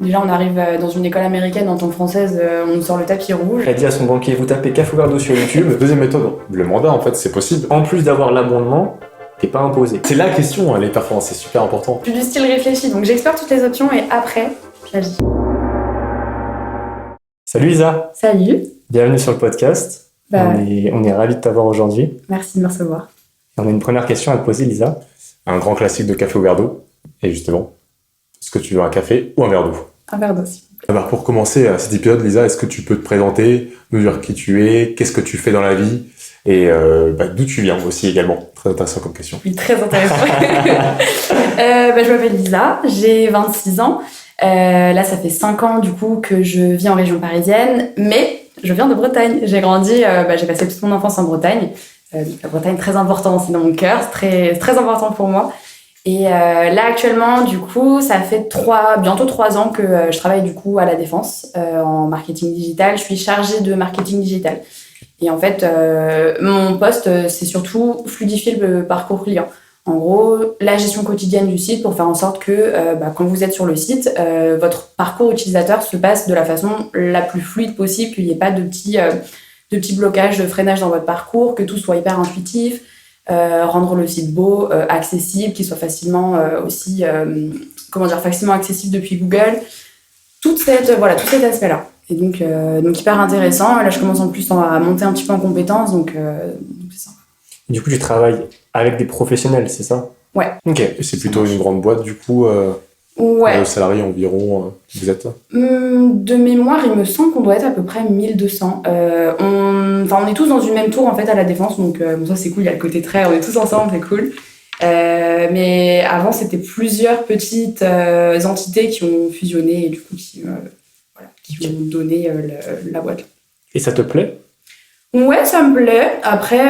Déjà, on arrive dans une école américaine en tant que française, on nous sort le tapis rouge. Elle dit à son banquier, vous tapez Café Verdo sur YouTube. Deuxième méthode, le mandat en fait, c'est possible. En plus d'avoir l'abondement, t'es pas imposé. C'est la question, hein, les performances, c'est super important. Je suis du style réfléchi, donc j'explore toutes les options et après, j'agis. Salut Isa, Salut. bienvenue sur le podcast. On est ravis de t'avoir aujourd'hui. Merci de me recevoir. Et on a une première question à te poser, Lisa. Un grand classique de café au verre d'eau. Et justement, est-ce que tu veux un café ou un verre d'eau? Un verre d'eau, s'il vous plaît. Alors pour commencer cet épisode, Lisa, est-ce que tu peux te présenter, nous dire qui tu es, qu'est-ce que tu fais dans la vie et d'où tu viens aussi également? Très intéressant comme question. Oui, très intéressant. Je m'appelle Lisa, j'ai 26 ans. Là, ça fait 5 ans du coup que je vis en région parisienne, mais je viens de Bretagne. J'ai grandi, j'ai passé toute mon enfance en Bretagne. La Bretagne, très important aussi dans mon cœur, c'est très, très important pour moi. Et là, actuellement, du coup, ça fait bientôt 3 ans que je travaille du coup à La Défense en marketing digital. Je suis chargée de marketing digital. Et en fait, mon poste, c'est surtout fluidifier le parcours client. En gros, la gestion quotidienne du site pour faire en sorte que quand vous êtes sur le site, votre parcours utilisateur se passe de la façon la plus fluide possible, qu'il n'y ait pas de petits blocages, de freinage dans votre parcours, que tout soit hyper intuitif, rendre le site beau, accessible, qu'il soit facilement facilement accessible depuis Google. Tout cet aspect-là. Et donc hyper intéressant. Là, je commence en plus à monter un petit peu en compétences, donc c'est ça. Du coup, tu travailles avec des professionnels, c'est ça? Ouais. Ok. Et c'est plutôt une grande boîte du coup, Ouais. salariés environ, vous êtes? De mémoire, il me semble qu'on doit être à peu près 1200. On est tous dans une même tour en fait à La Défense, donc ça c'est cool, il y a le côté trait, on est tous ensemble, c'est cool. Mais avant, c'était plusieurs petites entités qui ont fusionné et du coup qui ont donné la boîte. Et ça te plaît? Ouais, ça me plaît. Après,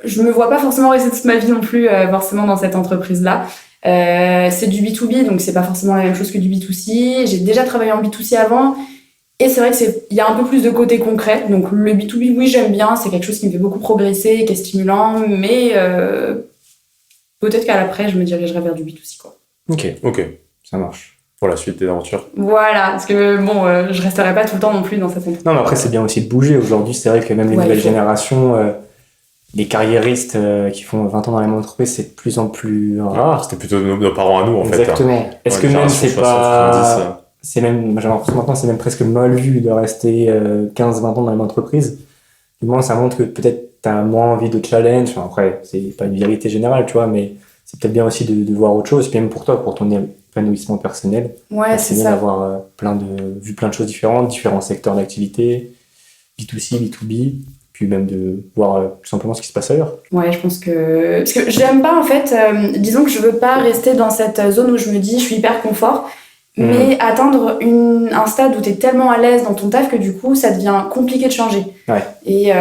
je me vois pas forcément rester toute ma vie non plus forcément dans cette entreprise-là. C'est du B2B, donc c'est pas forcément la même chose que du B2C. J'ai déjà travaillé en B2C avant, et c'est vrai qu'il y a un peu plus de côté concret. Donc le B2B, oui, j'aime bien, c'est quelque chose qui me fait beaucoup progresser, qui est stimulant, mais peut-être qu'à l'après, je me dirigerai vers du B2C, quoi. Ok, ça marche. Pour la suite des aventures. Voilà, parce que je resterai pas tout le temps non plus dans cette entreprise. Non, mais après, c'est bien aussi de bouger. Aujourd'hui, c'est vrai que même les nouvelles générations, les carriéristes qui font 20 ans dans la même entreprise, c'est de plus en plus rare. C'était plutôt nos parents à nous, en fait. Exactement. Est-ce que même c'est pas... C'est même, j'ai l'impression maintenant, c'est même presque mal vu de rester 15-20 ans dans la même entreprise. Du moins, ça montre que peut-être t'as moins envie de challenge. Enfin, après, c'est pas une vérité générale, tu vois, mais c'est peut-être bien aussi de voir autre chose. Puis même pour toi, pour ton épanouissement personnel. Ouais, c'est bien ça. d'avoir vu plein de choses différentes, différents secteurs d'activité, B2C, B2B, puis même de voir tout simplement ce qui se passe ailleurs. Ouais, je pense que... Parce que j'aime pas, en fait... disons que je veux pas rester dans cette zone où je me dis je suis hyper confort, mais atteindre un stade où t'es tellement à l'aise dans ton taf que du coup, ça devient compliqué de changer. Ouais. Et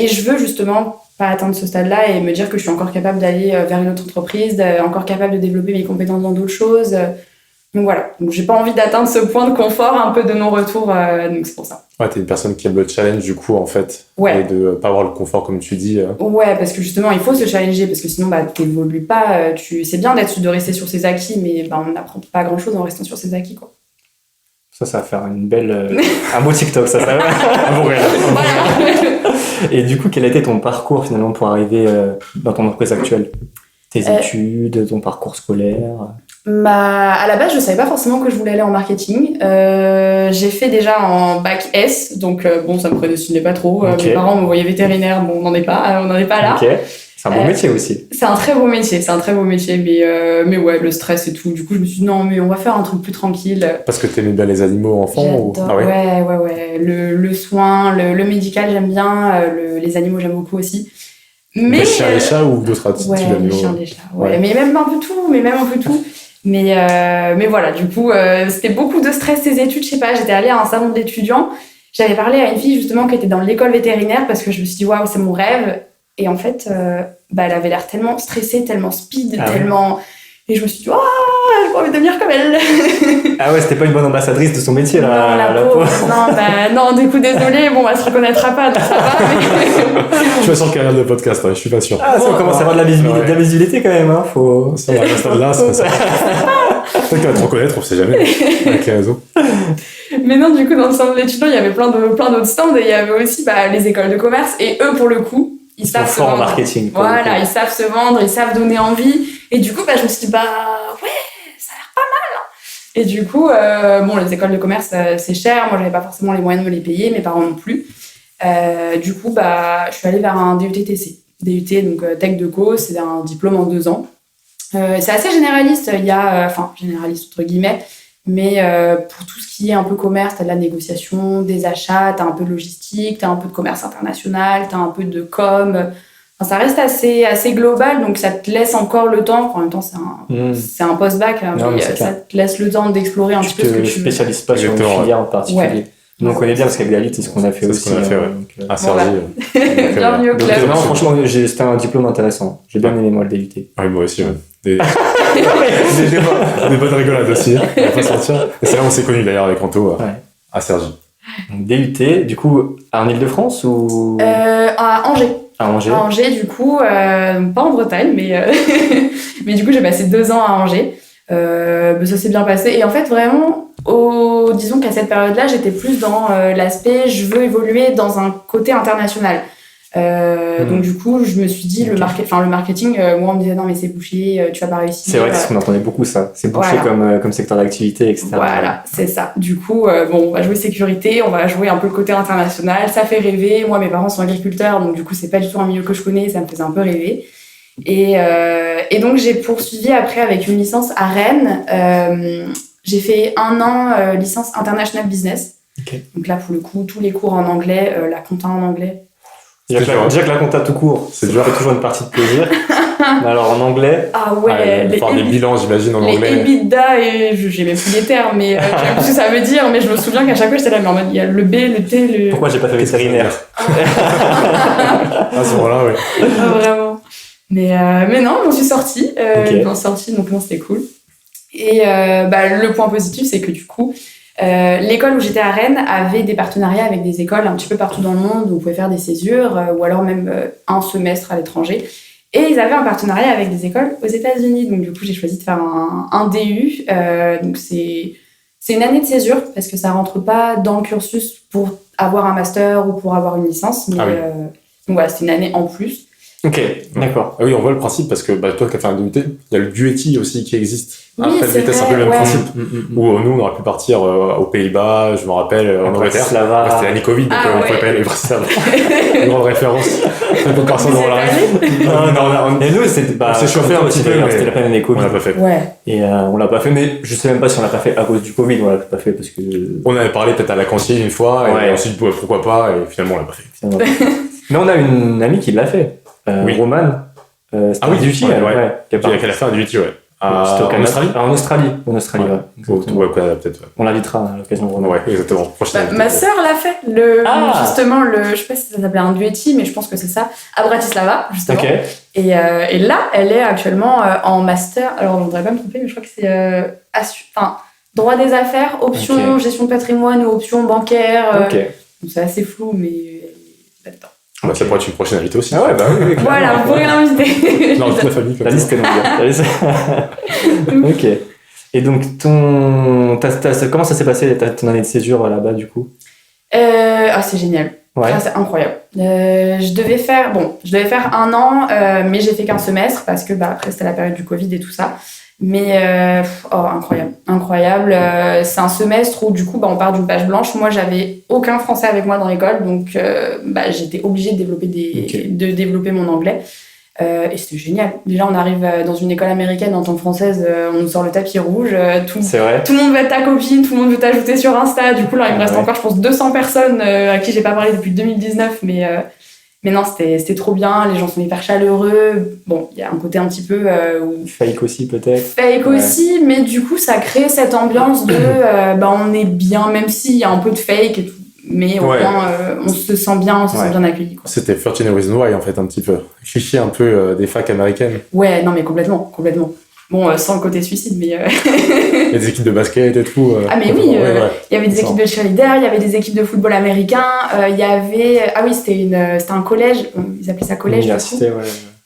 je veux justement pas atteindre ce stade-là et me dire que je suis encore capable d'aller vers une autre entreprise, encore capable de développer mes compétences dans d'autres choses. Donc voilà, donc j'ai pas envie d'atteindre ce point de confort, un peu de non-retour, donc c'est pour ça. Ouais, t'es une personne qui aime le challenge du coup en fait, ouais. Et de pas avoir le confort comme tu dis. Ouais, parce que justement il faut se challenger, parce que sinon t'évolues pas, c'est bien de rester sur ses acquis, mais on n'apprend pas grand-chose en restant sur ses acquis, quoi. Ça va faire une belle... un beau TikTok, ça va. Un beau réel. Et du coup, quel a été ton parcours finalement pour arriver dans ton entreprise actuelle? Tes études, ton parcours scolaire? À la base, je savais pas forcément que je voulais aller en marketing. J'ai fait déjà en bac S, donc ça me prédestinait pas trop. Okay. Mes parents me voyaient vétérinaire, on n'en est pas là. Ok. C'est un beau métier aussi. C'est un très beau métier, mais ouais, le stress et tout. Du coup, je me suis dit non, mais on va faire un truc plus tranquille. Parce que t'aimais bien les animaux enfants ou... Ah ouais. Le soin, le médical, j'aime bien. Les animaux, j'aime beaucoup aussi. Mais les chiens, les chats ou d'autres types d'animaux? Les chiens, les chats. Ouais. Mais même un peu tout. Mais voilà, du coup, c'était beaucoup de stress, ces études. Je sais pas, j'étais allée à un salon d'étudiants. J'avais parlé à une fille justement qui était dans l'école vétérinaire parce que je me suis dit waouh, c'est mon rêve. Et en fait, elle avait l'air tellement stressée, tellement speed, tellement... Et je me suis dit, j'ai envie de devenir comme elle. Ah ouais, c'était pas une bonne ambassadrice de son métier, là. Non, la pauvre. Non, du coup, désolée, elle se reconnaîtra pas, donc ça va. Mais... Je suis pas sûr qu'elle regarde le podcast, je suis pas sûr. Ah, si on commence à avoir de la visibilité quand même, hein, faut... Si on reste là, c'est ça. C'est vrai que tu vas te reconnaître, on sait jamais, avec les réseaux. Mais non, du coup, dans le centre d'étudiants, il y avait plein d'autres stands et il y avait aussi les écoles de commerce. Et eux, pour le coup, ils savent se vendre. En marketing. Voilà, ils savent se vendre, ils savent donner envie. Et du coup, je me suis dit, ouais, ça a l'air pas mal. Hein. Et du coup, les écoles de commerce, c'est cher. Moi, j'avais pas forcément les moyens de me les payer, mes parents non plus. Du coup, je suis allée vers un DUT-TC. DUT, donc Tech de Co, c'est un diplôme en 2 ans. C'est assez généraliste, généraliste entre guillemets, mais pour tout ce qui est un peu commerce, t'as de la négociation, des achats, t'as un peu de logistique, t'as un peu de commerce international, t'as un peu de com. Enfin, ça reste assez global, donc ça te laisse encore le temps. En même temps, c'est un post-bac, mais ça te laisse le temps d'explorer un petit peu ce que tu veux. Tu te spécialises pas sur une filière en particulier. Ouais. Donc on connaît bien parce qu'avec Dalit, c'est ce qu'on a fait aussi. C'est ce qu'on a fait, ouais. À Cergy. Bienvenue au club. Non, franchement, c'était un diplôme intéressant. J'ai bien aimé, moi, le DUT. Ah oui, moi aussi, ouais. Des bonnes rigolades aussi, on va pas se mentir. Et c'est là où on s'est connus d'ailleurs avec Anto, à Cergy. DUT, du coup, en Ile-de-France ou à Angers. À Angers. À Angers, du coup, pas en Bretagne, mais du coup, j'ai passé 2 ans à Angers. Ça s'est bien passé. Et en fait, vraiment, disons qu'à cette période-là, j'étais plus dans l'aspect je veux évoluer dans un côté international. Donc du coup, je me suis dit, le marketing, moi on me disait non mais c'est bouché, tu vas pas réussir. C'est vrai qu'on entendait beaucoup ça. C'est bouché comme secteur d'activité, etc. Voilà, c'est ça. Du coup, on va jouer sécurité, on va jouer un peu le côté international. Ça fait rêver. Moi, mes parents sont agriculteurs, donc du coup, c'est pas du tout un milieu que je connais. Ça me faisait un peu rêver. Et donc j'ai poursuivi après avec une licence à Rennes. J'ai fait 1 an licence International Business. Okay. Donc là, pour le coup, tous les cours en anglais, la compta en anglais. Déjà que la compta tout court, c'est toujours une partie de plaisir. Mais alors en anglais... Ah ouais, des bilans, j'imagine, en anglais. Les EBITDA, et j'ai même plus les termes, mais je sais plus ce que ça veut dire, mais je me souviens qu'à chaque fois, j'étais là, mais en mode, il y a le B, le T, le... Pourquoi j'ai pas fait vétérinaire? À ce moment-là, oui. Vraiment. Mais non, j'en suis sortie. Donc non, c'était cool. Et le point positif, c'est que du coup, l'école où j'étais à Rennes avait des partenariats avec des écoles un petit peu partout dans le monde où on pouvait faire des césures ou alors même un semestre à l'étranger. Et ils avaient un partenariat avec des écoles aux États-Unis. Donc du coup, j'ai choisi de faire un DU. Donc c'est une année de césure parce que ça rentre pas dans le cursus pour avoir un master ou pour avoir une licence. Mais, donc voilà, c'est une année en plus. Ok, d'accord. Ah oui, on voit le principe parce que toi qui as fait un DUT, il y a le DUET aussi qui existe. Oui, après le DUT, c'est un peu le même principe. Où nous, on aurait pu partir aux Pays-Bas, je me rappelle, en Angleterre. C'était l'année Covid, donc il fallait pas aller Bratislava. Une grande référence. C'est pour personne dans la Non. Et nous, on s'est chauffé un petit peu, c'était la pleine année Covid. On l'a pas fait. Ouais. Et on l'a pas fait, mais je sais même pas si on l'a pas fait à cause du Covid, on l'a pas fait parce que... On avait parlé peut-être à la cantine une fois, et ensuite pourquoi pas, et finalement on l'a pas fait. Mais on a une amie qui l'a fait. Romane. Ah oui, du DUT, qui a fait un DUT, ouais. En Australie. En Australie, ouais. Peut-être. On l'invitera à l'occasion. Ouais, exactement. Ma sœur l'a fait. Justement, je sais pas si ça s'appelait un DUET, mais je pense que c'est ça, à Bratislava, justement. Okay. Et là, elle est actuellement en master. Alors, je voudrais pas me tromper, mais je crois que c'est droit des affaires, option gestion de patrimoine ou option bancaire. Donc, c'est assez flou, mais là-dedans. Ça pourrait être une prochaine invitée aussi. Ah ouais, oui. Voilà, vous pourrez l'inviter. Non, toute la famille. La liste est longue. Ok. Et donc, comment ça s'est passé ton année de césure là-bas, du coup? C'est génial. Ouais. Ça, c'est incroyable. Je devais faire 1 an, mais j'ai fait qu'un semestre parce que après, c'était la période du Covid et tout ça. Mais incroyable. C'est un semestre où du coup on part d'une page blanche. Moi, j'avais aucun français avec moi dans l'école, donc j'étais obligée de développer mon anglais. Et c'était génial. Déjà, on arrive dans une école américaine en tant que française, on nous sort le tapis rouge. Tout le monde veut être ta copine, tout le monde veut t'ajouter sur Insta. Du coup, là, il me reste encore, je pense, 200 personnes à qui j'ai pas parlé depuis 2019, mais non, c'était trop bien, les gens sont hyper chaleureux. Bon, il y a un côté un petit peu... fake aussi, peut-être. Fake aussi, mais du coup, ça crée cette ambiance de... on est bien, même s'il y a un peu de fake et tout. Mais au moins, on se sent bien, bien accueilli. Quoi. C'était 13 Reasons Why, en fait, un petit peu. Cliché un peu des facs américaines. Ouais, non, mais complètement. Bon, sans le côté suicide, mais... Il y a des équipes de basket et tout. Ah, mais oui, il y avait des équipes de cheerleader, il y avait des équipes de football américain, il y avait... Ah oui, c'était un collège, ils appelaient ça collège. L'université,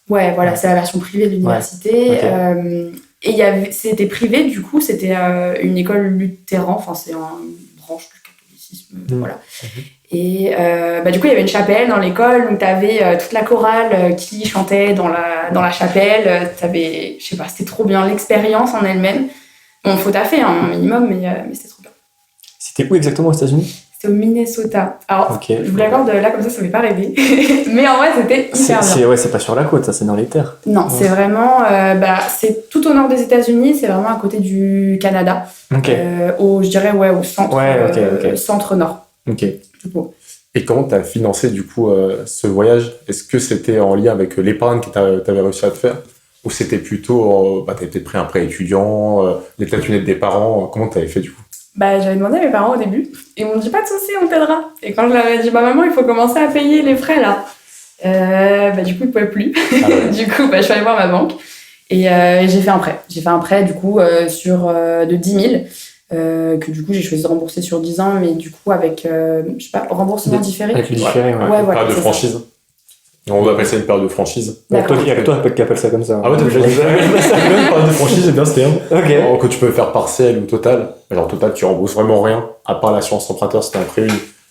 Ouais, voilà, c'est la version privée de l'université. Ouais. Et c'était privé, du coup, c'était une école Luthéran, enfin, c'est une branche du catholicisme, voilà. Et du coup, il y avait une chapelle dans l'école, donc t'avais toute la chorale qui chantait dans la chapelle. T'avais, je sais pas, c'était trop bien, l'expérience en elle-même. Bon, faut taffer un minimum, mais c'était trop bien. C'était où exactement aux États-Unis? C'était au Minnesota. Alors, je vous l'accorde, là, comme ça fait pas rêver. Mais en vrai, c'était hyper bien. C'est pas sur la côte, ça, c'est dans les terres. Non, c'est vraiment... c'est tout au nord des États-Unis, c'est vraiment à côté du Canada. Je dirais, au centre, centre-nord. Ok. Du coup. Et comment tu as financé, du coup, ce voyage? Est-ce que c'était en lien avec l'épargne que tu avais réussi à te faire? Ou c'était plutôt... tu avais peut-être pris un prêt étudiant, les tâtonnettes des parents? Comment tu avais fait, du coup? J'avais demandé à mes parents au début. Ils m'ont dit, pas de soucis, on t'aidera. Et quand je leur ai dit, maman, il faut commencer à payer les frais, là. Du coup, ils ne pouvaient plus. Du coup, je suis allée voir ma banque. Et j'ai fait un prêt. J'ai fait un prêt, du coup, de 10 000. Que du coup, j'ai choisi de rembourser sur 10 ans. Mais du coup, avec, remboursement différé. Avec le différé, Période de franchise. On va appeler ça une période de franchise. Toi, qui appelle ça comme ça. Ah ouais, t'as déjà dit ça? Une période de franchise, c'est bien, c'était un. Que tu peux faire partiel ou total. Alors, total, tu rembourses vraiment rien, à part l'assurance emprunteur si t'as un prêt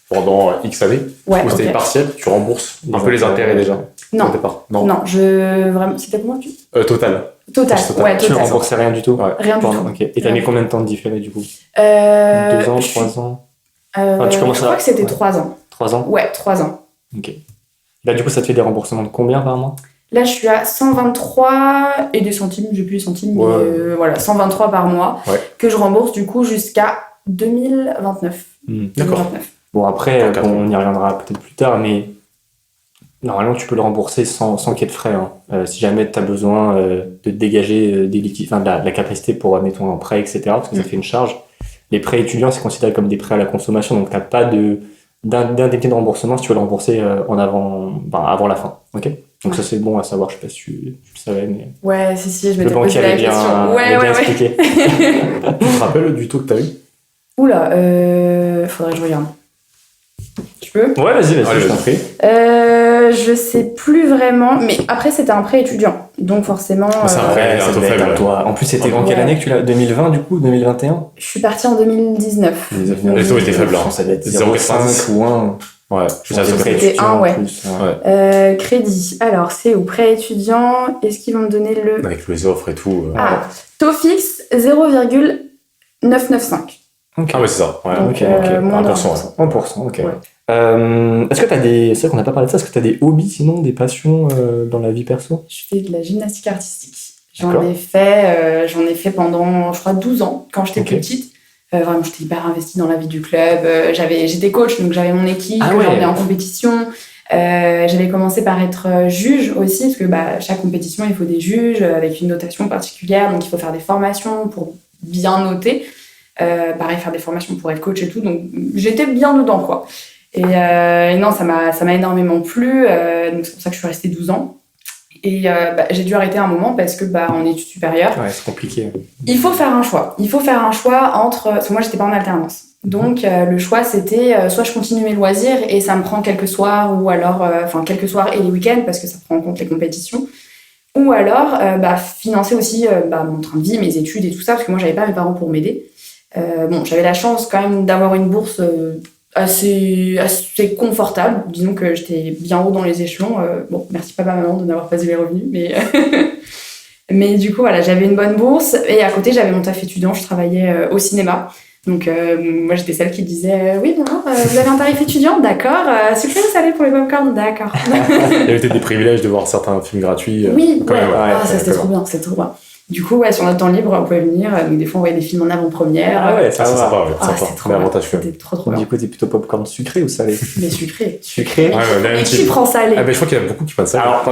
pendant X années. Ou c'était partiel, tu rembourses un peu les intérêts déjà. Non. Vraiment, c'était comment tu Total. Total. Tu ne remboursais rien du tout. Rien du tout. Et t'as mis combien de temps de différé du coup? 2 ans, 3 ans je crois que c'était 3 ans. 3 ans? Ouais, 3 ans. Ok. Là, du coup, ça te fait des remboursements de combien par mois? Là, je suis à 123 et des centimes, j'ai plus les centimes, mais 123 par mois, que je rembourse du coup jusqu'à 2029. D'accord. 2029. Bon, après, on y reviendra peut-être plus tard, mais normalement, tu peux le rembourser sans qu'il y ait de frais. Si jamais tu as besoin de te dégager des liquides, de la capacité pour, admettons, un prêt, etc., parce que ça fait une charge. Les prêts étudiants, c'est considéré comme des prêts à la consommation, donc tu n'as pas d'indemnité de remboursement si tu veux le rembourser avant la fin. Ok. Donc ça c'est bon à savoir, je sais pas si tu le savais, mais... Ouais, si, je m'étais posé la question. Ouais. Expliqué. Tu te rappelles du taux que t'as eu? Oula, faudrait que je regarde. Tu peux? Ouais, vas-y, je t'en prie. Je sais plus vraiment, mais après c'était un prêt étudiant, donc forcément... C'est un prêt, un taux faible. Toi. En plus, c'était en quelle année que tu l'as? 2020 du coup? 2021? Je suis partie en 2019. Les taux étaient faibles, ça devait être 0,5 ou 1. Ouais, c'était 1, crédit. Alors, c'est au prêt étudiant. Est-ce qu'ils vont me donner le... Avec les offres et tout. Taux fixe, 0,995. Okay. Ah ouais, c'est ça. Ouais, donc, moins de 1%. 1%, ok. Ouais. Est-ce que t'as des... C'est vrai qu'on n'a pas parlé de ça. Est-ce que t'as des hobbies, sinon, des passions dans la vie perso? Je fais de la gymnastique artistique. J'en ai fait pendant, je crois, 12 ans, quand j'étais plus petite. Vraiment, j'étais hyper investie dans la vie du club. J'étais coach, donc j'avais mon équipe, j'emmenais en compétition. J'avais commencé par être juge aussi, parce que chaque compétition, il faut des juges avec une notation particulière, donc il faut faire des formations pour bien noter. Pareil, faire des formations pour être coach et tout, donc j'étais bien dedans, quoi. Et non, ça m'a énormément plu, donc c'est pour ça que je suis restée 12 ans. Et j'ai dû arrêter un moment parce que en études supérieures, c'est compliqué. Il faut faire un choix. Entre... Parce que moi, j'étais pas en alternance. Donc, le choix, c'était soit je continue mes loisirs et ça me prend quelques soirs, ou alors... quelques soirs et les week-ends, parce que ça prend en compte les compétitions. Ou alors, financer aussi mon train de vie, mes études et tout ça, parce que moi, j'avais pas mes parents pour m'aider. J'avais la chance quand même d'avoir une bourse... assez confortable, disons que j'étais bien haut dans les échelons. Merci papa maman de n'avoir pas eu les revenus, mais du coup voilà, j'avais une bonne bourse et à côté j'avais mon taf étudiant, je travaillais au cinéma, donc moi j'étais celle qui disait oui bon vous avez un tarif étudiant, d'accord, sucré ou salé pour les popcorn, d'accord. Il y avait peut-être des privilèges de voir certains films gratuits. Ça c'était trop bien, Du coup, sur notre temps libre, on pouvait venir. Donc, des fois, on voyait des films en avant-première. Ah ouais, c'est sympa. C'était trop bien. C'était trop bien. Du coup, t'es plutôt popcorn sucré ou salé? Mais sucré. Sucré? Et qui prend salé? Je crois qu'il y a beaucoup qui prennent salé. Alors,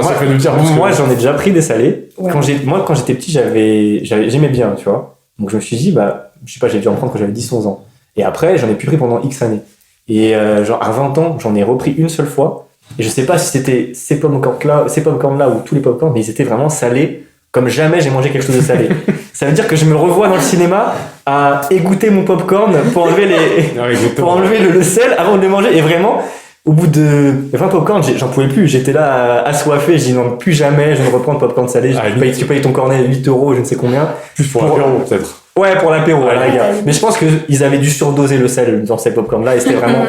moi, j'en ai déjà pris des salés. Ouais. Quand j'étais petit, j'aimais bien, tu vois. Donc, je me suis dit, je sais pas, j'ai dû en prendre quand j'avais 10-11 ans. Et après, j'en ai plus pris pendant X années. Et à 20 ans, j'en ai repris une seule fois. Et je sais pas si c'était ces popcorn-là ou tous les popcorns, mais ils étaient vraiment salés. Comme jamais j'ai mangé quelque chose de salé. Ça veut dire que je me revois dans le cinéma à égoutter mon popcorn pour enlever le sel avant de le manger. Et vraiment, au bout de 20 popcorn, j'en pouvais plus. J'étais là assoiffé. J'ai dit non, plus jamais je ne reprends de popcorn salé. Tu payes ton cornet 8 €, je ne sais combien. Plus pour l'apéro, peut-être. Ouais, pour l'apéro, la gars. Mais je pense qu'ils avaient dû surdoser le sel dans ces popcorn-là et c'était vraiment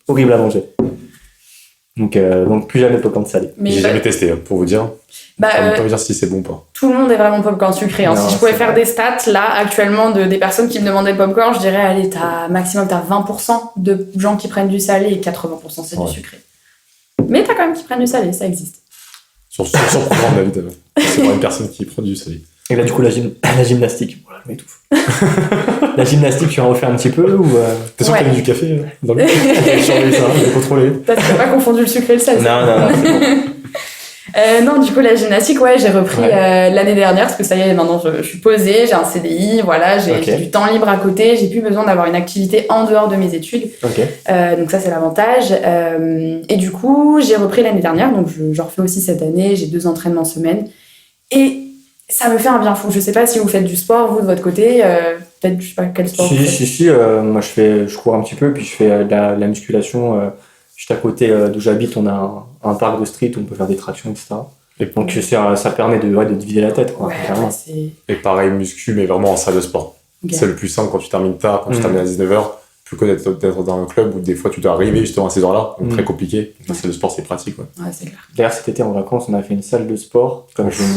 horrible à manger. Donc plus jamais de popcorn salé. J'ai jamais testé, pour vous dire. Je peux pas vous dire si c'est bon ou pas. Tout le monde est vraiment popcorn sucré. Non, si je pouvais faire des stats, là, actuellement, des personnes qui me demandaient le popcorn, je dirais, allez, t'as 20% de gens qui prennent du salé et 80% c'est du sucré. Mais t'as quand même qui prennent du salé, ça existe. Surprenant, David. C'est pas une personne qui prend du salé. Et là, du coup, la gymnastique. Voilà, je m'étouffe. La gymnastique, tu en refais un petit peu ou T'es sûr que t'as mis du café dans le j'ai surveillé ça, j'ai contrôlé. T'as pas confondu le sucre et le sel. Non, c'est bon. Non, du coup, la gymnastique, j'ai repris l'année dernière parce que ça y est, maintenant je suis posée, j'ai un CDI, voilà, j'ai du temps libre à côté, j'ai plus besoin d'avoir une activité en dehors de mes études. Donc ça, c'est l'avantage. Et du coup, j'ai repris l'année dernière, donc je refais aussi cette année, j'ai 2 entraînements semaine. Et ça me fait un bien fou. Je sais pas si vous faites du sport, vous, de votre côté. Peut-être, je sais pas quel sport vous faites. Si. Moi, je cours un petit peu, puis je fais de la musculation. Juste à côté d'où j'habite, on a un parc de street où on peut faire des tractions, etc. Et donc, ça permet de vider la tête, quoi. Et pareil, muscu, mais vraiment en salle de sport. C'est le plus simple quand tu termines tard, quand tu termines à 19h. Plus que d'être dans un club où des fois tu dois arriver justement à ces heures-là, donc très compliqué. La salle de sport, c'est pratique. Ouais, c'est clair. D'ailleurs, cet été en vacances, on a fait une salle de sport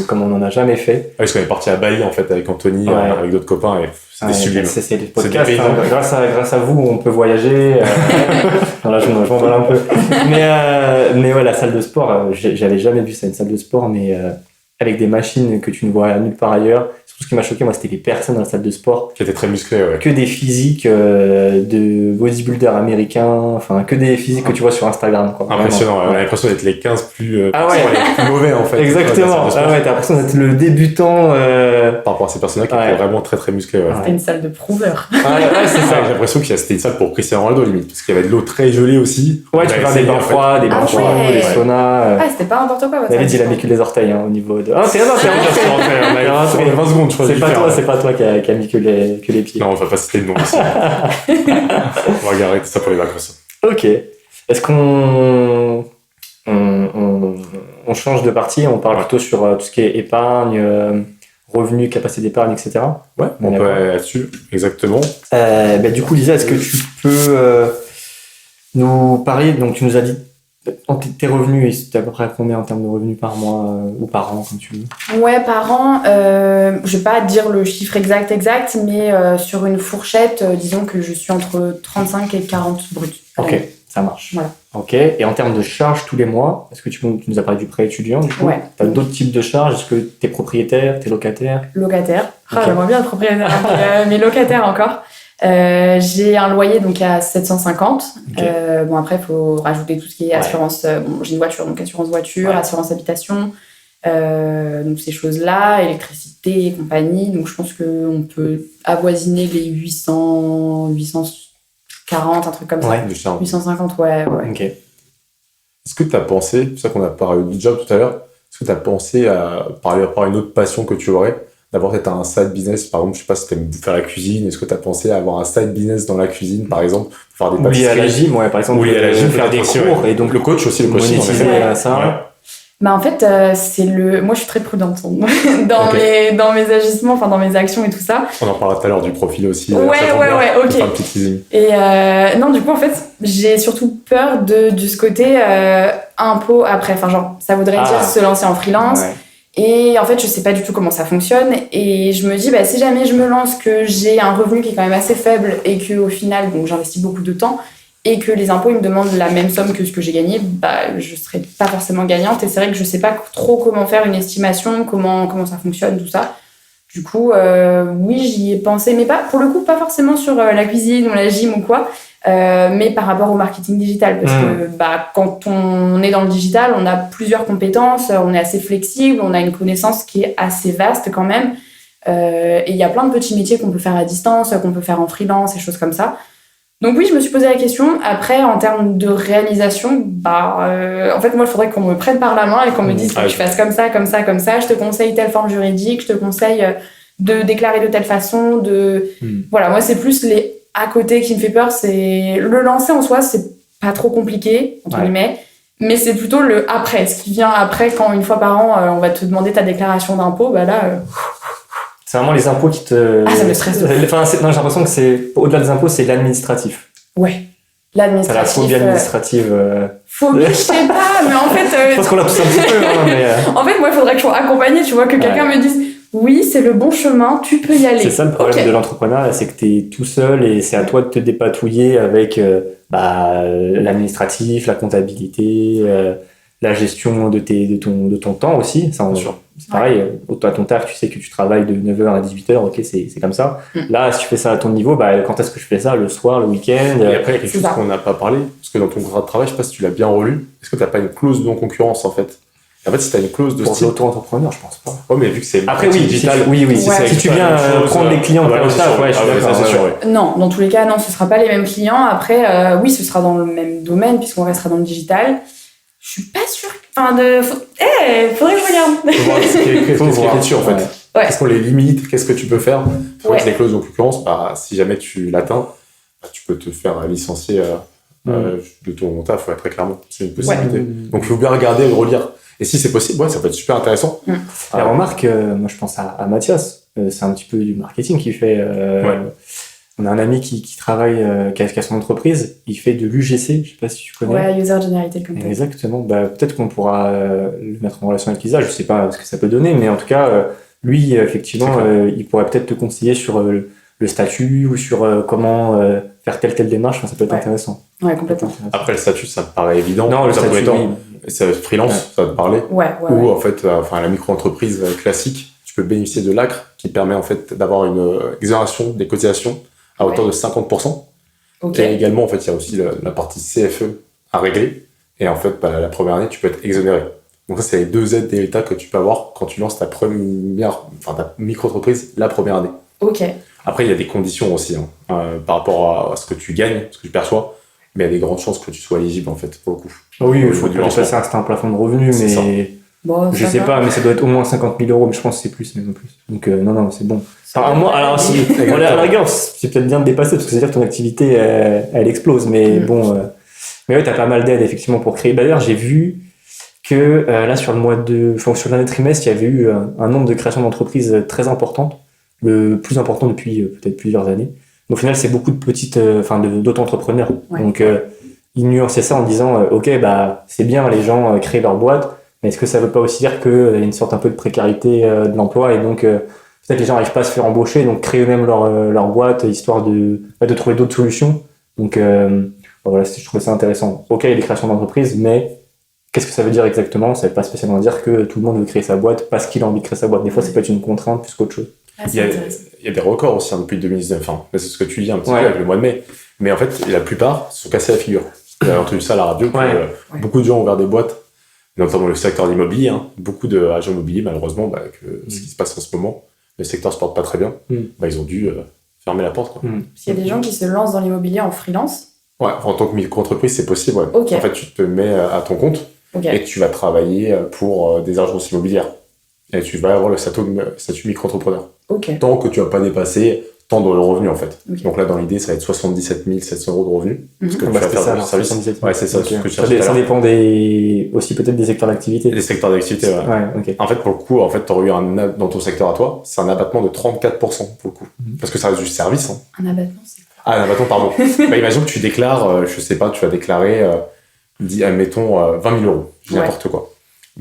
comme on n'en a jamais fait. Parce qu'on est parti à Bali en fait avec Anthony, avec d'autres copains, et c'était sublime. C'est des podcasts. Grâce à vous, on peut voyager. Là, je m'envole un peu. Mais ouais, la salle de sport, j'avais jamais vu ça, une salle de sport, mais avec des machines que tu ne vois nulle part ailleurs. Tout ce qui m'a choqué, moi, c'était les personnes dans la salle de sport. Qui étaient très musclées, ouais. Que des physiques de bodybuilders américains, enfin, que des physiques que tu vois sur Instagram, quoi. Impressionnant, on a l'impression d'être les 15 plus mauvais, en fait. Exactement. T'as l'impression d'être le débutant. Par rapport à ces personnes-là qui étaient vraiment très, très musclées, ouais. C'était une salle de prouveurs. Ouais, c'est ça. J'ai l'impression que c'était une salle pour Cristiano Ronaldo, limite. Parce qu'il y avait de l'eau très gelée aussi. Ouais, tu peux faire des bains froids, des saunas. Ah, c'était pas n'importe quoi, David, il a mis que les orteils, au niveau de. Ah, c'est 20 secondes, je crois. C'est pas toi qui a mis que les pieds. Non, on va pas citer le nom aussi. On va garder tout ça pour les vacances. Ok. Est-ce qu'on change de partie? On parle plutôt sur tout ce qui est épargne, revenus, capacité d'épargne, etc. Ouais, on peut aller là-dessus, exactement. Du coup, Lisa, est-ce que tu peux nous parler? Donc, tu nous as dit tes revenus, c'est à peu près combien en termes de revenus par mois ou par an, comme tu veux? Ouais, par an, je vais pas dire le chiffre exact, mais sur une fourchette, disons que je suis entre 35 et 40 bruts. Ok, ça marche. Voilà. Ok, et en termes de charges tous les mois, est-ce que tu nous as parlé du prêt étudiant, du coup? Ouais. Tu as d'autres types de charges? Est-ce que tu es propriétaire, tu es locataire? Locataire. J'aimerais bien être propriétaire, mais locataire encore. J'ai un loyer donc à 750. Bon, après, il faut rajouter tout ce qui est assurance. J'ai une voiture, donc assurance voiture, assurance habitation, donc ces choses-là, électricité et compagnie. Donc je pense qu'on peut avoisiner les 840, un truc comme ça. 850, ouais. Ok. Est-ce que tu as pensé, c'est ça qu'on a parlé du job tout à l'heure, est-ce que tu as pensé à parler à une autre passion que tu aurais? D'abord, peut-être un side business, par exemple, je sais pas si tu aimes faire la cuisine, est-ce que tu as pensé à avoir un side business dans la cuisine, par exemple, pour faire des pâtisseries? Oui, à la gym, par exemple. Oui, à la gym, faire des cours, et donc le coach aussi, le coaching. Monétiser ça. Ouais. Bah en fait, moi je suis très prudente dans mes agissements, enfin dans mes actions et tout ça. On en parlera tout à l'heure du profil aussi. Ouais, ok. Faire un petit teasing. Et non, du coup, en fait, j'ai surtout peur de ce côté impôt après. Enfin, genre, ça voudrait dire se lancer en freelance. Ouais. Et en fait, je sais pas du tout comment ça fonctionne. Et je me dis, si jamais je me lance, que j'ai un revenu qui est quand même assez faible et qu'au final, donc j'investis beaucoup de temps et que les impôts ils me demandent la même somme que ce que j'ai gagné, je serai pas forcément gagnante. Et c'est vrai que je sais pas trop comment faire une estimation, comment ça fonctionne, tout ça. Du coup, oui, j'y ai pensé, mais pas forcément sur la cuisine ou la gym ou quoi. Mais par rapport au marketing digital, parce que quand on est dans le digital, on a plusieurs compétences, on est assez flexible, on a une connaissance qui est assez vaste quand même, et il y a plein de petits métiers qu'on peut faire à distance, qu'on peut faire en freelance et choses comme ça. Donc oui, je me suis posé la question. Après, en termes de réalisation, en fait, moi, il faudrait qu'on me prenne par la main et qu'on me dise que je fasse comme ça, comme ça, comme ça. Je te conseille telle forme juridique, je te conseille de déclarer de telle façon. Voilà, moi, c'est plus les à côté qui me fait peur. C'est le lancer en soi, c'est pas trop compliqué, entre guillemets, mais c'est plutôt le après. Ce qui vient après, quand une fois par an, on va te demander ta déclaration d'impôt, bah là... C'est vraiment les impôts qui te... Ah, ça me stresse. Enfin, non, j'ai l'impression que c'est, au-delà des impôts, c'est l'administratif. Ouais. L'administratif. C'est la phobie administrative. Phobie, je sais pas, mais en fait... Je pense qu'on l'a tous un petit peu, hein, mais... En fait, moi, il faudrait que je sois accompagnée, tu vois, que quelqu'un me dise oui, c'est le bon chemin, tu peux y aller. C'est ça le problème de l'entrepreneuriat, c'est que t'es tout seul et c'est à toi de te dépatouiller avec l'administratif, la comptabilité, la gestion de ton temps aussi. Ça, c'est pareil, toi, à ton taf, tu sais que tu travailles de 9h à 18h, ok, c'est comme ça. Là, si tu fais ça à ton niveau, quand est-ce que je fais ça? Le soir, le week-end? Et après, il y a quelque chose qu'on n'a pas parlé, parce que dans ton contrat de travail, je sais pas si tu l'as bien relu, est-ce que t'as pas une clause de non-concurrence en fait? En fait, si t'as une clause de style... Pour auto-entrepreneur, je pense pas. Ouais, mais vu que c'est après, digital, si tu viens prendre les clients de ton taf, je suis d'accord, c'est sûr. Non, dans tous les cas, non, ce sera pas les mêmes clients. Après, oui, ce sera dans le même domaine, puisqu'on restera dans le digital. Je suis pas sûre. Enfin, faudrait que je regarde. Faut voir dessus, en fait. Qu'est-ce qu'on les limite? Qu'est-ce que tu peux faire? Faut que les clauses de concurrence, si jamais tu l'atteins, tu peux te faire licencier de ton taf, très clairement. C'est une possibilité. Donc, il faut bien regarder et le relire. Et si c'est possible, ça peut être super intéressant. La remarque, moi je pense à Mathias, c'est un petit peu du marketing qu'il fait. On a un ami qui travaille, qui a son entreprise, il fait de l'UGC, je sais pas si tu connais. Ouais, User Generated Content. Exactement, peut-être qu'on pourra le mettre en relation avec Lisa, je sais pas ce que ça peut donner, mais en tout cas, lui, effectivement, il pourrait peut-être te conseiller sur le statut ou sur comment faire telle démarche, ça peut être intéressant. Ouais, complètement. Après, le statut, ça me paraît évident. Non, le statut, c'est freelance, ça va te parler. Ou en fait, la micro-entreprise classique, tu peux bénéficier de l'ACRE qui permet en fait d'avoir une exonération des cotisations à hauteur de 50%. Et également, en fait, il y a aussi la partie CFE à régler. Et en fait, la première année, tu peux être exonéré. Donc ça, c'est les 2 aides d'État que tu peux avoir quand tu lances ta micro-entreprise la première année. Après, il y a des conditions aussi par rapport à ce que tu gagnes, ce que tu perçois. Mais il y a des grandes chances que tu sois éligible, en fait, pour le coup. Oui, il faut passer un certain plafond de revenus, mais je sais pas, mais ça doit être au moins 50 000 €, mais je pense que c'est plus, même plus. Donc, non, c'est bon. Enfin, moi, alors, si, à la rigueur, c'est peut-être bien de dépasser, parce que c'est-à-dire que ton activité, elle explose, mais bon. Mais ouais, t'as pas mal d'aides, effectivement, pour créer. D'ailleurs, j'ai vu que là, sur sur l'année trimestre, il y avait eu un nombre de créations d'entreprises très importantes, le plus important depuis peut-être plusieurs années. Au final, c'est beaucoup de petites, d'auto-entrepreneurs. Donc, ils nuançaient ça en disant, ok, c'est bien, les gens créent leur boîte, mais est-ce que ça veut pas aussi dire qu'il y a une sorte un peu de précarité de l'emploi et donc peut-être les gens n'arrivent pas à se faire embaucher, donc créer eux-mêmes leur boîte, histoire de trouver d'autres solutions. Donc, voilà, je trouvais ça intéressant. Ok, il y a des créations d'entreprises, mais qu'est-ce que ça veut dire exactement? Ça veut pas spécialement dire que tout le monde veut créer sa boîte parce qu'il a envie de créer sa boîte. Des fois, ça peut être une contrainte plus qu'autre chose. Il y a des records aussi depuis 2019. Enfin, c'est ce que tu dis un petit peu avec le mois de mai. Mais en fait, la plupart se sont cassés la figure. J'ai entendu ça à la radio. Beaucoup de gens ont ouvert des boîtes, notamment le secteur de l'immobilier. Beaucoup d'agents immobiliers, malheureusement, ce qui se passe en ce moment, le secteur se porte pas très bien. Ils ont dû fermer la porte. Parce qu'il y a des gens qui se lancent dans l'immobilier en freelance. En tant que micro-entreprise, c'est possible. En fait, tu te mets à ton compte et tu vas travailler pour des agences immobilières. Et tu vas avoir le statut micro-entrepreneur. Tant que tu vas pas dépasser tant de revenus, en fait. Donc là, dans l'idée, ça va être 77 700 € de revenus. Parce que tu vas faire du service. C'est ça. Ça dépend aussi peut-être des secteurs d'activité. Des secteurs d'activité, En fait, pour le coup, tu aurais eu dans ton secteur à toi, c'est un abattement de 34% pour le coup. Parce que ça reste du service. Un abattement, c'est quoi? Ah, un abattement, pardon. Imagine que tu déclares, je sais pas, tu vas déclarer, admettons, 20 000 €. N'importe quoi.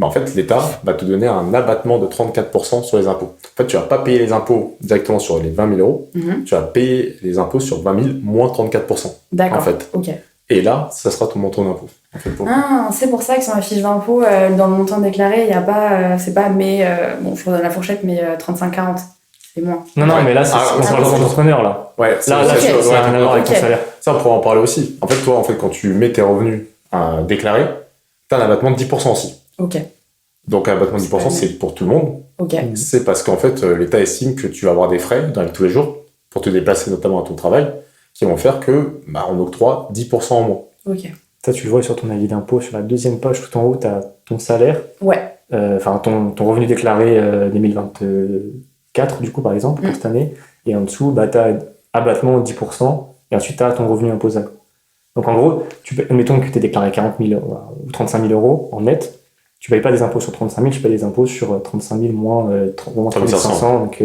En fait, l'État va te donner un abattement de 34% sur les impôts. En fait, tu vas pas payer les impôts directement sur les 20 000 €, tu vas payer les impôts sur 20 000 moins 34%. D'accord. En fait. Et là, ça sera ton montant d'impôt. En fait, c'est pour ça que sur ma fiche d'impôt, dans le montant déclaré, il y a pas, c'est pas je redonne la fourchette, mais 35-40. C'est moins. Non, mais là, c'est l'entrepreneur, là. Ouais, ça n'a rien à voir avec ton salaire. Ça, on pourra en parler aussi. En fait, toi, quand tu mets tes revenus déclarés, tu as un abattement de 10% aussi. Donc, un abattement de 10%, c'est pour tout le monde. C'est parce qu'en fait, l'État estime que tu vas avoir des frais dans tous les jours pour te déplacer, notamment à ton travail, qui vont faire que on octroie 10% en moins. Ça, tu le vois sur ton avis d'impôt, sur la deuxième page, tout en haut, tu as ton salaire. Ton revenu déclaré 2024, du coup, par exemple, pour cette année. Et en dessous, tu as abattement de 10%, et ensuite, tu as ton revenu imposable. Donc en gros, admettons que tu aies déclaré 40 000 ou 35 000 euros en net, tu ne payes pas des impôts sur 35 000, tu payes des impôts sur 35 000 moins 30 500, donc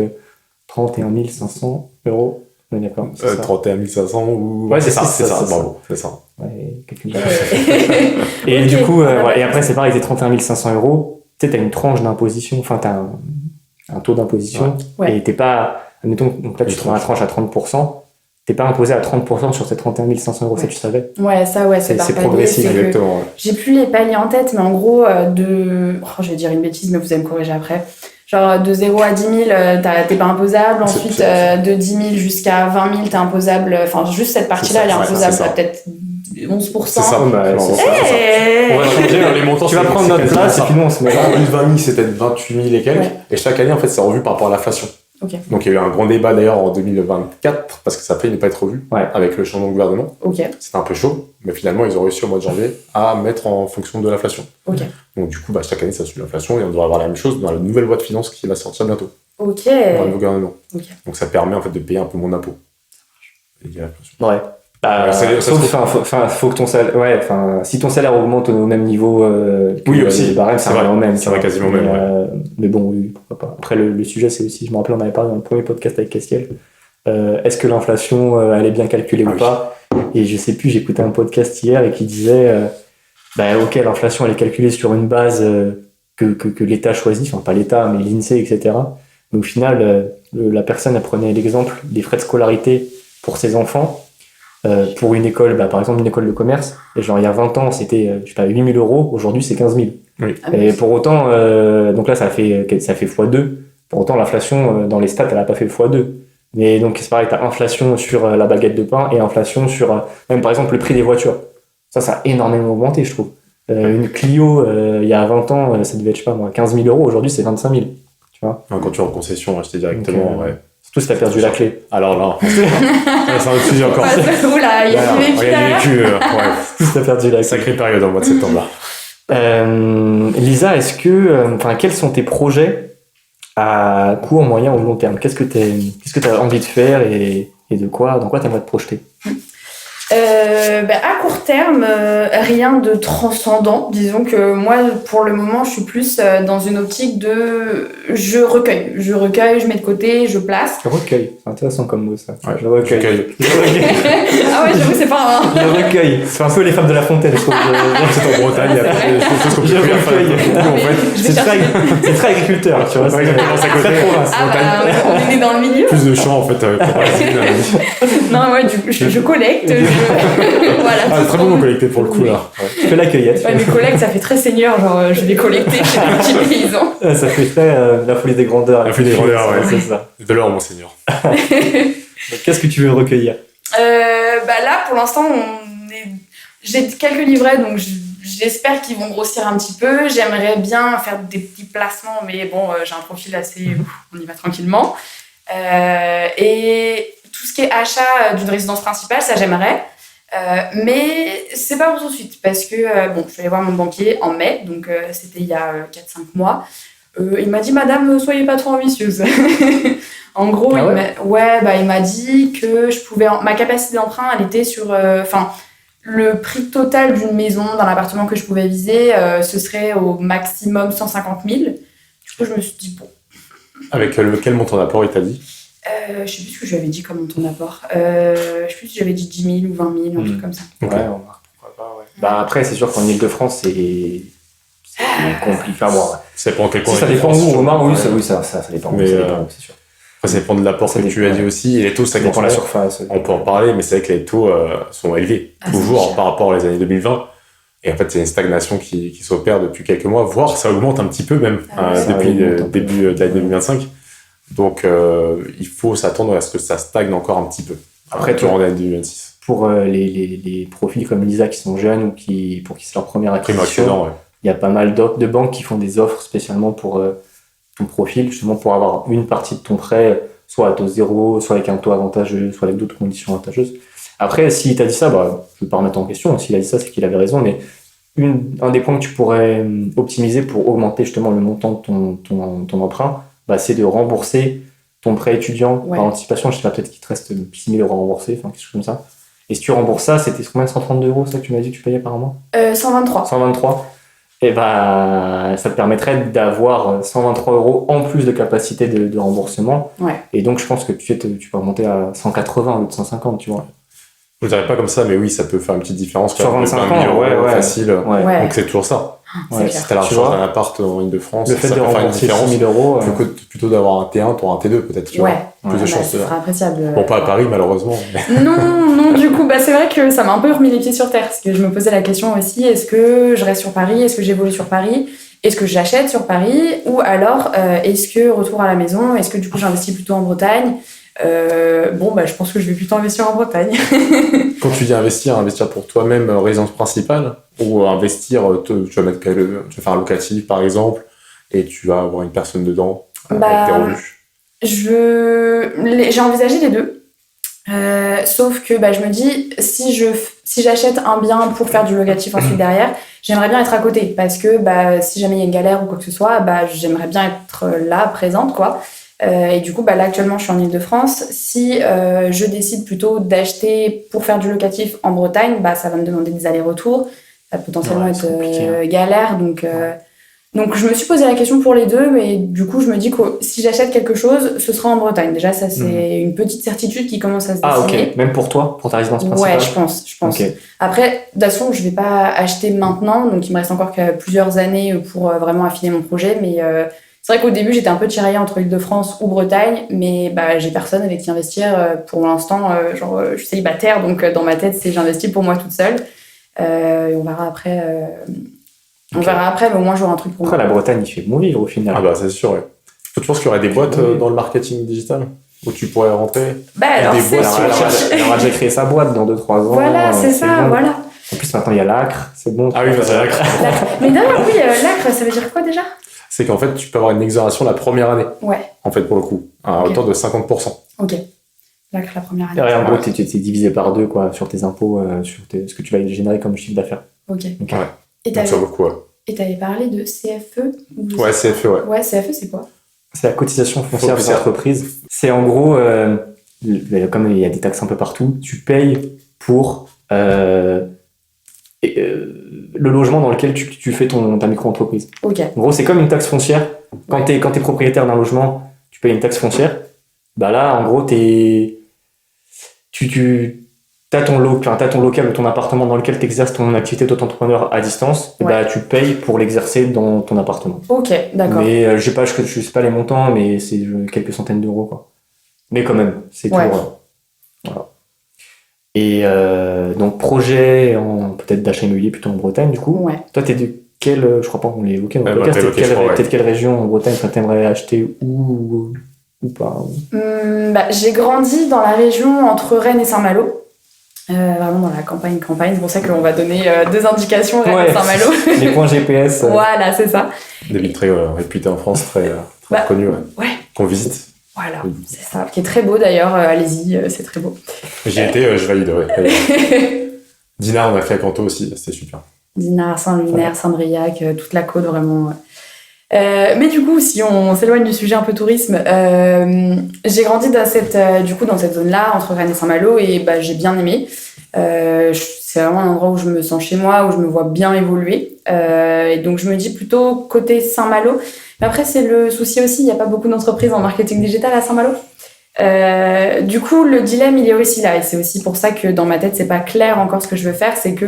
31 500 euros. On est d'accord. 31 500 ou... Ouais, c'est ça, bravo, c'est ça. Ouais, et du coup, et après c'est pareil, tes 31 500 euros, tu sais, t'as une tranche d'imposition, enfin t'as un taux d'imposition, et t'es pas, admettons, donc là tu trouves la tranche à 30%, t'es pas imposé à 30% sur ces 31 500 euros, ça tu savais? Ouais, ça, c'est progressif, exactement. J'ai plus les paliers en tête, mais en gros, je vais dire une bêtise, mais vous allez me corriger après. Genre, de 0 à 10 000, t'es pas imposable. Ensuite, de 10 000 jusqu'à 20 000, t'es imposable. Enfin, juste cette partie-là, elle est imposable à peut-être 11%. C'est ça, on va changer les montants. Tu vas prendre notre place et puis nous, on se met là. Plus 20 000, c'était 28 000 et quelques. Et chaque année, en fait, c'est revu par rapport à l'inflation. Okay. Donc, il y a eu un grand débat d'ailleurs en 2024 parce que ça faillit ne pas être revu avec le changement de gouvernement. C'était un peu chaud, mais finalement, ils ont réussi au mois de janvier à mettre en fonction de l'inflation. Donc, du coup, chaque année, ça suit l'inflation et on devrait avoir la même chose dans la nouvelle loi de finances qui va sortir bientôt. Dans le nouveau gouvernement. Donc, ça permet en fait de payer un peu moins d'impôts. Ouais. Faut que ton salaire, si ton salaire augmente au même niveau, aussi, ça va au même. Ça va quasiment au même. Mais bon, oui, pourquoi pas. Après, le sujet, c'est aussi, je me rappelle, on avait parlé dans le premier podcast avec Castiel. Est-ce que l'inflation, elle est bien calculée ou pas? Et je sais plus, j'écoutais un podcast hier et qui disait, l'inflation, elle est calculée sur une base que l'État choisit, enfin pas l'État, mais l'INSEE, etc. Mais au final, la personne, elle prenait l'exemple des frais de scolarité pour ses enfants. Pour une école, par exemple une école de commerce, et genre il y a 20 ans c'était 8 000 euros, aujourd'hui c'est 15 000. Oui. Et pour autant, donc là ça fait x2, pour autant l'inflation dans les stats elle a pas fait x2. Mais donc c'est pareil, t'as inflation sur la baguette de pain et inflation sur même par exemple le prix des voitures. Ça a énormément augmenté je trouve. Une Clio il y a 20 ans ça devait être 15 000 euros, aujourd'hui c'est 25 000. Tu vois. Quand tu es en concession acheter directement, donc, surtout si t'as perdu la clé. Alors là, c'est un autre sujet encore. Oula, il y a du vécu. Si t'as perdu la clé. Sacrée période en mois de septembre là. Lisa, quels sont tes projets à court, moyen ou long terme? Qu'est-ce que t'as envie de faire et dans quoi t'aimerais te projeter? À court terme, rien de transcendant. Disons que moi, pour le moment, je suis plus dans une optique de je recueille, je mets de côté, je place. Je recueille, c'est intéressant comme mot ça. Ouais, je recueille. Ah ouais, j'avoue, c'est pas un. Je recueille. C'est un peu les femmes de La Fontaine, je trouve. C'est en Bretagne, il y a des choses qu'on peut faire. C'est très agriculteur, tu vois. C'est très province. On est dans le milieu. Plus de champs en fait. Non, ouais, je collecte. Voilà, c'est très bon de collecter pour le coup là. Je fais la cueillette. Ouais, mes collègues, ça fait très seigneur, genre je vais collecter chez les petits paysans. Ça fait très la folie des grandeurs. La folie des grandeurs, ouais. C'est ça. De l'or, mon seigneur. Qu'est-ce que tu veux recueillir? Là, pour l'instant, j'ai quelques livrets, donc j'espère qu'ils vont grossir un petit peu. J'aimerais bien faire des petits placements, mais bon, j'ai un profil assez... on y va tranquillement. Et tout ce qui est achat d'une résidence principale, ça j'aimerais. Mais c'est pas pour tout de suite parce que je suis allée voir mon banquier en mai, donc c'était il y a 4-5 mois. Il m'a dit madame, soyez pas trop ambitieuse. En gros, il m'a dit que je pouvais ma capacité d'emprunt elle était sur le prix total d'une maison d'un appartement que je pouvais viser, ce serait au maximum 150 000. Du coup, je me suis dit bon. Avec quel montant d'apport il t'a dit? Je sais plus ce que je lui avais dit comme montant d'apport. Je sais plus si j'avais dit 10 000 ou 20 000, un truc comme ça. Okay. Ouais, pourquoi pas, après, c'est sûr qu'en Ile-de-France, c'est compliqué. Ça dépend quel coin. Ça dépend où, Romain, ça dépend. Mais c'est sûr. Après, ça dépend de l'apport que tu as dit aussi. Et les taux, ça dépend de la surface. On peut en parler, mais c'est vrai que les taux sont élevés, toujours par rapport aux années 2020. Et en fait, c'est une stagnation qui s'opère depuis quelques mois, voire ça augmente un petit peu même depuis le début de l'année 2025. Donc, il faut s'attendre à ce que ça stagne encore un petit peu. Après, durant l'année 2026. Pour les profils comme Lisa qui sont jeunes ou pour qui c'est leur première acquisition, il y a pas mal de banques qui font des offres spécialement pour ton profil, justement pour avoir une partie de ton prêt, soit à taux zéro, soit avec un taux avantageux, soit avec d'autres conditions avantageuses. Après, s'il t'a dit ça, je ne vais pas remettre en question. S'il a dit ça, c'est qu'il avait raison. Mais un des points que tu pourrais optimiser pour augmenter justement le montant de ton emprunt, c'est de rembourser ton prêt étudiant par anticipation. Je sais pas, peut-être qu'il te reste 6 000 € à rembourser, quelque chose comme ça. Et si tu rembourses ça, c'était combien, 132 €, ça que tu m'as dit que tu payais par mois? 123. 123. Et ça te permettrait d'avoir 123 € en plus de capacité de remboursement. Ouais. Et donc, je pense que tu peux remonter à 180 au lieu de 150, tu vois. Je ne dirais pas comme ça, mais oui, ça peut faire une petite différence. Sur 25 ans, ouais. Facile. Ouais. Donc, c'est toujours ça. Ouais, si tu as la recherche d'un appart en Ile-de-France, le fait ça de peut faire une rembourser différence. 6 000 €. Plutôt d'avoir un T1, tu auras un T2 peut-être. Tu vois. Plus de chances. Ça sera appréciable. Bon, pas à Paris, malheureusement. Non, du coup, c'est vrai que ça m'a un peu remis les pieds sur terre. Parce que je me posais la question aussi, est-ce que je reste sur Paris? Est-ce que j'évolue sur Paris? Est-ce que j'achète sur Paris? Ou alors, est-ce que retour à la maison? Est-ce que du coup, j'investis plutôt en Bretagne? Je pense que je vais plutôt investir en Bretagne. Quand tu dis investir pour toi-même, résidence principale, ou investir, tu vas faire un locatif par exemple, et tu vas avoir une personne dedans avec des revenus. J'ai envisagé les deux. Sauf que je me dis, si j'achète un bien pour faire du locatif ensuite derrière, j'aimerais bien être à côté. Parce que si jamais il y a une galère ou quoi que ce soit, j'aimerais bien être là, présente, quoi. Et du coup, là, actuellement, je suis en Ile-de-France. Si je décide plutôt d'acheter pour faire du locatif en Bretagne, ça va me demander des allers-retours. Ça va potentiellement être galère. Donc, je me suis posé la question pour les deux, mais du coup, je me dis que si j'achète quelque chose, ce sera en Bretagne. Déjà, ça, c'est une petite certitude qui commence à se dessiner. Ah, ok. Même pour toi, pour ta résidence principale? Ouais, je pense. Okay. Après, de toute façon, je vais pas acheter maintenant. Donc, il me reste encore plusieurs années pour vraiment affiner mon projet. Mais c'est vrai qu'au début, j'étais un peu tiraillée entre Île-de-France ou Bretagne. Mais j'ai personne avec qui investir. Pour l'instant, je suis célibataire. Donc, dans ma tête, j'investis pour moi toute seule. Et on verra après... On verra après, mais au moins j'aurai un truc pour moi. Après, la Bretagne, il fait bon vivre au final. Ah c'est sûr, ouais. Tu penses qu'il y aurait des boîtes dans le marketing digital où tu pourrais rentrer? Alors, elle aura déjà créé sa boîte dans 2-3 ans. Voilà, c'est ça, bon. Voilà. En plus, maintenant, il y a l'ACRE, c'est bon. Ah oui, c'est l'ACRE. Mais d'ailleurs, oui, l'ACRE, ça veut dire quoi déjà? C'est qu'en fait, tu peux avoir une exonération la première année. Ouais. En fait, pour le coup, à hauteur de 50%. Ok. L'ACRE, la première année. Et en gros, tu es divisé par 2, quoi, sur tes impôts, sur ce que tu vas générer comme chiffre d'affaires. Ok. Ouais. Et donc, ça vaut le coup, ouais. Et t'avais parlé de CFE? Ouais, CFE, ouais. Ouais, CFE, c'est quoi? C'est la cotisation foncière des entreprises. C'est en gros, comme il y a des taxes un peu partout, tu payes pour le logement dans lequel tu fais ta micro-entreprise. Ok. En gros, c'est comme une taxe foncière. Quand t'es propriétaire d'un logement, tu payes une taxe foncière. Là, en gros, t'as ton local ou ton appartement dans lequel tu exerces ton activité d'auto-entrepreneur à distance, et tu payes pour l'exercer dans ton appartement. Ok, d'accord. Mais je sais pas les montants, mais c'est quelques centaines d'euros, quoi. Mais quand même, c'est tout. Voilà. Et donc, projet peut-être d'achat immobilier plutôt en Bretagne, du coup. Ouais. Toi, t'es de quelle, je crois pas qu'on l'a évoqué, t'es de quelle région en Bretagne, t'aimerais acheter ou pas? J'ai grandi dans la région entre Rennes et Saint-Malo. Vraiment dans la campagne. C'est pour ça qu'on va donner 2 indications, Rennes et Saint-Malo. Les points GPS. Voilà, c'est ça. Des villes très réputées en France, très reconnues, qu'on visite. Voilà, c'est ça. Qui est très beau d'ailleurs. Allez-y, c'est très beau. J'y étais, je valide, ouais. Dinard, on a fait à Canto aussi, c'était super. Dinard, Saint-Lunaire, Saint-Briac, toute la côte, vraiment. Mais du coup, si on s'éloigne du sujet un peu tourisme, j'ai grandi dans cette zone-là, entre Rennes et Saint-Malo, et j'ai bien aimé. C'est vraiment un endroit où je me sens chez moi, où je me vois bien évoluer. Et donc, je me dis plutôt côté Saint-Malo. Mais après, c'est le souci aussi, il n'y a pas beaucoup d'entreprises en marketing digital à Saint-Malo. Du coup, le dilemme, il est aussi là. Et c'est aussi pour ça que dans ma tête, c'est pas clair encore ce que je veux faire. C'est que,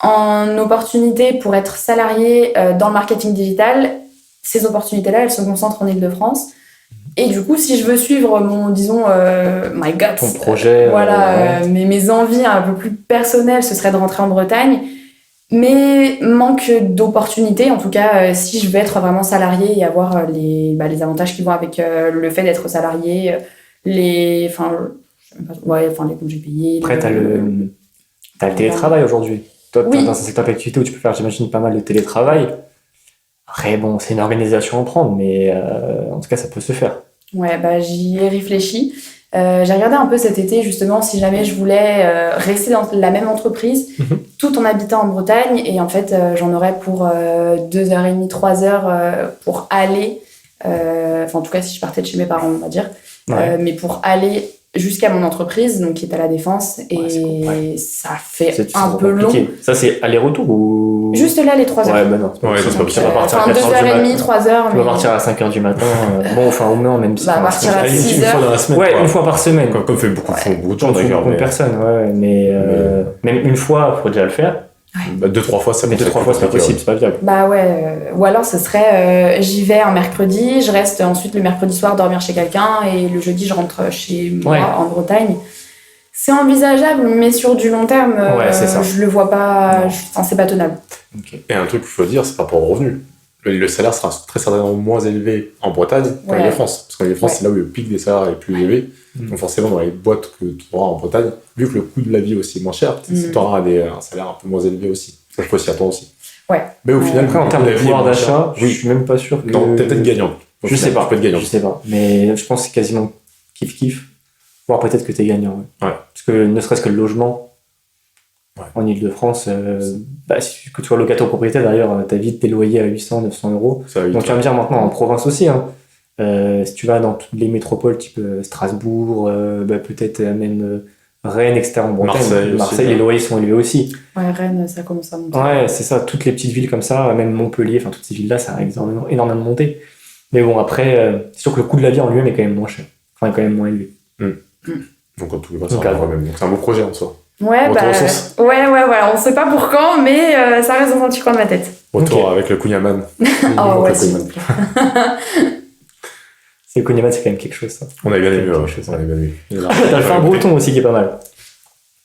en opportunité pour être salarié dans le marketing digital, ces opportunités-là, elles se concentrent en Île-de-France. Et du coup, si je veux suivre mon, ton projet, mes envies un peu plus personnelles, ce serait de rentrer en Bretagne. Mais manque d'opportunités, en tout cas, si je veux être vraiment salarié et avoir les avantages qui vont avec le fait d'être salarié, les congés payés. Après, t'as le télétravail aujourd'hui. Toi, dans un secteur d'activité où tu peux faire, j'imagine, pas mal de télétravail. Après, c'est une organisation à prendre, mais en tout cas, ça peut se faire. Ouais, j'y ai réfléchi. J'ai regardé un peu cet été, justement, si jamais je voulais rester dans la même entreprise, tout en habitant en Bretagne. Et en fait, j'en aurais pour 2h30, 3h pour aller. En tout cas, si je partais de chez mes parents, on va dire. Ouais. Mais pour aller jusqu'à mon entreprise, donc qui est à la Défense, et ça fait un peu long. Ça, c'est aller-retour ou... Juste là, les 3 heures. Ouais, bah non. C'est pas possible. Enfin, 2h30, 3 heures. Tu vas partir à 5h du matin. Bon, enfin, au moins, même si... Bah, partir à 6h. Une fois dans la semaine. Ouais, une fois par semaine. Comme fait beaucoup de gens, d'ailleurs. Beaucoup de personnes, ouais. Mais même une fois, il faut déjà le faire. Bah, 2-3 fois, ça. Mais 2-3 fois, c'est pas possible, c'est pas viable. Bah ouais. Ou alors, ce serait, j'y vais un mercredi, je reste ensuite le mercredi soir dormir chez quelqu'un, et le jeudi, je rentre chez moi en Bretagne. C'est envisageable, mais sur du long terme, je le vois pas, c'est pas tenable. Okay. Et un truc qu'il faut dire, c'est par rapport au revenu. Le salaire sera très certainement moins élevé en Bretagne qu'en Ile-de-France. Parce qu'en Ile-de-France, c'est là où le pic des salaires est plus élevé. Donc forcément, dans les boîtes que tu auras en Bretagne, vu que le coût de la vie aussi est moins cher, tu auras un salaire un peu moins élevé aussi. Ça, il faut s'y attendre aussi. Ouais. Mais au final, après, en termes de pouvoir d'achat, je suis même pas sûr que... Non, t'es peut-être gagnant. Je sais pas. Tu peux être gagnant. Je sais pas. Mais je pense que c'est quasiment kiff-kiff. Voire peut-être que t'es gagnant. Ouais. Parce que ne serait-ce que le logement en Ile-de-France, que tu sois locataire ou propriétaire, d'ailleurs, t'as vite tes loyers à 800-900 euros. Donc tu vas me dire maintenant en province aussi. Si tu vas dans toutes les métropoles type Strasbourg, peut-être même Rennes, etc. en Bretagne, Marseille, les loyers sont élevés aussi. Ouais, Rennes, ça commence à monter. Ouais, c'est ça. Toutes les petites villes comme ça, même Montpellier, enfin toutes ces villes-là, ça a énormément monté. Mais bon, après, c'est sûr que le coût de la vie en lui-même est quand même moins cher. Enfin, est quand même moins élevé. Donc en tout cas, c'est un beau projet en soi. Ouais, voilà, on sait pas pour quand, mais ça reste dans un petit coin de ma tête. Retour avec le Kunyaman. Oh ouais, s'il vous plaît. Le Kunyaman, c'est quand même quelque chose, ça. On a bien aimé, on a bien aimé. T'as le phare breton aussi qui est pas mal.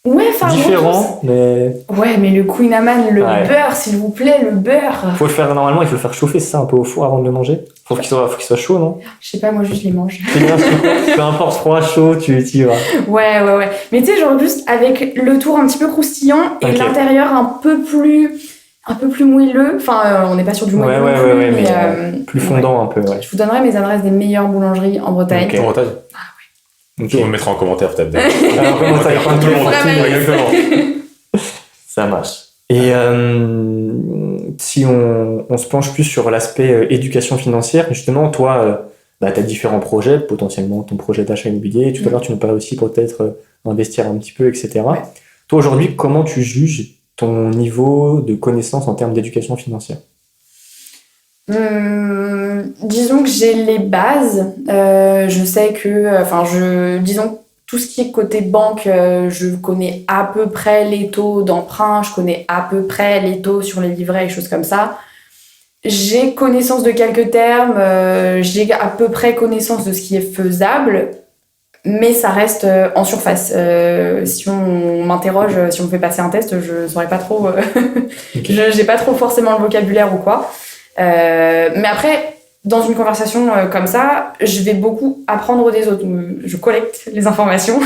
Ouais, phare différent, mais... Ouais, mais le Kunyaman, le beurre, s'il vous plaît, le beurre. Normalement, il faut le faire chauffer, c'est ça, un peu au four avant de le manger. Faut qu'il soit chaud, non? Je sais pas, moi juste les mange. C'est bien sûr. Peu importe froid, chaud, tu y vas. Ouais. Mais tu sais, genre juste avec le tour un petit peu croustillant et l'intérieur un peu plus moelleux. Enfin, on n'est pas sur du moelleux mais plus fondant un peu, ouais. Je vous donnerai mes adresses des meilleures boulangeries en Bretagne. En Bretagne? Ah ouais. On le mettra en commentaire peut-être. Ça marche. Et si on se penche plus sur l'aspect éducation financière, justement, toi, tu as différents projets, potentiellement ton projet d'achat immobilier. Tout à l'heure, tu nous parlais aussi peut-être investir un petit peu, etc. Ouais. Toi, aujourd'hui, comment tu juges ton niveau de connaissance en termes d'éducation financière? Disons que j'ai les bases. Je sais que, disons tout ce qui est côté banque, je connais à peu près les taux d'emprunt, je connais à peu près les taux sur les livrets et choses comme ça. J'ai connaissance de quelques termes, j'ai à peu près connaissance de ce qui est faisable, mais ça reste en surface. Si on m'interroge, si on me fait passer un test, je saurais pas trop. J'ai pas trop forcément le vocabulaire ou quoi. Mais après, dans une conversation comme ça, je vais beaucoup apprendre des autres. Je collecte les informations.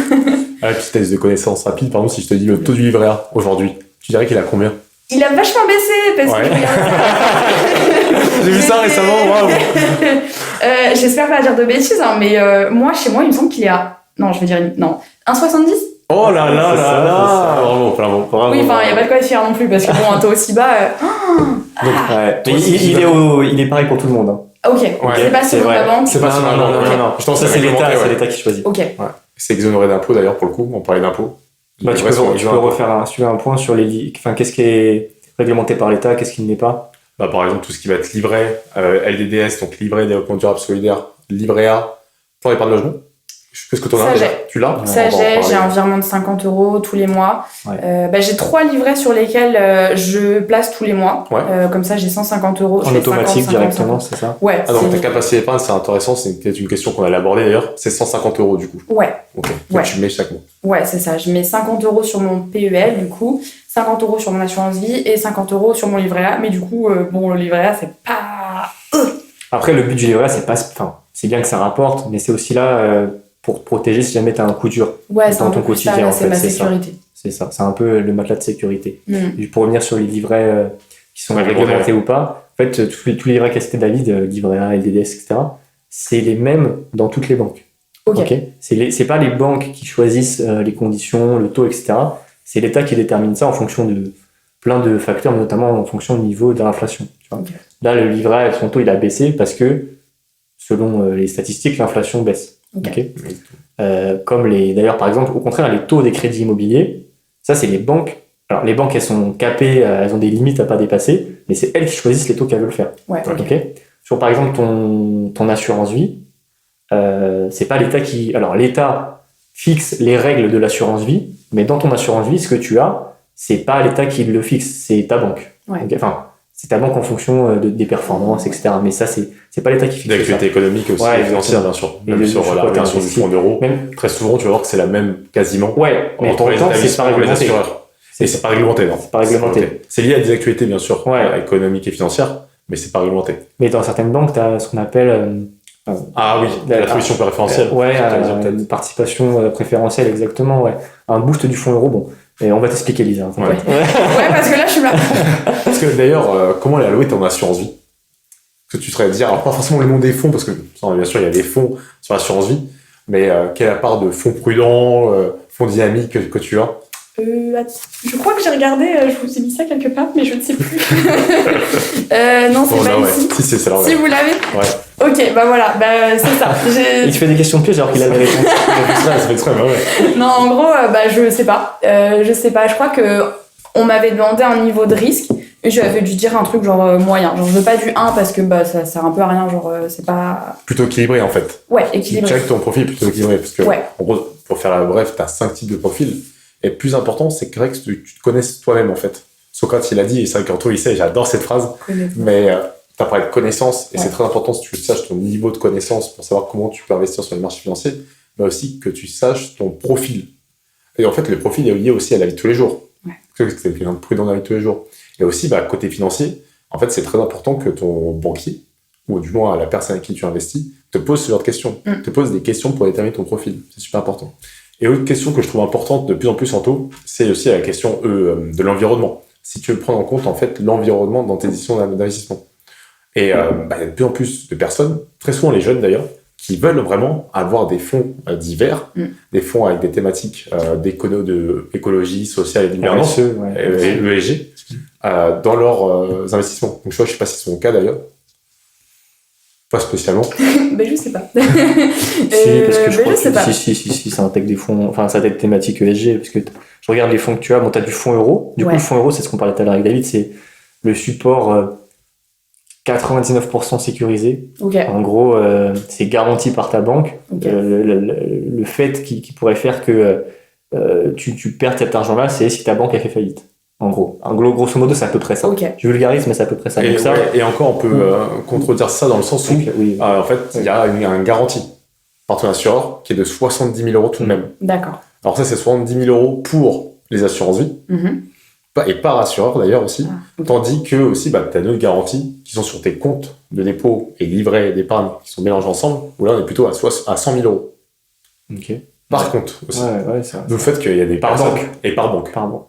Petite test de connaissance rapide, par exemple, si je te dis le taux du livret A aujourd'hui, tu dirais qu'il a combien? Il a vachement baissé parce que j'ai vu ça récemment, waouh. J'espère pas dire de bêtises, mais chez moi, il me semble qu'il est à... Non, je vais dire... Non, 1,70. Oh là là là là. Bravo. Oui, enfin, il n'y a pas de quoi être fier non plus, parce que bon, un taux aussi bas... il est pareil pour tout le monde. Ok, c'est pas si la banque. C'est pas si non. Je pense que c'est l'État qui choisit. Ok. C'est exonéré d'impôts d'ailleurs, pour le coup, on parlait d'impôts. Tu peux refaire un point sur qu'est-ce qui est réglementé par l'État, qu'est-ce qui ne l'est pas. Par exemple, tout ce qui va être livret, LDDS, donc livret développement durable solidaire, livret A, plan d'épargne logement. Qu'est-ce que tu en as déjà? Tu l'as? Ça, j'ai un virement de 50 € tous les mois. Ouais. J'ai 3 livrets sur lesquels je place tous les mois. Ouais. Comme ça, j'ai 150 €. En automatique directement, c'est ça? Ouais. Donc ta capacité d'épargne, c'est intéressant. C'est peut-être une question qu'on allait aborder d'ailleurs. C'est 150 € du coup. Ouais. Ok. Donc tu mets chaque mois. Ouais, c'est ça. Je mets 50 € sur mon PEL du coup, 50 € sur mon assurance vie et 50 € sur mon livret A. Mais du coup, le livret A, c'est pas... Après, le but du livret A, c'est bien que ça rapporte, mais c'est aussi là... pour te protéger si jamais tu as un coup dur dans ton quotidien. C'est ma sécurité. C'est ça, c'est un peu le matelas de sécurité. Et pour revenir sur les livrets qui sont réglementés ou pas, en fait, tous les livrets qu'a cité David, livret A, LDDS, etc., c'est les mêmes dans toutes les banques. Okay. C'est pas les banques qui choisissent les conditions, le taux, etc. C'est l'État qui détermine ça en fonction de plein de facteurs, notamment en fonction du niveau de l'inflation. Okay. Là, le livret A, son taux, il a baissé parce que, selon les statistiques, l'inflation baisse. Okay. comme d'ailleurs, par exemple, au contraire, les taux des crédits immobiliers, ça, c'est les banques. Alors, les banques, elles sont capées, elles ont des limites à pas dépasser, mais c'est elles qui choisissent les taux qu'elles veulent faire. Ouais, okay. Sur, par exemple, ton assurance vie, c'est pas l'État qui... Alors, l'État fixe les règles de l'assurance vie, mais dans ton assurance vie, ce que tu as, c'est pas l'État qui le fixe, c'est ta banque. Ouais. Okay. Enfin, c'est ta banque en fonction des performances, etc. Mais ça, c'est pas l'État qui fixe ça. D'activité économique aussi, financière, bien sûr. Même sur la régulation du fonds d'euros. Très souvent, tu vas voir que c'est la même, quasiment. Ouais, mais en même temps, c'est pas réglementé. Et c'est pas réglementé, non. C'est pas réglementé. C'est lié à des activités, bien sûr, économiques et financières, mais c'est pas réglementé. Mais dans certaines banques, tu as ce qu'on appelle... l'attribution préférentielle. Une participation préférentielle, exactement, ouais. Un boost du fonds euro, bon. Et on va t'expliquer, Lisa. Ouais, parce que là, je suis là. Parce que d'ailleurs, comment est allouée ton assurance vie? Parce que tu serais à dire, alors pas forcément le nom des fonds, parce que bien sûr, il y a des fonds sur l'assurance vie, mais quelle est la part de fonds prudents, fonds dynamiques que tu as? Je crois que j'ai regardé, je vous ai mis ça quelque part, mais je ne sais plus. Non, c'est pas ici. Si, c'est là. Si vous l'avez. Ouais. Ok, bah voilà, c'est ça. Il te fait des questions pièges alors qu'il a la réponse. Ça fait exprès, ouais. Non, en gros, je sais pas. Je crois que on m'avait demandé un niveau de risque et j'avais dû dire un truc genre moyen. Genre, je veux pas du 1 parce que ça sert un peu à rien, genre c'est pas... Plutôt équilibré en fait. Ouais, équilibré. Tu check ton profil plutôt équilibré parce que, en gros, pour faire la bref, t'as 5 types de profils. Et le plus important, c'est que tu te connaisses toi-même, en fait. Socrate, il a dit, et c'est vrai qu'Anto, il sait, j'adore cette phrase, mais t'as parlé de connaissance, et c'est très important si tu saches ton niveau de connaissance pour savoir comment tu peux investir sur les marchés financiers, mais aussi que tu saches ton profil. Et en fait, le profil est lié aussi à la vie de tous les jours. Parce que c'est quelqu'un de prudent dans la vie de tous les jours. Et aussi, côté financier, en fait, c'est très important que ton banquier, ou du moins la personne avec qui tu investis, te pose ce genre de questions. Te pose des questions pour déterminer ton profil. C'est super important. Et autre question que je trouve importante de plus en plus en taux, c'est aussi la question de l'environnement. Si tu veux prendre en compte en fait l'environnement dans tes décisions d'investissement. Et il y a de plus en plus de personnes, très souvent les jeunes d'ailleurs, qui veulent vraiment avoir des fonds divers, des fonds avec des thématiques d'écologie, sociale et de gouvernance, et ESG, dans leurs investissements. Donc je sais pas si c'est mon cas d'ailleurs. Pas spécialement. Je sais pas. Si, parce que je crois que si, ça intègre des fonds, enfin, ça intègre thématique ESG, parce que je regarde les fonds que tu as, t'as du fonds euro. Du coup, le fonds euro, c'est ce qu'on parlait tout à l'heure avec David, c'est le support 99% sécurisé. En gros, c'est garanti par ta banque. Le fait qui pourrait faire que tu perds cet argent-là, c'est si ta banque a fait faillite. En gros. Grosso modo, c'est à peu près ça. Je vulgarise, mais c'est à peu près ça. Et encore, on peut contredire ça dans le sens où, en fait, il y a une garantie par ton assureur qui est de 70 000 € tout de même. D'accord. Alors ça, c'est 70 000 € pour les assurances vie, et par assureur d'ailleurs aussi, tandis que aussi, tu as d'autres garanties qui sont sur tes comptes de dépôt et livrets d'épargne qui sont mélangés ensemble, où là, on est plutôt à 100 000 €. Ok. Par contre aussi. C'est vrai. Le fait qu'il y a des par personnes... banque. Et par banque. Par banque.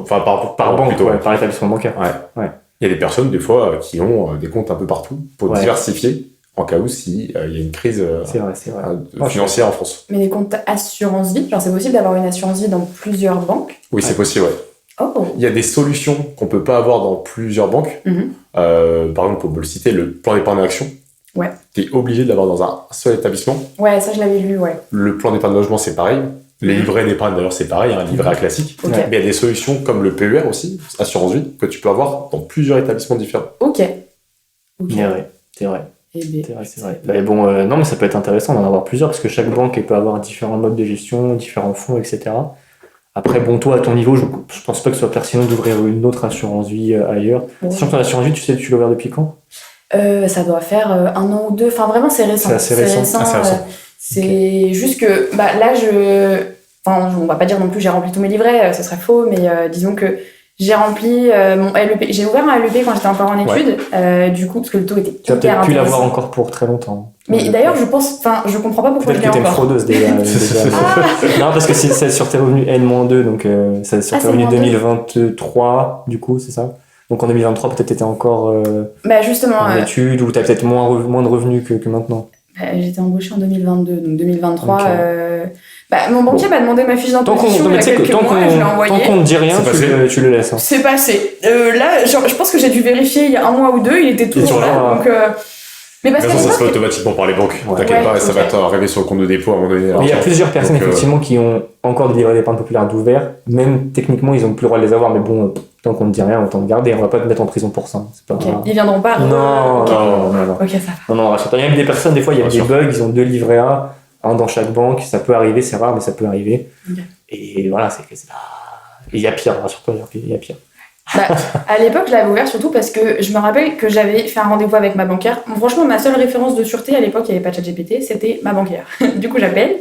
Par banque plutôt. Par établissement bancaire. Ouais. Il y a des personnes, des fois, qui ont des comptes un peu partout pour diversifier en cas où s'il y a une crise financière en France. Mais les comptes assurance vie, c'est possible d'avoir une assurance vie dans plusieurs banques? Oui, c'est possible, Il y a des solutions qu'on peut pas avoir dans plusieurs banques. Par exemple, pour le citer, le plan d'épargne action. Tu es obligé de l'avoir dans un seul établissement. Ouais, ça je l'avais lu, Le plan d'épargne logement, c'est pareil. Les livrets d'épargne, d'ailleurs, c'est pareil, un livret A classique. Mais il y a des solutions comme le PER aussi, assurance vie, que tu peux avoir dans plusieurs établissements différents. C'est vrai. C'est vrai. Mais bon, non, mais ça peut être intéressant d'en avoir plusieurs, parce que chaque banque peut avoir différents modes de gestion, différents fonds, etc. Après, toi, à ton niveau, je pense pas que ce soit pertinent d'ouvrir une autre assurance vie ailleurs. Sachant que ton assurance vie, tu l'as ouvert depuis quand? Ça doit faire 1 an ou 2. Enfin, vraiment, c'est récent. C'est assez récent. C'est juste que là, on va pas dire non plus j'ai rempli tous mes livrets, ce serait faux, mais disons que j'ai rempli mon LEP. J'ai ouvert un LEP quand j'étais encore en études, du coup, parce que le taux était hyper intéressant. Tu as peut-être pu l'avoir encore pour très longtemps. Mais d'ailleurs, je comprends pas pourquoi je l'ai encore. Peut-être que t'es une fraudeuse déjà. Non, parce que c'est sur tes revenus N-2, donc c'est sur tes revenus 2023, du coup, c'est ça? Donc en 2023, peut-être t'étais encore justement, en études, ou t'as peut-être moins de revenus que maintenant. J'étais embauchée en 2022, donc 2023. Mon banquier m'a demandé ma fiche d'imposition il y a quelques mois et je l'ai envoyée. Tant qu'on ne dit rien, tu le laisses. C'est passé. Là, je pense que j'ai dû vérifier il y a 1 mois ou 2, il était toujours là. Donc, Mais parce que ça se fait automatiquement par les banques. T'inquiète pas, ça va t'arriver sur le compte de dépôt à un moment donné. Il y a plusieurs personnes effectivement qui ont encore des livrets d'épargne populaire d'ouvert. Même techniquement, ils ont plus le droit de les avoir, mais bon, tant qu'on ne dit rien, autant le garder. On va pas te mettre en prison pour ça. C'est pas... Ils viendront pas. Non. Ok, ça va. Non, rassure-toi. Il y a même des personnes, des fois, il y a des bugs, ils ont 2 livrets A, un dans chaque banque. Ça peut arriver, c'est rare, mais ça peut arriver. Et voilà, c'est pas... Il y a pire, rassure-toi, il y a pire. À l'époque, je l'avais ouvert surtout parce que je me rappelle que j'avais fait un rendez-vous avec ma banquière. Franchement, ma seule référence de sûreté à l'époque, il n'y avait pas de ChatGPT, c'était ma banquière. Du coup, j'appelle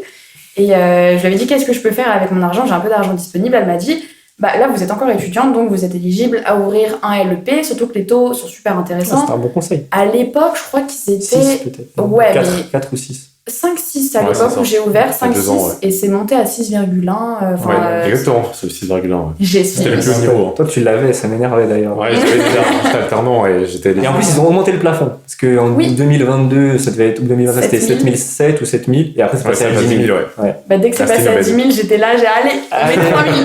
et je lui avais dit qu'est-ce que je peux faire avec mon argent, j'ai un peu d'argent disponible. Elle m'a dit là, vous êtes encore étudiante, donc vous êtes éligible à ouvrir un LEP, surtout que les taux sont super intéressants. C'est un bon conseil. À l'époque, je crois qu'ils étaient. 6 peut-être. Ouais, 4 ou 6. 5-6 à l'époque où j'ai ouvert, 5-6 et c'est monté à 6,1. Exactement, c'est 6,1. C'était le plus haut. Toi, tu l'avais, ça m'énervait d'ailleurs. Ouais, j'étais alternant et j'étais. Et en plus, ils ont augmenté le plafond. Parce qu'en 2022, ça devait être, ou 2023, c'était 7007 ou 7000, et après, c'est passé à 10 000. Dès que c'est passé à 10 000, j'étais là, j'ai allé, 3 000.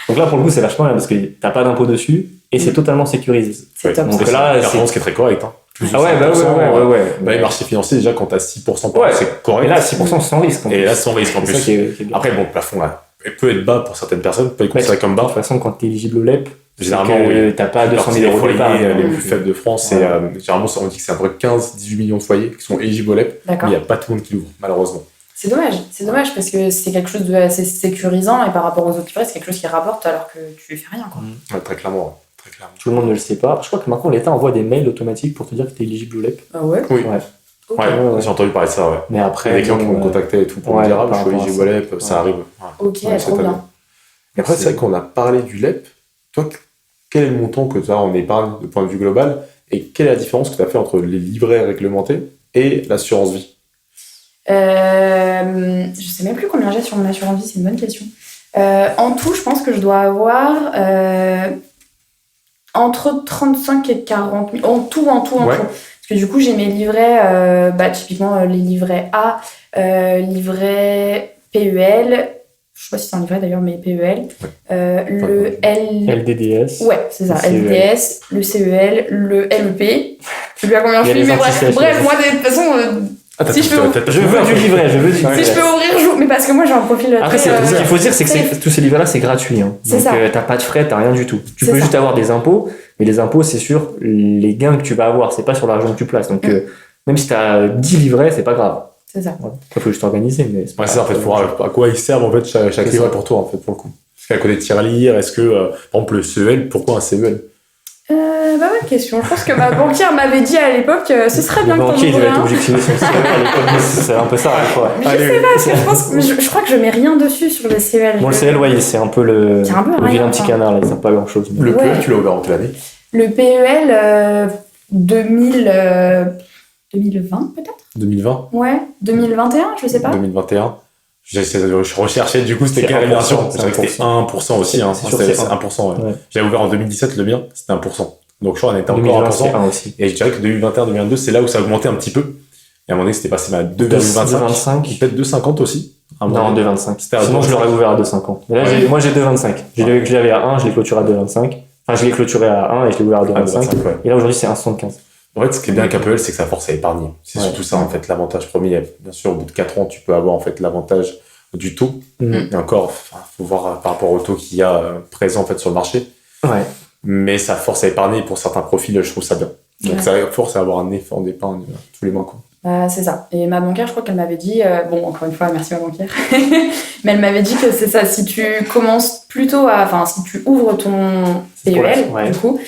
Donc là, pour le coup, c'est vachement bien parce que t'as pas d'impôt dessus et c'est totalement sécurisé. C'est top. Donc là, c'est ce qui est très correct. Ouais. Les marchés financiers, déjà, quand t'as 6% par an, c'est correct. Et là, 6% sans risque. Et là, sans risque en plus. Après, bon, le plafond, là, peut être bas pour certaines personnes, peut être considéré comme bas. De toute façon, quand t'es éligible au LEP, généralement, t'as pas 200 000 euros d'épargne. Les plus faibles de France, généralement, on dit que c'est à peu près 15-18 millions de foyers qui sont éligibles au LEP, mais il n'y a pas tout le monde qui l'ouvre, malheureusement. C'est dommage parce que c'est quelque chose de assez sécurisant et par rapport aux autres livrets, c'est quelque chose qui rapporte alors que tu fais rien, quoi. Ouais, très clairement. Tout le monde ne le sait pas. Je crois que maintenant l'État envoie des mails automatiques pour te dire que tu es éligible au LEP. Ah ouais? Oui. J'ai entendu parler de ça, ouais. Mais après. Il y a des clients qui m'ont contacté et tout pour me dire je suis éligible au LEP, ça arrive. Ok, trop bien. Et après, c'est vrai qu'on a parlé du LEP. Toi, quel est le montant que tu as en épargne de point de vue global et quelle est la différence que tu as fait entre les livrets réglementés et l'assurance vie? Je sais même plus combien j'ai sur mon assurance vie, c'est une bonne question. En tout, je pense que je dois avoir entre 35 et 40 000. En tout. Parce que du coup, j'ai mes livrets, typiquement les livrets A, livrets PEL. Je sais pas si c'est un livret d'ailleurs, mais PEL. Le LDDS. Ouais, c'est ça. LDDS, le CEL, le LEP. Je sais plus à combien je suis, mais bref, moi, de toute façon. Si je veux du livret, Si je peux ouvrir, mais parce que moi j'ai un profil. Après, ce qu'il faut dire, c'est que tous ces livrets-là, c'est gratuit. Hein. Donc, t'as pas de frais, t'as rien du tout. Tu peux juste avoir des impôts, mais les impôts, c'est sur les gains que tu vas avoir, c'est pas sur l'argent que tu places. Donc, même si t'as 10 livrets, c'est pas grave. C'est ça. Il faut juste organiser. Mais c'est ça, en fait, à quoi ils servent en fait, chaque livret pour toi, en fait, pour le coup. Est-ce qu'à côté de tirelire, est-ce que, par exemple, le CEL, pourquoi un CEL? Bonne question. Je pense que ma banquière m'avait dit à l'époque ce serait bien que t'en ouvres un. Le banquier devait être objectivé sur le CEL à l'époque, c'est un peu ça à la fois. Je sais pas, parce que je crois que je mets rien dessus sur le CEL. Bon, le CEL, c'est un peu le vilain petit canard, là, il sert pas à grand chose. Le PEL, tu l'as ouvert en quelle année? Le PEL, 2020 peut-être? 2020? Ouais, 2021, je sais pas. 2021. Je recherchais, du coup, c'était quelle version? Je savais que c'était 1% aussi, c'était 1%. J'avais ouvert en 2017, le mien, c'était 1%. Donc, je crois qu'on était encore à 1%. Aussi. Et je dirais que 2021-2022, c'est là où ça a augmenté un petit peu. Et à un moment donné, c'était passé à 2,25. Peut-être 2,50 aussi. Non, 2,25. Sinon, je l'aurais ouvert à 2,50. Mais là, moi, j'ai 2,25. Je l'avais à 1, je l'ai clôturé à 2,25. Enfin, je l'ai clôturé à 1 et je l'ai ouvert à 2,25. Et là, aujourd'hui, c'est 1,75. En fait, ce qui est bien avec APL, c'est que ça force à épargner. C'est surtout ça, en fait, l'avantage premier. Bien sûr, au bout de 4 ans, tu peux avoir, en fait, l'avantage du taux. Et encore, faut voir par rapport au taux qu'il y a présent, en fait, sur le marché. Mais ça force à épargner pour certains profils, je trouve ça bien. Donc, ça force à avoir un effort d'épargne tous les mois, quoi. C'est ça. Et ma banquière, je crois qu'elle m'avait dit, encore une fois, merci ma banquière, mais elle m'avait dit que c'est ça, si tu commences plutôt si tu ouvres ton PEL, du coup,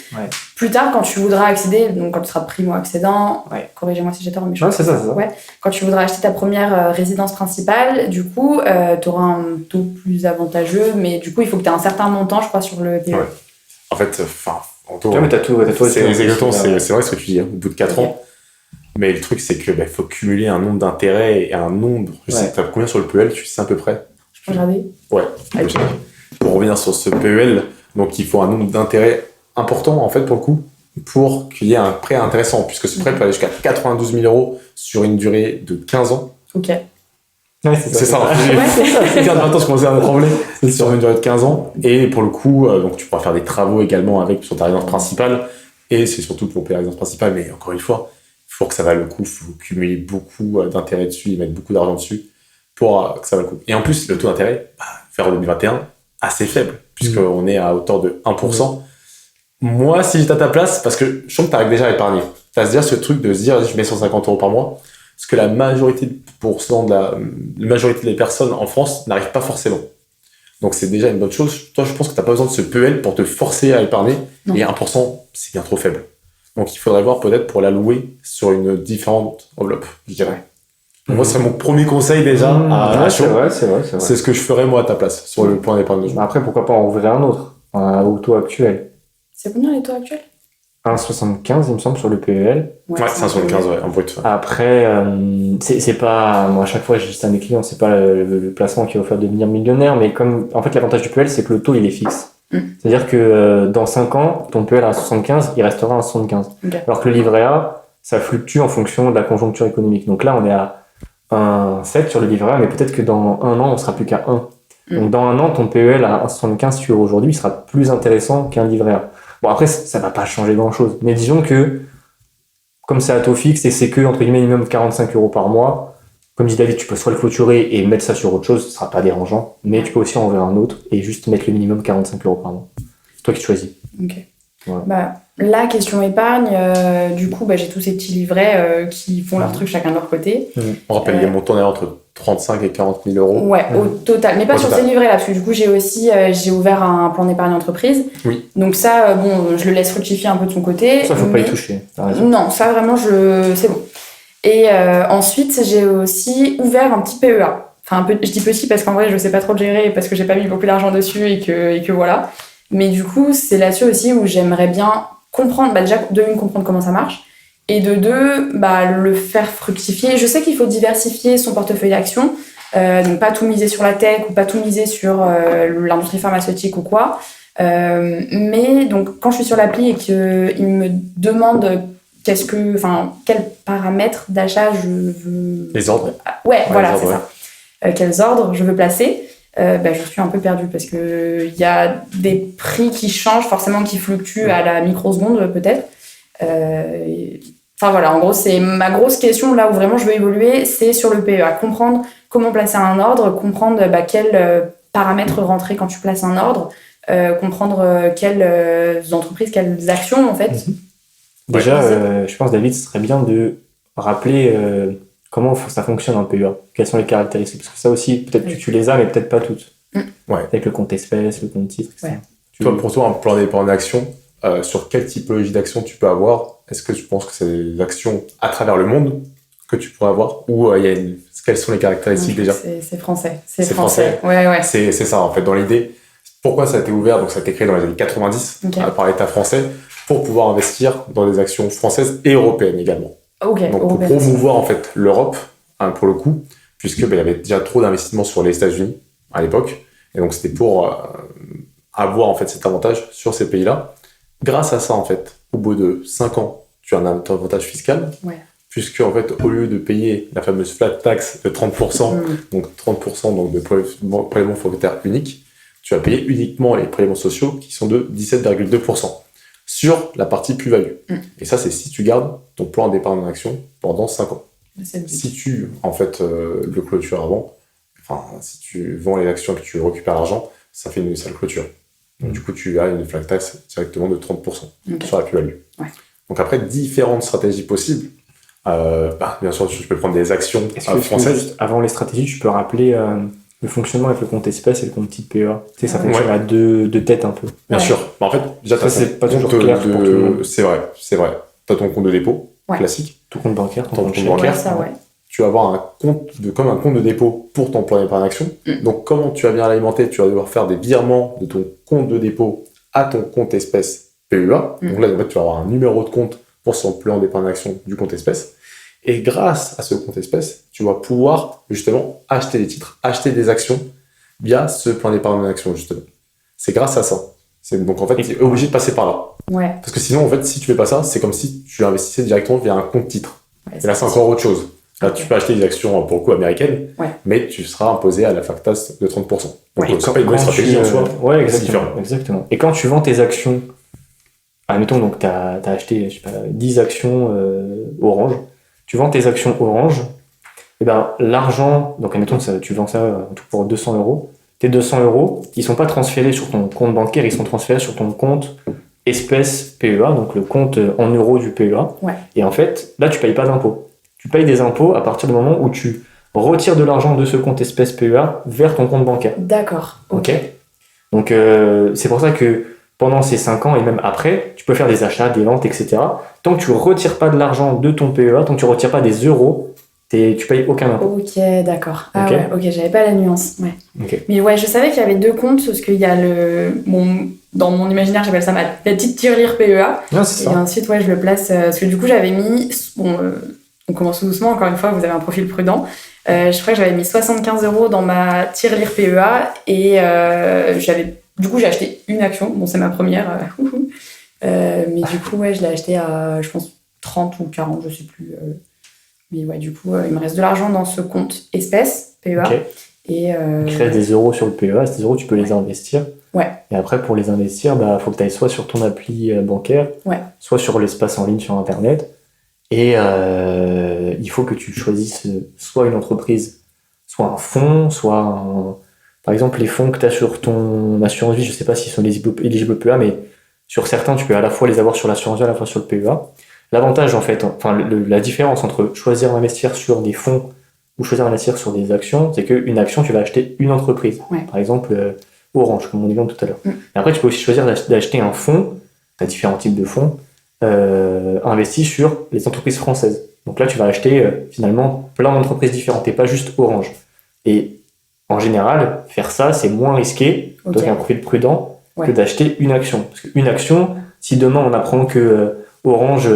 plus tard, quand tu voudras accéder, donc quand tu seras primo-accédant, corrigez-moi si j'ai tort, mais je crois c'est ça. Quand tu voudras acheter ta première résidence principale, du coup, tu auras un taux plus avantageux, mais du coup, il faut que tu aies un certain montant, je crois, sur le PEL. En fait, en taux, c'est vrai ce que tu dis, au bout de 4 ans. Mais le truc, c'est que faut cumuler un nombre d'intérêts et un nombre. Je sais, t'as combien sur le PEL, tu sais à peu près? Je peux regarder? Ouais. Okay. Pour revenir sur ce PEL, donc il faut un nombre d'intérêts important, en fait, pour le coup, pour qu'il y ait un prêt intéressant, puisque ce prêt peut aller jusqu'à 92 000 € sur une durée de 15 ans. Ok. Ouais, c'est ça. C'est 20 ans, je commençais à me trembler. C'est sur une durée de 15 ans. Et pour le coup, donc tu pourras faire des travaux également avec sur ta résidence principale. Et c'est surtout pour payer la résidence principale, mais encore une fois, il faut que ça vaille le coup, faut cumuler beaucoup d'intérêts dessus, et mettre beaucoup d'argent dessus pour que ça vaille le coup. Et en plus, le taux d'intérêt, vers 2021, assez faible, puisqu'on est à hauteur de 1%. Moi, si j'étais à ta place, parce que je sens que tu arrives déjà à épargner, tu as à se dire ce truc de se dire, je mets 150 euros par mois, parce que la majorité des personnes en France n'arrivent pas forcément. Donc c'est déjà une bonne chose. Toi, je pense que tu n'as pas besoin de ce PEL pour te forcer à épargner, et 1%, c'est bien trop faible. Donc il faudrait voir peut-être pour l'allouer sur une différente enveloppe, je dirais. Moi, ce serait mon premier conseil déjà à c'est vrai. C'est ce que je ferais moi à ta place, sur le point d'épargne. Après, pourquoi pas en ouvrir un autre, au taux actuel. C'est combien les taux actuels ? 1,75 il me semble sur le PEL. Ouais, 1,75 en brut. Après, c'est pas, moi à chaque fois je dis ça à mes clients, c'est pas le placement qui va vous faire devenir millionnaire, mais comme, en fait l'avantage du PEL c'est que le taux il est fixe. C'est-à-dire que dans 5 ans, ton PEL à 75, il restera à 75. Okay. Alors que le livret A, ça fluctue en fonction de la conjoncture économique. Donc là on est à 1,7 sur le livret A, mais peut-être que dans 1 an on sera plus qu'à 1. Donc dans 1 an, ton PEL à 1,75 si tu veux aujourd'hui, il sera plus intéressant qu'un livret A. Bon, après, ça va pas changer grand-chose. Mais disons que, comme c'est à taux fixe et c'est que, entre guillemets, minimum 45 euros par mois, comme dit David, tu peux soit le clôturer et mettre ça sur autre chose, ce sera pas dérangeant, mais tu peux aussi en ouvrir un autre et juste mettre le minimum 45 euros par mois. C'est toi qui choisis. Ok. Voilà. La question épargne, du coup, j'ai tous ces petits livrets qui font leur truc chacun de leur côté. On rappelle, les montants entre 35 et 40 000 euros. Ouais, au total. Mais pas sur ces livrets-là, parce que du coup, j'ai ouvert un plan d'épargne entreprise. Oui. Donc ça, je le laisse fructifier un peu de son côté. Ça, faut pas y toucher. Non, ça, vraiment, c'est bon. Et ensuite, j'ai aussi ouvert un petit PEA. Enfin, je dis petit parce qu'en vrai, je sais pas trop le gérer parce que j'ai pas mis beaucoup d'argent dessus et que voilà. Mais du coup, c'est là-dessus aussi où j'aimerais bien comprendre, déjà, de une, comprendre comment ça marche. Et de deux, le faire fructifier. Je sais qu'il faut diversifier son portefeuille d'actions, donc pas tout miser sur la tech ou pas tout miser sur l'industrie pharmaceutique ou quoi. Mais donc quand je suis sur l'appli et qu'il me demande quels paramètres d'achat je veux... Les ordres. Ouais, voilà, ordres, c'est ça. Quels ordres je veux placer. Je suis un peu perdue parce que il y a des prix qui changent, forcément qui fluctuent à la microseconde peut-être. Enfin voilà, en gros, c'est ma grosse question là où vraiment je veux évoluer, c'est sur le PEA. Comprendre comment placer un ordre, comprendre quels paramètres rentrer quand tu places un ordre, comprendre quelles entreprises, quelles actions en fait. Déjà, je pense, David, ce serait bien de rappeler comment ça fonctionne un PEA. Quelles sont les caractéristiques ? Parce que ça aussi, peut-être que tu les as, mais peut-être pas toutes. Ouais. Avec le compte espèce, le compte titre, etc. Ouais. Pour toi, un plan d'épargne d'action, sur quelle typologie d'action tu peux avoir ? Est-ce que tu penses que c'est des actions à travers le monde que tu pourrais avoir ? Ou quelles sont les caractéristiques déjà ? C'est français. C'est français. Ouais. C'est ça, en fait, dans l'idée. Pourquoi ça a été ouvert ? Donc, ça a été créé dans les années 90 par l'État français pour pouvoir investir dans des actions françaises et européennes également. Donc, pour promouvoir, en fait, l'Europe, pour le coup, puisque il y avait déjà trop d'investissements sur les États-Unis à l'époque. Et donc, c'était pour avoir, en fait, cet avantage sur ces pays-là. Grâce à ça, en fait, au bout de 5 ans, tu as un avantage fiscal, puisque en fait, au lieu de payer la fameuse flat tax de 30%, donc 30% donc de prélèvements forfaitaires uniques, tu vas payer uniquement les prélèvements sociaux qui sont de 17,2% sur la partie plus-value. Et ça, c'est si tu gardes ton plan d'épargne en action pendant 5 ans. Si tu, en fait, le clôtures avant, si tu vends les actions et que tu récupères l'argent, ça fait une sale clôture. Donc, du coup, tu as une flat tax directement de 30% sur la plus-value. Ouais. Donc, après, différentes stratégies possibles. Bien sûr, tu peux prendre des actions françaises. Juste avant les stratégies, tu peux rappeler le fonctionnement avec le compte espèce et le compte type PEA. Tu sais, ça fonctionne à deux têtes un peu. Bien sûr. En fait, déjà, tu as c'est pas toujours clair pour tout le monde. C'est vrai. Tu as ton compte de dépôt classique. Tout compte bancaire. Ton compte bancaire. Tu vas avoir un compte de dépôt pour ton plan d'épargne action. Donc, comment tu vas bien l'alimenter ? Tu vas devoir faire des virements de ton compte de dépôt à ton compte espèce PEA. Donc là, en fait, tu vas avoir un numéro de compte pour son plan d'épargne action du compte espèce. Et grâce à ce compte espèce, tu vas pouvoir justement acheter des titres, acheter des actions via ce plan d'épargne action, justement. C'est grâce à ça. Donc, en fait, tu es obligé de passer par là. Ouais. Parce que sinon, en fait, si tu fais pas ça, c'est comme si tu investissais directement via un compte titre. Et là, c'est encore autre chose. Là, tu peux acheter des actions, pour le coup, américaines, mais tu seras imposé à la flat tax de 30%. Donc, c'est pas une bonne stratégie en soi. Ouais, exactement. Et quand tu vends tes actions admettons, donc t'as acheté, je sais pas, 10 actions Orange, tu vends tes actions Orange, et ben l'argent, donc admettons, tu vends ça tout pour 200 euros, tes 200 euros, ils sont pas transférés sur ton compte bancaire, ils sont transférés sur ton compte espèce PEA, donc le compte en euros du PEA. Ouais. Et en fait, là, tu payes pas d'impôts. Tu payes des impôts à partir du moment où tu retires de l'argent de ce compte espèce PEA vers ton compte bancaire. D'accord. Ok. Donc, c'est pour ça que pendant ces 5 ans et même après, tu peux faire des achats, des ventes, etc. Tant que tu retires pas de l'argent de ton PEA, tant que tu retires pas des euros, tu payes aucun impôt. Ok, d'accord. Ah ouais, ok, j'avais pas la nuance. Ouais. Okay. Mais ouais, je savais qu'il y avait 2 comptes, parce qu'il y a dans mon imaginaire, j'appelle ça la petite tirelire PEA. Non, c'est ça. Et ensuite, ouais, je le place, parce que du coup, j'avais mis, on commence doucement, encore une fois, vous avez un profil prudent. Je crois que j'avais mis 75 € dans ma tirelire PEA, et du coup, j'ai acheté une action. Bon, c'est ma première. Mais du coup, ouais, je l'ai acheté à, je pense, 30 ou 40, je sais plus. Mais ouais, du coup, il me reste de l'argent dans ce compte espèce, PEA. Okay. Et tu crées des euros sur le PEA, ces euros, tu peux les investir. Ouais. Et après, pour les investir, faut que tu ailles soit sur ton appli bancaire, soit sur l'espace en ligne sur Internet. Et il faut que tu choisisses soit une entreprise, soit un fonds, soit par exemple, les fonds que tu as sur ton assurance vie, je sais pas s'ils sont éligibles au PEA, mais sur certains, tu peux à la fois les avoir sur l'assurance vie, à la fois sur le PEA. L'avantage, en fait, la différence entre choisir d'investir sur des fonds ou choisir d'investir sur des actions, c'est qu'une action, tu vas acheter une entreprise. Ouais. Par exemple, Orange, comme on dit tout à l'heure. Et après, tu peux aussi choisir d'acheter un fonds, tu as différents types de fonds, investis sur les entreprises françaises. Donc là, tu vas acheter finalement plein d'entreprises différentes et pas juste Orange. Et en général, faire ça, c'est moins risqué, donc un profil prudent, que d'acheter une action. Parce qu'une action, si demain on apprend que Orange,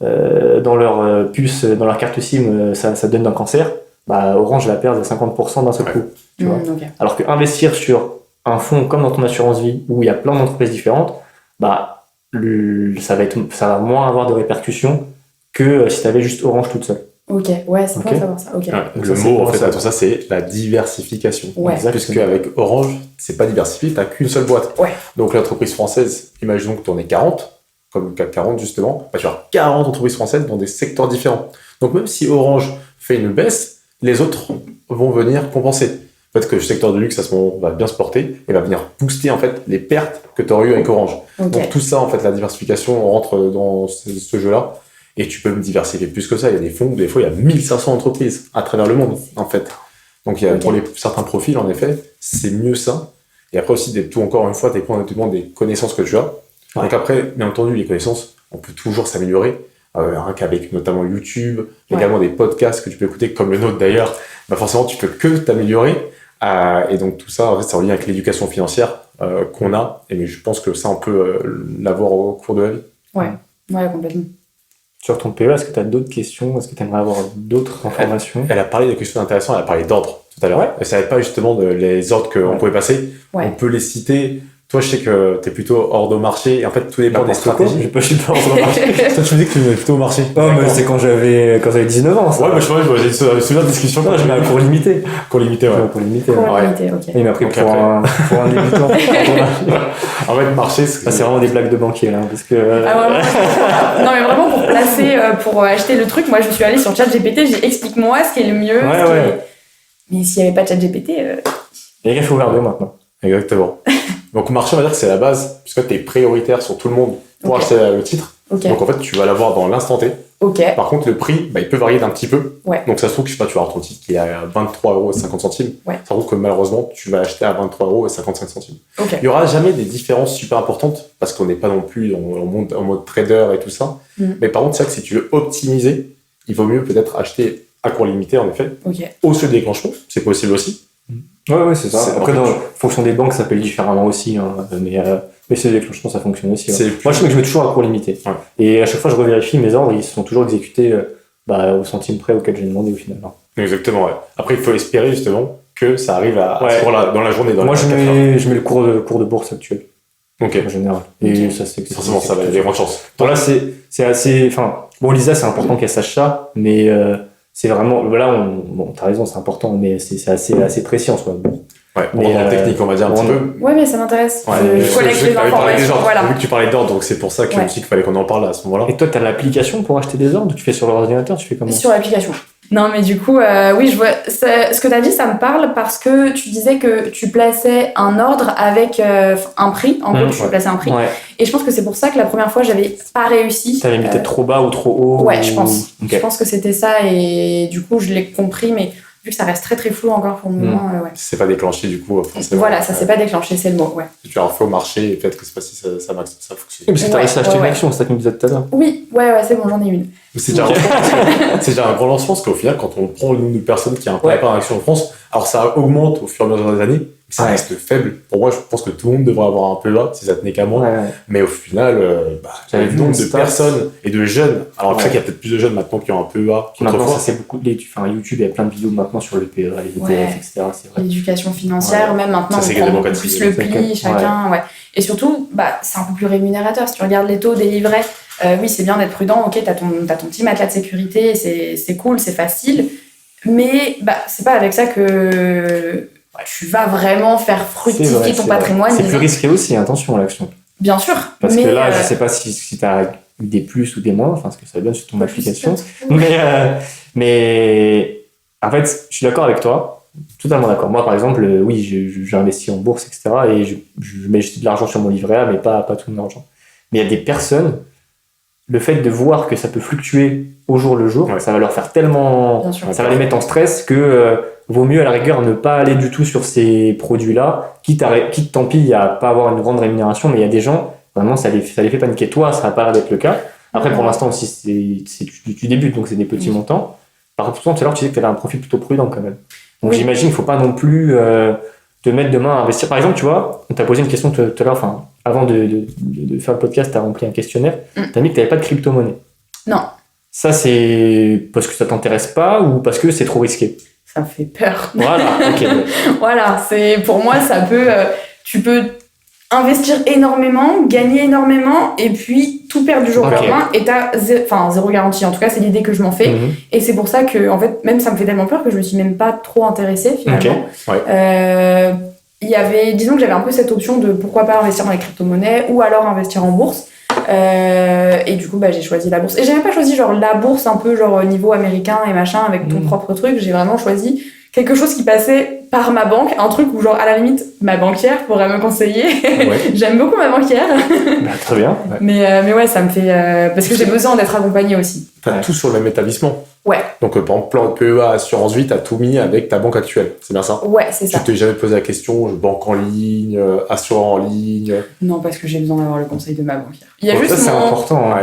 dans leur puce, dans leur carte SIM, ça donne un cancer, Orange va perdre 50% d'un seul coup. Tu vois. Okay. Alors qu'investir sur un fonds comme dans ton assurance vie, où il y a plein d'entreprises différentes, ça va moins avoir de répercussions que si tu avais juste Orange toute seule. Ok, ouais, c'est bon savoir ça. Okay. Donc le mot, en fait, à tout ça, c'est la diversification. Ouais. Puisque avec Orange, c'est pas diversifié, t'as qu'une seule boîte. Ouais. Donc l'entreprise française, imaginons que tu en aies 40, comme le CAC 40 justement, tu as 40 entreprises françaises dans des secteurs différents. Donc même si Orange fait une baisse, les autres vont venir compenser. Peut-être que le secteur de luxe, à ce moment, va bien se porter et va venir booster en fait les pertes que tu aurais eues avec Orange. Okay. Donc tout ça, en fait, la diversification rentre dans ce jeu-là. Et tu peux me diversifier plus que ça. Il y a des fonds où des fois, il y a 1500 entreprises à travers le monde, en fait. Donc il y a, pour certains profils, en effet, c'est mieux ça. Et après aussi, encore une fois, dépend des connaissances que tu as. Ouais. Donc après, bien entendu, les connaissances, on peut toujours s'améliorer. Rien qu'avec notamment YouTube, également des podcasts que tu peux écouter, comme le nôtre d'ailleurs, forcément, tu peux que t'améliorer. Et donc tout ça, en fait, c'est en lien avec l'éducation financière qu'on a. Et je pense que ça, on peut l'avoir au cours de la vie. Ouais, complètement. Sur ton PEA, est-ce que tu as d'autres questions? Est-ce que tu aimerais avoir d'autres informations? Elle a parlé de questions intéressantes, elle a parlé d'ordre tout à l'heure. Ouais. Ça n'avait pas justement les ordres qu'on pouvait passer. Ouais. On peut les citer. Toi, je sais que tu es plutôt hors de marché. Et en fait, tout dépend des stratégies. Je suis pas hors de marché. Toi, tu me dis que tu es plutôt au marché. Oh, mais c'est quand j'avais 19 ans. Ça. Ouais, mais je vois, j'ai souvenir de discussion. Non, je mets un cours limité. Cours limité, ouais. Cours limité, ok. Il m'a pris pour un débutant. En fait, marché, c'est vraiment des blagues de banquier, là. Parce que. Non, mais vraiment, pour placer, pour acheter le truc, moi, je suis allée sur ChatGPT, j'ai explique-moi ce qui est le mieux. Mais s'il n'y avait pas ChatGPT. Les greffes ouvertes maintenant. Exactement. Donc, marché, on va dire que c'est la base, puisque tu es prioritaire sur tout le monde pour acheter le titre. Donc, en fait, tu vas l'avoir dans l'instant T. Par contre, le prix, il peut varier d'un petit peu. Donc, ça se trouve que tu vas avoir ton titre qui est à 23,50 €. Ça se trouve que malheureusement, tu vas acheter à 23,55 €. Il n'y aura jamais des différences super importantes parce qu'on n'est pas non plus en mode trader et tout ça. Mais par contre, c'est vrai que si tu veux optimiser, il vaut mieux peut-être acheter à court limité, en effet. Au seuil de déclenchement, c'est possible aussi. Ouais, c'est ça. Après, en fonction des banques, ça s'appelle différemment aussi. Mais c'est déclenchement, ça fonctionne aussi. Moi, je sais que je mets toujours à court limité. Ouais. Et à chaque fois, je revérifie mes ordres, ils sont toujours exécutés au centime près auquel j'ai demandé au final. Exactement, ouais. Après, il faut espérer justement que ça arrive dans la journée. Moi, je mets le cours de bourse actuel. En général. Et ça, c'est forcément, ça va, il y a des grandes chances. Donc là, c'est assez. Bon, Lisa, c'est important qu'elle sache ça, mais. C'est vraiment, là, t'as raison, c'est important, mais c'est assez précis en soi. Ouais, mais technique, on va dire un petit peu. Ouais, mais ça m'intéresse. Je collecte les informations. Voilà. Vu que tu parlais d'ordre, donc c'est pour ça que je me suis dit qu'il fallait qu'on en parle à ce moment-là. Et toi, t'as l'application pour acheter des ordres? Tu fais sur l'ordinateur? Tu fais comment? Sur l'application. Non, mais du coup, oui, je vois. Ce que tu as dit, ça me parle parce que tu disais que tu plaçais un ordre avec un prix. En gros, tu plaçais un prix. Ouais. Et je pense que c'est pour ça que la première fois, j'avais pas réussi. T'avais mis peut-être trop bas ou trop haut? Ouais, je pense. Okay. Je pense que c'était ça. Et du coup, je l'ai compris, mais vu que ça reste très très flou encore pour le moment, ouais. C'est pas déclenché, du coup, forcément. Voilà, ça s'est pas déclenché, c'est le mot, ouais. Tu as refait au marché et peut-être que c'est pas si ça fonctionne. Oui, parce que t'as réussi à acheter une action, c'est ça que tu me disais tout à l'heure. Oui, ouais, c'est bon, j'en ai une. C'est déjà un grand lancement, parce qu'au final, quand on prend le nombre de personnes qui ont un prépare en action en France, alors ça augmente au fur et à mesure des années, mais ça reste faible. Pour moi, je pense que tout le monde devrait avoir un PEA, si ça tenait qu'à moi. Mais au final, le nombre de personnes et de jeunes, alors c'est vrai qu'il y a peut-être plus de jeunes maintenant qui ont un PEA. Maintenant, ça c'est beaucoup de YouTube, il y a plein de vidéos maintenant sur le PEA, les ETF, etc. C'est vrai. L'éducation financière, même maintenant, on prend plus le pli, chacun, Et surtout, c'est un peu plus rémunérateur. Si tu regardes les taux des livrets, oui, c'est bien d'être prudent, ok, t'as ton petit matelas de sécurité, c'est cool, c'est facile, mais c'est pas avec ça que tu vas vraiment faire fructifier ton patrimoine. C'est plus risqué aussi, attention à l'action. Bien sûr. Parce que là, je sais pas si t'as eu des plus ou des moins, enfin, parce que ça va bien sur ton application, mais en fait, je suis d'accord avec toi, totalement d'accord. Moi, par exemple, oui, j'ai investi en bourse, etc., et je mets de l'argent sur mon livret A, mais pas tout mon argent. Mais il y a des personnes, le fait de voir que ça peut fluctuer au jour le jour, ça va leur faire tellement... Ça va les mettre en stress que vaut mieux à la rigueur ne pas aller du tout sur ces produits-là, quitte tant pis à pas avoir une grande rémunération, mais il y a des gens, vraiment, ça les fait paniquer. Toi, ça va pas l'air d'être le cas. Après, pour l'instant aussi, tu débutes, donc c'est des petits montants. Par contre, tout à l'heure, tu disais que tu avais un profil plutôt prudent quand même. Donc j'imagine qu'il ne faut pas non plus te mettre demain à investir. Par exemple, tu vois, on t'a posé une question tout à l'heure, enfin, avant de faire le podcast, tu as rempli un questionnaire. Tu as dit que tu n'avais pas de crypto-monnaie. Non. Ça, c'est parce que ça t'intéresse pas ou parce que c'est trop risqué? Ça me fait peur. Voilà, ok. Voilà, pour moi, ça peut... tu peux investir énormément, gagner énormément, et puis tout perdre du jour au lendemain, et t'as zéro garantie. En tout cas, c'est l'idée que je m'en fais. Et c'est pour ça que, en fait, même ça me fait tellement peur que je me suis même pas trop intéressée, finalement. Disons que j'avais un peu cette option de pourquoi pas investir dans les crypto-monnaies ou alors investir en bourse. Et du coup, j'ai choisi la bourse. Et j'ai même pas choisi genre la bourse un peu genre niveau américain et machin avec ton propre truc. J'ai vraiment choisi quelque chose qui passait par ma banque, un truc où genre à la limite ma banquière pourrait me conseiller. J'aime beaucoup ma banquière. Très bien. Mais ouais, ça me fait parce que j'ai besoin d'être accompagnée aussi. T'as tout sur le même établissement. Ouais. Donc par exemple, plan de PEA, assurance vie, t'as tout mis avec ta banque actuelle. C'est bien ça? Ouais, c'est ça. Tu t'es jamais posé la question, banque en ligne, assurant en ligne? Non, parce que j'ai besoin d'avoir le conseil de ma banquière. Il y a juste ça, c'est important.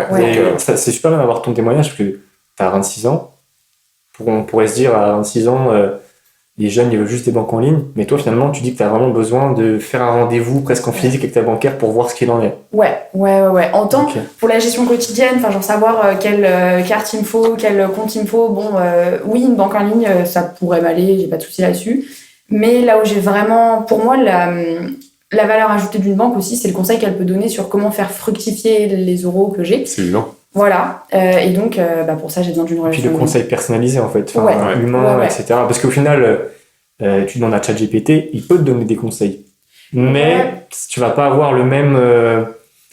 C'est super bien d'avoir ton témoignage parce que t'as 26 ans. On pourrait se dire à 26 ans, les jeunes ils veulent juste des banques en ligne, mais toi finalement tu dis que tu as vraiment besoin de faire un rendez-vous presque en physique avec ta banquière pour voir ce qu'il en est. Ouais. En tant pour la gestion quotidienne, enfin genre savoir quelle carte il me faut, quel compte il me faut, oui, une banque en ligne ça pourrait m'aller, j'ai pas de souci là-dessus. Mais là où j'ai vraiment, pour moi, la valeur ajoutée d'une banque aussi, c'est le conseil qu'elle peut donner sur comment faire fructifier les euros que j'ai. C'est humain. Voilà, et donc pour ça j'ai besoin d'une relation. Puis le conseil personnalisé en fait, humain, etc. Parce qu'au final, tu demandes à ChatGPT, il peut te donner des conseils. Mais tu vas pas avoir le même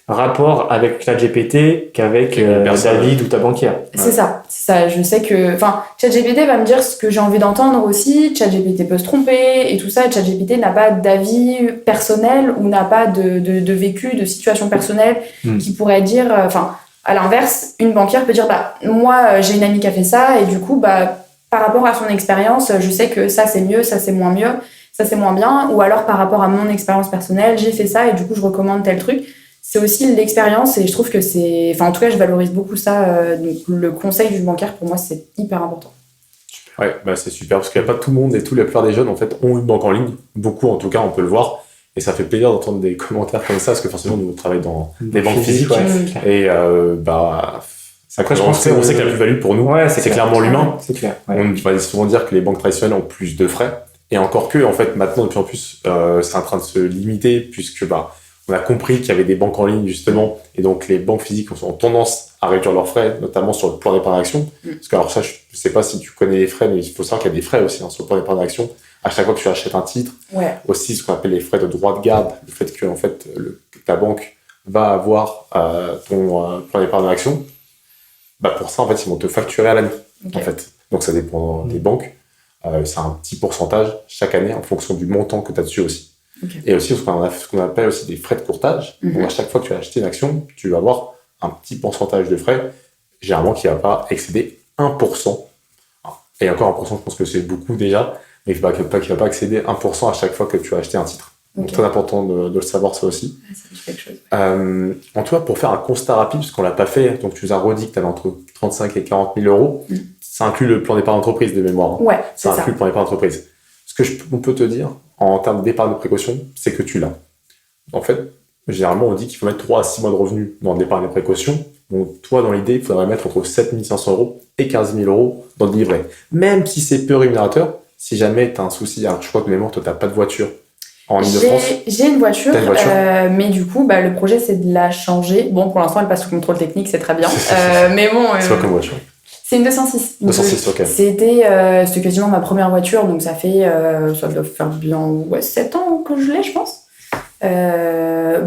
rapport avec ChatGPT qu'avec David ou ta banquière. C'est ça. Je sais que... Enfin, ChatGPT va me dire ce que j'ai envie d'entendre aussi. ChatGPT peut se tromper et tout ça. ChatGPT n'a pas d'avis personnel ou n'a pas de vécu, de situation personnelle qui pourrait dire... À l'inverse, une banquière peut dire moi j'ai une amie qui a fait ça et du coup par rapport à son expérience, je sais que ça c'est mieux, ça c'est moins mieux, ça c'est moins bien, ou alors par rapport à mon expérience personnelle, j'ai fait ça et du coup je recommande tel truc. C'est aussi l'expérience et je trouve que c'est... Enfin en tout cas je valorise beaucoup ça, donc le conseil d'une banquière pour moi c'est hyper important. Ouais, c'est super parce qu'il n'y a pas tout le monde et la plupart des jeunes en fait ont une banque en ligne, beaucoup en tout cas on peut le voir. Et ça fait plaisir d'entendre des commentaires comme ça, parce que forcément, nous, on travaille dans des banques physiques. Et après, je pense on sait que la plus-value pour nous, c'est clairement l'humain. C'est clair. On va souvent dire que les banques traditionnelles ont plus de frais. Et encore que, en fait, maintenant, de plus en plus, c'est en train de se limiter, puisque on a compris qu'il y avait des banques en ligne, justement. Et donc, les banques physiques ont tendance à réduire leurs frais, notamment sur le plan d'épargne action. Parce que, alors ça, je sais pas si tu connais les frais, mais il faut savoir qu'il y a des frais aussi sur le plan d'épargne action. à chaque fois que tu achètes un titre. Aussi, ce qu'on appelle les frais de droit de garde, le fait que, en fait, ta banque va avoir ton épargne d'action. Pour ça, en fait, ils vont te facturer à l'année. En fait. Donc, ça dépend des banques. C'est un petit pourcentage chaque année en fonction du montant que tu as dessus aussi. Et aussi, ce qu'on appelle aussi des frais de courtage. Donc, à chaque fois que tu vas acheter une action, tu vas avoir un petit pourcentage de frais, généralement qui ne va pas excéder 1%. Et encore 1%, je pense que c'est beaucoup déjà, mais qui ne va pas excéder 1% à chaque fois que tu vas acheter un titre. Donc, très important de le savoir, ça aussi. Ça dit quelque chose. En tout cas, pour faire un constat rapide, parce qu'on ne l'a pas fait, donc tu nous as redit que tu avais entre 35 et 40 000 euros, ça inclut le plan d'épargne d'entreprise de mémoire. Ouais, ça inclut le plan d'épargne d'entreprise. Ce qu'on peut te dire, en termes d'épargne de précaution, c'est que tu l'as. En fait, généralement, on dit qu'il faut mettre 3 à 6 mois de revenus dans l'épargne de précaution. Donc, toi, dans l'idée, il faudrait mettre entre 7 500 euros et 15 000 euros dans le livret. Même si c'est peu rémunérateur, si jamais tu as un souci, alors je crois que de mémoire, toi, tu n'as pas de voiture en Ile-de-France. J'ai une voiture, mais du coup, le projet, c'est de la changer. Bon, pour l'instant, elle passe sous contrôle technique, c'est très bien. Mais bon. C'est quoi comme voiture? C'est une 206. 206, ok. C'était quasiment ma première voiture, donc ça doit faire bien 7 ans que je l'ai, je pense. Elle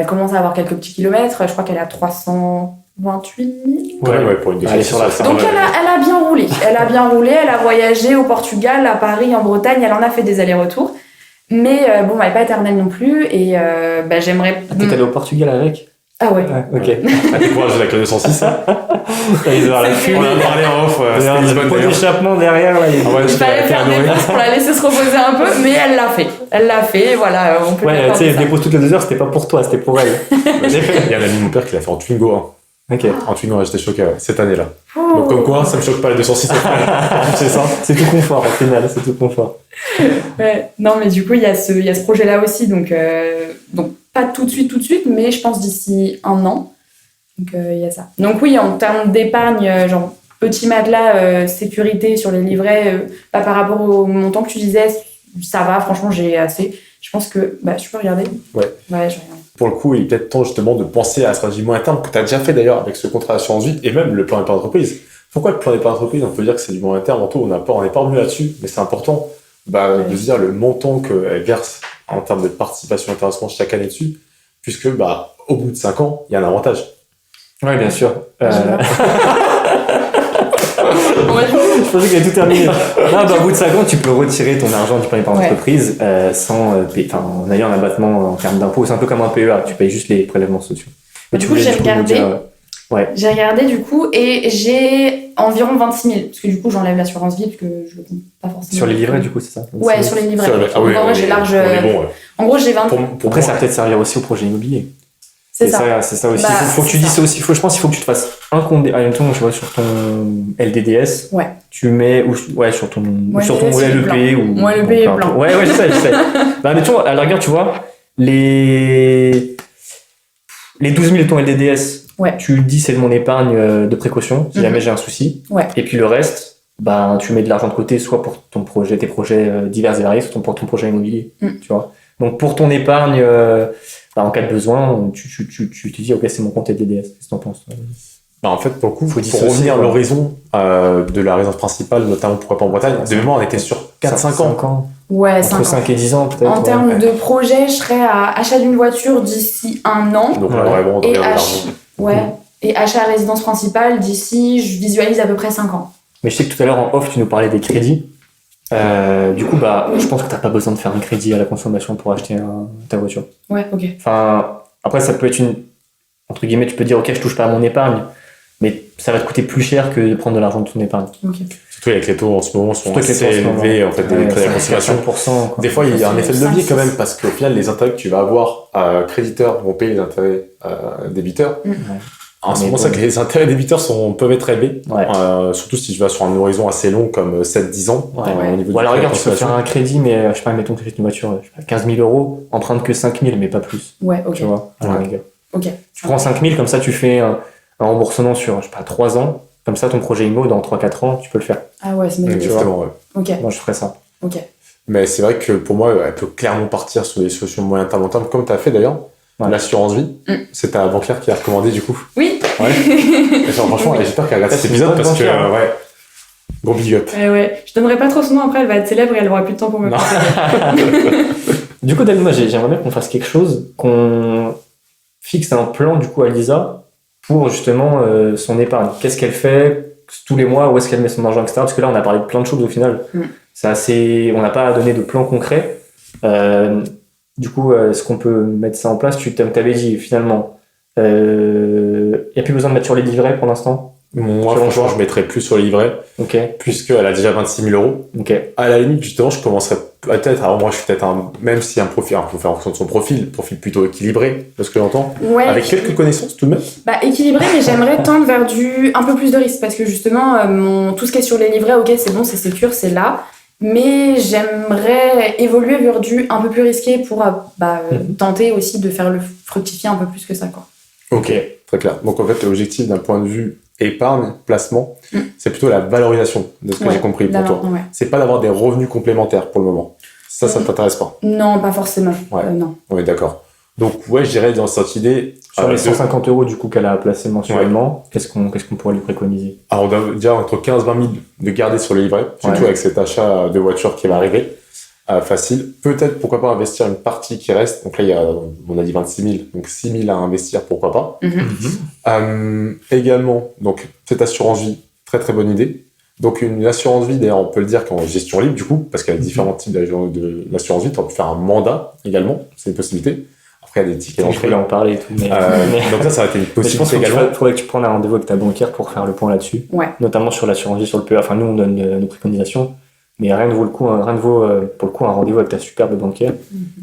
commence à avoir quelques petits kilomètres. Je crois qu'elle a 328 000. Ouais, pour une 206. Donc elle a bien roulé. Elle a bien roulé. Elle a voyagé au Portugal, à Paris, en Bretagne. Elle en a fait des allers-retours. Mais elle n'est pas éternelle non plus. Et j'aimerais. T'es allé au Portugal avec? Ah ouais. Ok. T'es courageux avec la 206. On a parlé en off. Le pot d'échappement derrière là. Il fallait faire des pauses pour la laisser se reposer un peu, mais elle l'a fait. Elle l'a fait, voilà. On peut tu sais, des pauses toutes les 2 heures, c'était pas pour toi, c'était pour elle. Il y a un ami de mon père qui l'a fait en Twingo. Ok. En Twingo, j'étais choqué cette année-là. Donc comme quoi, ça me choque pas la 206. C'est ça. C'est tout confort au final, c'est tout confort. Ouais. Non, mais du coup, il y a ce projet-là aussi, donc pas tout de suite, mais je pense d'ici 1 an. Donc il y a ça. Donc oui, en termes d'épargne, genre petit matelas, sécurité sur les livrets, par rapport au montant que tu disais, ça va, franchement, j'ai assez. Je pense que je peux regarder. Ouais, je regarde. Pour le coup, il est peut-être temps justement de penser à la stratégie moyen terme que tu as déjà fait d'ailleurs avec ce contrat d'assurance vie et même le plan d'épargne d'entreprise. Pourquoi le plan d'épargne d'entreprise? On peut dire que c'est du moyen terme, en tout, on n'est pas revenu là-dessus, mais c'est important de se dire le montant qu'elle verse en termes de participation et intéressement chaque année dessus, puisque au bout de 5 ans, il y a un avantage. Oui, bien sûr. Je pensais qu'il avait tout terminé. Au bout de 5 ans, tu peux retirer ton argent du plan d'épargne d'entreprise en ayant un abattement en termes d'impôts. C'est un peu comme un PEA, tu payes juste les prélèvements sociaux. Mais du coup, j'ai regardé. J'ai regardé du coup et j'ai environ 26 000 parce que du coup j'enlève l'assurance vie parce que je le compte pas forcément. Sur les livrets du coup c'est ça? Ouais, sur les livrets. En vrai j'ai large. En gros j'ai 20. Après ça va peut-être servir aussi au projet immobilier. C'est ça aussi. Faut que tu dises ça aussi. Je pense qu'il faut que tu te fasses un compte. En même temps, tu vois, sur ton LDDS, tu mets sur ton LEP ou. Moi LEP est blanc. Ouais, je sais. Mais tu vois, à la rigueur, tu vois, les 12 000 de ton LDDS. Tu dis c'est de mon épargne de précaution si jamais j'ai un souci. Et puis le reste, tu mets de l'argent de côté soit pour tes projets divers et variés, soit pour ton projet immobilier. Tu vois. Donc pour ton épargne, en cas de besoin, tu te dis ok c'est mon compte LDDS. Qu'est-ce que t'en penses? En fait pour le coup, pour revenir à l'horizon de la résidence principale, notamment pourquoi pas en Bretagne, de mémoire on était sur 4-5 ans. Ouais, entre 5 et 10 ans peut-être. En termes de projet, je serais à achat d'une voiture d'ici 1 an. Donc là vraiment et et achat résidence principale d'ici, je visualise à peu près 5 ans. Mais je sais que tout à l'heure en off, tu nous parlais des crédits. Du coup, je pense que t'as pas besoin de faire un crédit à la consommation pour acheter ta voiture. Ouais, ok. Enfin, après, ça peut être entre guillemets, tu peux dire, ok, je touche pas à mon épargne, mais ça va te coûter plus cher que de prendre de l'argent de ton épargne. Okay. Surtout avec les taux en ce moment sont assez élevés, en fait, des crédits à la consommation. Des fois, il y a un effet de levier quand même, parce qu'au final, les intérêts que tu vas avoir, créditeurs vont payer les intérêts débiteurs. En ce moment, c'est que les intérêts débiteurs peuvent être élevés, surtout si tu vas sur un horizon assez long comme 7-10 ans. Au niveau alors regarde, tu peux faire un crédit, mais je sais pas, mettons que tu achètes une voiture 15 000 euros, emprunte que 5 000, mais pas plus. Ouais, ok. Tu vois, à la rigueur. Ok. Tu prends 5 000, comme ça tu fais un remboursement sur, 3 ans, comme ça ton projet IMO, dans 3-4 ans, tu peux le faire. Ah ouais, c'est magnifique. Exactement, Ok. Moi, je ferais ça. Ok. Mais c'est vrai que pour moi, elle peut clairement partir sur des solutions moyen terme, long terme, comme tu as fait d'ailleurs. L'assurance vie, c'est ta banquière qui a recommandé du coup. Oui. Franchement, j'espère qu'elle regarde cet épisode parce que Bon big up. Ouais. Je donnerai pas trop son nom, après elle va être célèbre et elle aura plus de temps pour me conseiller. Du coup, David, moi j'aimerais bien qu'on fasse quelque chose, qu'on fixe un plan du coup à Lisa pour justement son épargne. Qu'est-ce qu'elle fait tous les mois, où est-ce qu'elle met son argent, etc. Parce que là on a parlé de plein de choses au final. C'est assez... On n'a pas donné de plan concret. Du coup, est-ce qu'on peut mettre ça en place? Tu t'avais dit finalement, il n'y a plus besoin de mettre sur les livrets pour l'instant? Moi, franchement, je mettrais plus sur les livrets, puisqu'elle a déjà 26 000 euros. À la limite, justement, je commencerais peut-être, alors moi, je suis peut-être même si un profil, on peut faire en fonction de son profil plutôt équilibré, parce que j'entends, avec quelques connaissances tout de même. Équilibré, mais j'aimerais tendre vers un peu plus de risque, parce que justement, tout ce qui est sur les livrets, ok, c'est bon, c'est sécure, c'est là. Mais j'aimerais évoluer vers du un peu plus risqué pour tenter aussi de faire le fructifier un peu plus que ça, quoi. Ok, très clair. Donc en fait, l'objectif d'un point de vue épargne, placement, c'est plutôt la valorisation de ce que j'ai compris pour toi. C'est pas d'avoir des revenus complémentaires pour le moment. Ça t'intéresse pas? Non, pas forcément. Non. On est d'accord. Donc je dirais dans cette idée... Sur les 150 € du coup qu'elle a placé mensuellement, qu'est-ce qu'on pourrait lui préconiser? Alors on doit dire entre 15 et 20 000 de garder sur les livrets, surtout avec cet achat de voiture qui va arriver. Facile. Peut-être, pourquoi pas investir une partie qui reste. Donc là, on a dit 26 000, donc 6 000 à investir, pourquoi pas. Également, donc cette assurance vie, très très bonne idée. Donc une assurance vie, d'ailleurs, on peut le dire qu'en gestion libre, du coup, parce qu'il y a différents types d'assurance vie. Tu peux faire un mandat également, c'est une possibilité. Après, il y a des tickets d'entrée. Je voulais en parler et tout. Donc ça va être une possibilité également. Il faudrait que tu prennes un rendez-vous avec ta banquière pour faire le point là-dessus. Notamment sur l'assurance vie, sur le PEA. Enfin, nous, on donne nos préconisations. Mais rien ne vaut pour le coup un rendez-vous avec ta superbe banquière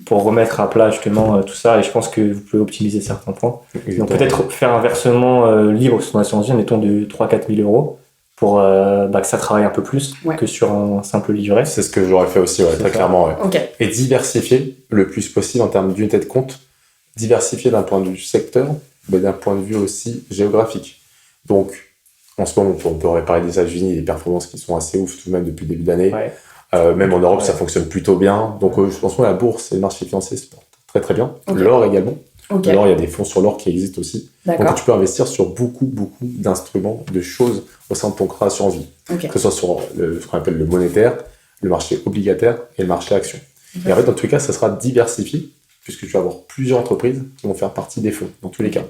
pour remettre à plat justement tout ça. Et je pense que vous pouvez optimiser certains points. Exactement. Donc peut-être faire un versement libre sur ton assurance vie, mettons de 3-4 000 € pour que ça travaille un peu plus que sur un simple livret. C'est ce que j'aurais fait aussi, très clairement. Et diversifier le plus possible en termes d'unité de compte. Diversifier d'un point de vue secteur, mais d'un point de vue aussi géographique. Donc, en ce moment, on peut réparer des États-Unis, des performances qui sont assez ouf tout de même depuis le début d'année. Même en Europe, ça fonctionne plutôt bien. Donc, je pense que la bourse et le marché financier se portent très très bien. L'or également. L'or, il y a des fonds sur l'or qui existent aussi. Donc, tu peux investir sur beaucoup d'instruments, de choses au sein de ton CRA assurance vie. Que ce soit sur ce qu'on appelle le monétaire, le marché obligataire et le marché action. Et en fait, dans tous les cas, ça sera diversifié, puisque tu vas avoir plusieurs entreprises qui vont faire partie des fonds, dans tous les cas.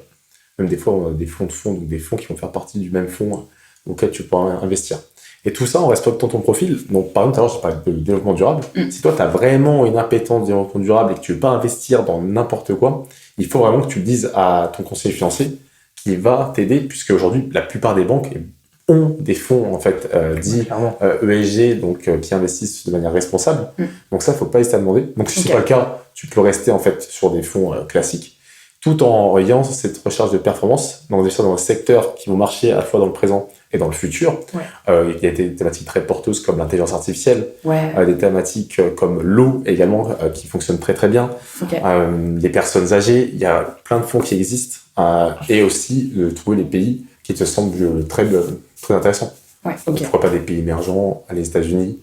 Même des fois, on a des fonds de fonds, donc des fonds qui vont faire partie du même fonds auquel tu pourras investir. Et tout ça en respectant ton profil. Donc, par exemple, tout à l'heure, je parlais de développement durable. Si toi, tu as vraiment une appétence de développement durable et que tu ne veux pas investir dans n'importe quoi, il faut vraiment que tu le dises à ton conseiller financier qui va t'aider, puisque aujourd'hui, la plupart des banques ont des fonds en fait dits ESG, donc qui investissent de manière responsable. Donc ça, il ne faut pas hésiter à demander. Donc si ce n'est pas le cas, tu peux rester en fait sur des fonds classiques, tout en ayant cette recherche de performance, donc investir dans des secteurs qui vont marcher à la fois dans le présent et dans le futur. Il y a des thématiques très porteuses comme l'intelligence artificielle, des thématiques comme l'eau également qui fonctionnent très très bien, les personnes âgées, il y a plein de fonds qui existent et aussi de trouver les pays qui te semblent très intéressants. Pourquoi pas des pays émergents, les États-Unis.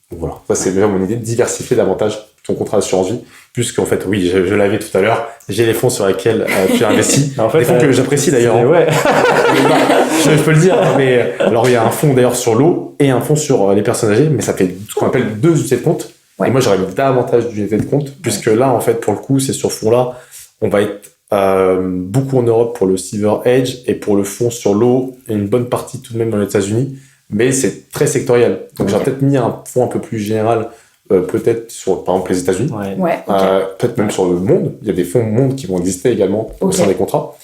Donc voilà, ça c'est déjà mon idée, de diversifier davantage ton contrat d'assurance vie, puisqu'en fait, oui, je l'avais tout à l'heure, j'ai les fonds sur lesquels tu as investi, en fait, des fonds que j'apprécie d'ailleurs. Je peux le dire, mais alors il y a un fonds d'ailleurs sur l'eau et un fonds sur les personnes âgées, mais ça fait ce qu'on appelle 2 unités de compte. Et moi, j'aurais mis davantage d'unités de compte, puisque là, en fait, pour le coup, c'est sur ce fonds-là, on va être beaucoup en Europe pour le Silver Edge et pour le fonds sur l'eau, et une bonne partie tout de même dans les États-Unis, mais c'est très sectoriel. Donc j'aurais peut-être mis un fonds un peu plus général, peut-être sur par exemple les États-Unis, peut-être même sur le monde. Il y a des fonds monde qui vont exister également au sein des contrats.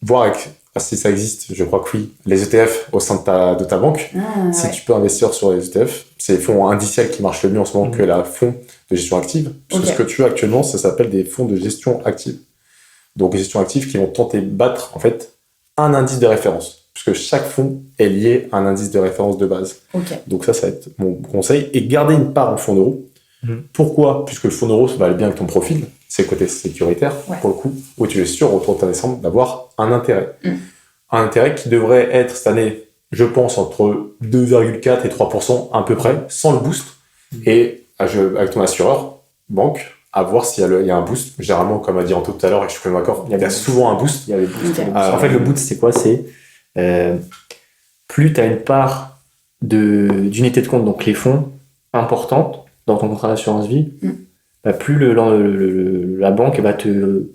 Voir si ça existe, je crois que oui, les ETF au sein de ta banque. Si tu peux investir sur les ETF, c'est les fonds indiciels qui marchent le mieux en ce moment que la fonds de gestion active. Parce que ce que tu as actuellement, ça s'appelle des fonds de gestion active. Donc des gestions actives qui vont tenter de battre en fait un indice de référence, puisque chaque fonds est lié à un indice de référence de base. Donc ça va être mon conseil. Et garder une part en fonds d'euros. Pourquoi? Puisque le fonds d'euros, ça va aller bien avec ton profil, c'est le côté sécuritaire, pour le coup, où tu es sûr, autour de ta naissance, d'avoir un intérêt. Un intérêt qui devrait être cette année, je pense, entre 2,4 et 3% à peu près, sans le boost. Et avec ton assureur, banque, à voir s'il y a un boost. Généralement, comme a dit Anto tout à l'heure, et je suis complètement d'accord, il y a souvent un boost. En fait, le boost, c'est quoi? C'est plus tu as une part d'unités de compte, donc les fonds importantes dans ton contrat d'assurance vie, plus la banque va te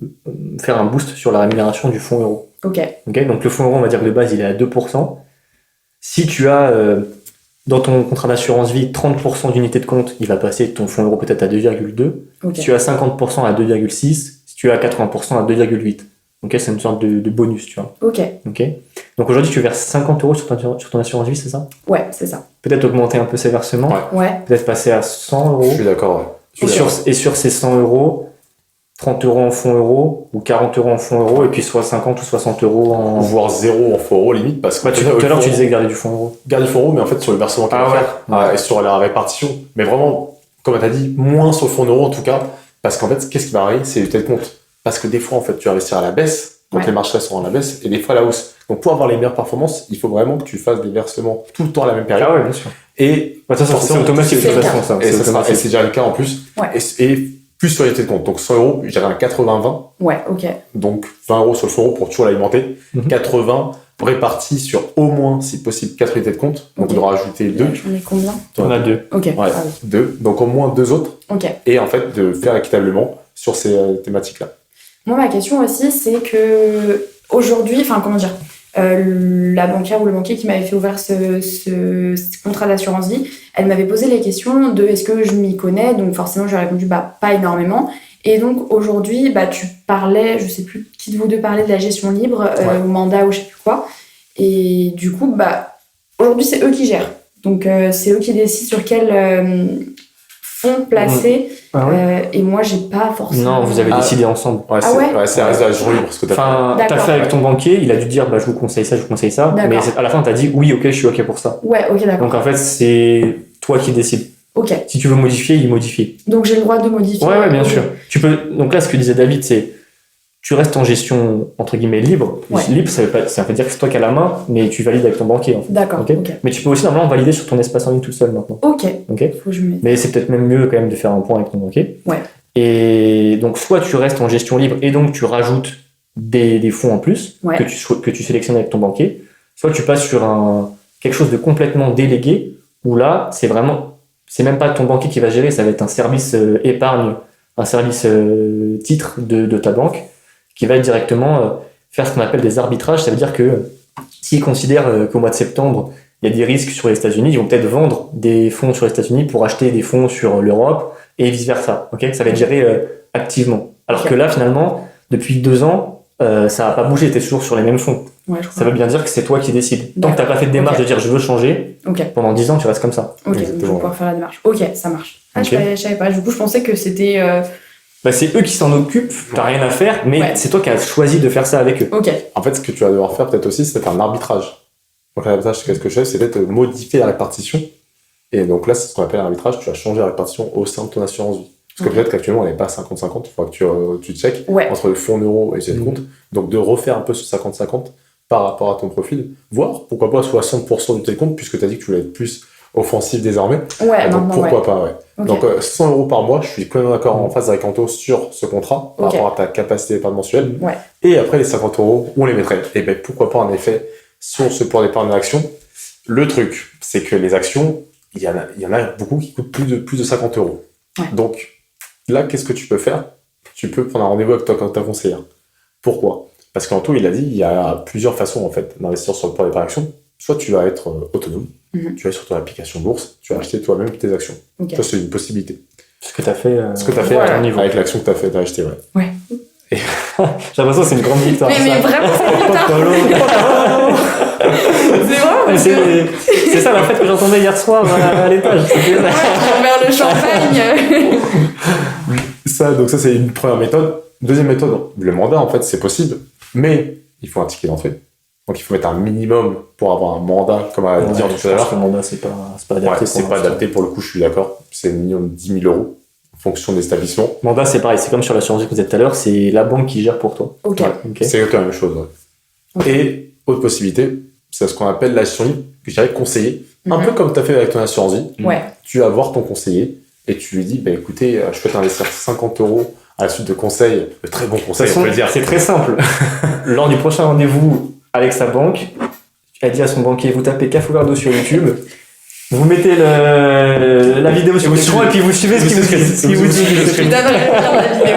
faire un boost sur la rémunération du fonds euro. Ok. Donc le fonds euro, on va dire que de base, il est à 2%. Si tu as dans ton contrat d'assurance vie 30% d'unités de compte, il va passer ton fonds euro peut-être à 2,2. Si tu as 50% à 2,6. Si tu as 80% à 2,8. C'est une sorte de bonus, tu vois. Ok. Donc aujourd'hui, tu verses 50 euros sur ton assurance vie, c'est ça? Ouais, c'est ça. Peut-être augmenter un peu ses versements. Ouais. Peut-être passer à 100 euros. Je suis d'accord. Et sur ces 100 euros, 30 euros en fonds euros ou 40 euros en fonds euros et puis soit 50 ou 60 euros en. Voire 0 en fonds euros limite parce que. Tout à l'heure, tu disais garder du fonds euro. Garder du fonds euro, mais en fait, sur le versement qu'il va faire et sur la répartition. Mais vraiment, comme tu as dit, moins sur le fonds euro en tout cas. Parce qu'en fait, qu'est-ce qui va arriver? C'est l'unité de compte. Parce que des fois, en fait, tu vas investir à la baisse, donc les marchés seront à la baisse, et des fois à la hausse. Donc pour avoir les meilleures performances, il faut vraiment que tu fasses des versements tout le temps à la même période. Ah ouais, bien sûr. Et ça, c'est automatique de toute façon, ça. Et c'est déjà le cas en plus. Ouais. Et plus sur l'unité de compte. Donc 100 euros, j'irai un 80-20. Ouais, ok. Donc 20 euros sur le fonds euro pour toujours l'alimenter. 80 répartis sur au moins, si possible, 4 unités de compte. Donc on devra ajouter 2. J'en ai combien? On a 2. Ok. Ouais, 2. Donc au moins 2 autres. Ok. Et en fait, de faire équitablement sur ces thématiques-là. Moi, ma question aussi, c'est que aujourd'hui, la banquière ou le banquier qui m'avait fait ouvrir ce contrat d'assurance vie, elle m'avait posé les questions de est-ce que je m'y connais, donc forcément j'ai répondu pas énormément. Et donc aujourd'hui, tu parlais, je sais plus qui de vous deux parlait de la gestion libre ou mandat ou je sais plus quoi. Et du coup, aujourd'hui c'est eux qui gèrent. Donc c'est eux qui décident sur quel fonds placer. Et moi j'ai pas forcément. Non, vous avez décidé ensemble. C'est un réseau libre ce que t'as fait. T'as fait avec ton banquier, il a dû dire je vous conseille ça, mais à la fin t'as dit oui, ok, je suis ok pour ça. Ouais, ok, d'accord. Donc en fait c'est toi qui décides. Ok. Si tu veux modifier, il modifie. Donc j'ai le droit de modifier. Ouais, bien sûr. Tu peux. Donc là, ce que disait David, c'est tu restes en gestion entre guillemets libre. Libre, ça veut dire que c'est toi qui as la main, mais tu valides avec ton banquier. En fait. D'accord. Okay. Mais tu peux aussi normalement valider sur ton espace en ligne tout seul maintenant. Ok. Faut que je mais c'est peut-être même mieux quand même de faire un point avec ton banquier. Ouais. Et donc soit tu restes en gestion libre et donc tu rajoutes des fonds en plus que tu sélectionnes avec ton banquier. Soit tu passes sur quelque chose de complètement délégué où là c'est même pas ton banquier qui va gérer, ça va être un service épargne, un service titre de ta banque qui va directement faire ce qu'on appelle des arbitrages. Ça veut dire que s'ils considèrent qu'au mois de septembre, il y a des risques sur les États-Unis, ils vont peut-être vendre des fonds sur les États-Unis pour acheter des fonds sur l'Europe et vice-versa. Ça va être géré activement. Alors que là, finalement, depuis 2 ans, ça n'a pas bougé, tu es toujours sur les mêmes fonds. Ça veut bien dire que c'est toi qui décides. Tant que tu n'as pas fait de démarche de dire je veux changer, pendant 10 ans, tu restes comme ça. Ok, donc je vais pouvoir faire la démarche. Ok, ça marche. Je savais pas. Du coup, je pensais que c'était... c'est eux qui s'en occupent, t'as rien à faire, mais c'est toi qui as choisi de faire ça avec eux. Ok. En fait, ce que tu vas devoir faire peut-être aussi, c'est faire un arbitrage. Donc l'arbitrage, c'est quelque chose, c'est peut-être modifier la répartition. Et donc là, c'est ce qu'on appelle un arbitrage, tu vas changer la répartition au sein de ton assurance vie. Parce que peut-être qu'actuellement, on n'est pas à 50-50, il faudra que tu checkes entre le fonds euro et les comptes. Donc de refaire un peu ce 50-50 par rapport à ton profil, voire pourquoi pas 60% du compte, puisque tu as dit que tu voulais être plus offensif désormais. Donc pourquoi pas, Donc 100 euros par mois, je suis quand même d'accord en face avec Anto sur ce contrat par rapport à ta capacité d'épargne mensuelle. Et après les 50 euros, on les mettrait. Et pourquoi pas en effet sur ce plan d'épargne d'action. Le truc, c'est que les actions, il y en a beaucoup qui coûtent plus de 50 euros. Donc là, qu'est-ce que tu peux faire? Tu peux prendre un rendez-vous avec ta conseillère. Pourquoi? Parce qu'Anto, il a dit, il y a plusieurs façons en fait d'investir sur le plan d'épargne d'action. Soit tu vas être autonome, tu vas sur ton application bourse, tu vas acheter toi-même tes actions. Ça, c'est une possibilité. Ce que tu as fait, à ton niveau. Avec l'action que tu as acheté, Et j'ai l'impression que c'est une grande victoire. Mais vraiment, c'est une victoire. C'est ça la fête que j'entendais hier soir à l'étage. Vers le champagne. Donc ça, c'est une première méthode. Deuxième méthode, le mandat, en fait, c'est possible, mais il faut un ticket d'entrée. Donc il faut mettre un minimum pour avoir un mandat, comme a dit tout à l'heure. Le mandat, c'est pas adapté. C'est pas adapté pour le coup, je suis d'accord. C'est un minimum de 10 000 euros en fonction des établissements. Mandat, c'est pareil, c'est comme sur l'assurance que vous êtes tout à l'heure, c'est la banque qui gère pour toi. C'est exactement la même chose. Et autre possibilité, c'est ce qu'on appelle la gestion libre, que je dirais conseiller. Un peu comme tu as fait avec ton assurance vie. Tu vas voir ton conseiller et tu lui dis écoutez, je peux t'investir 50 euros à la suite de conseils, de très bons conseils. On peut le dire. C'est très simple. Lors du prochain rendez-vous avec sa banque, elle dit à son banquier vous tapez Cafolardo sur YouTube Vous mettez la vidéo sur l'écran et puis vous suivez ce qu'il vous dit. Je donnerai la vidéo.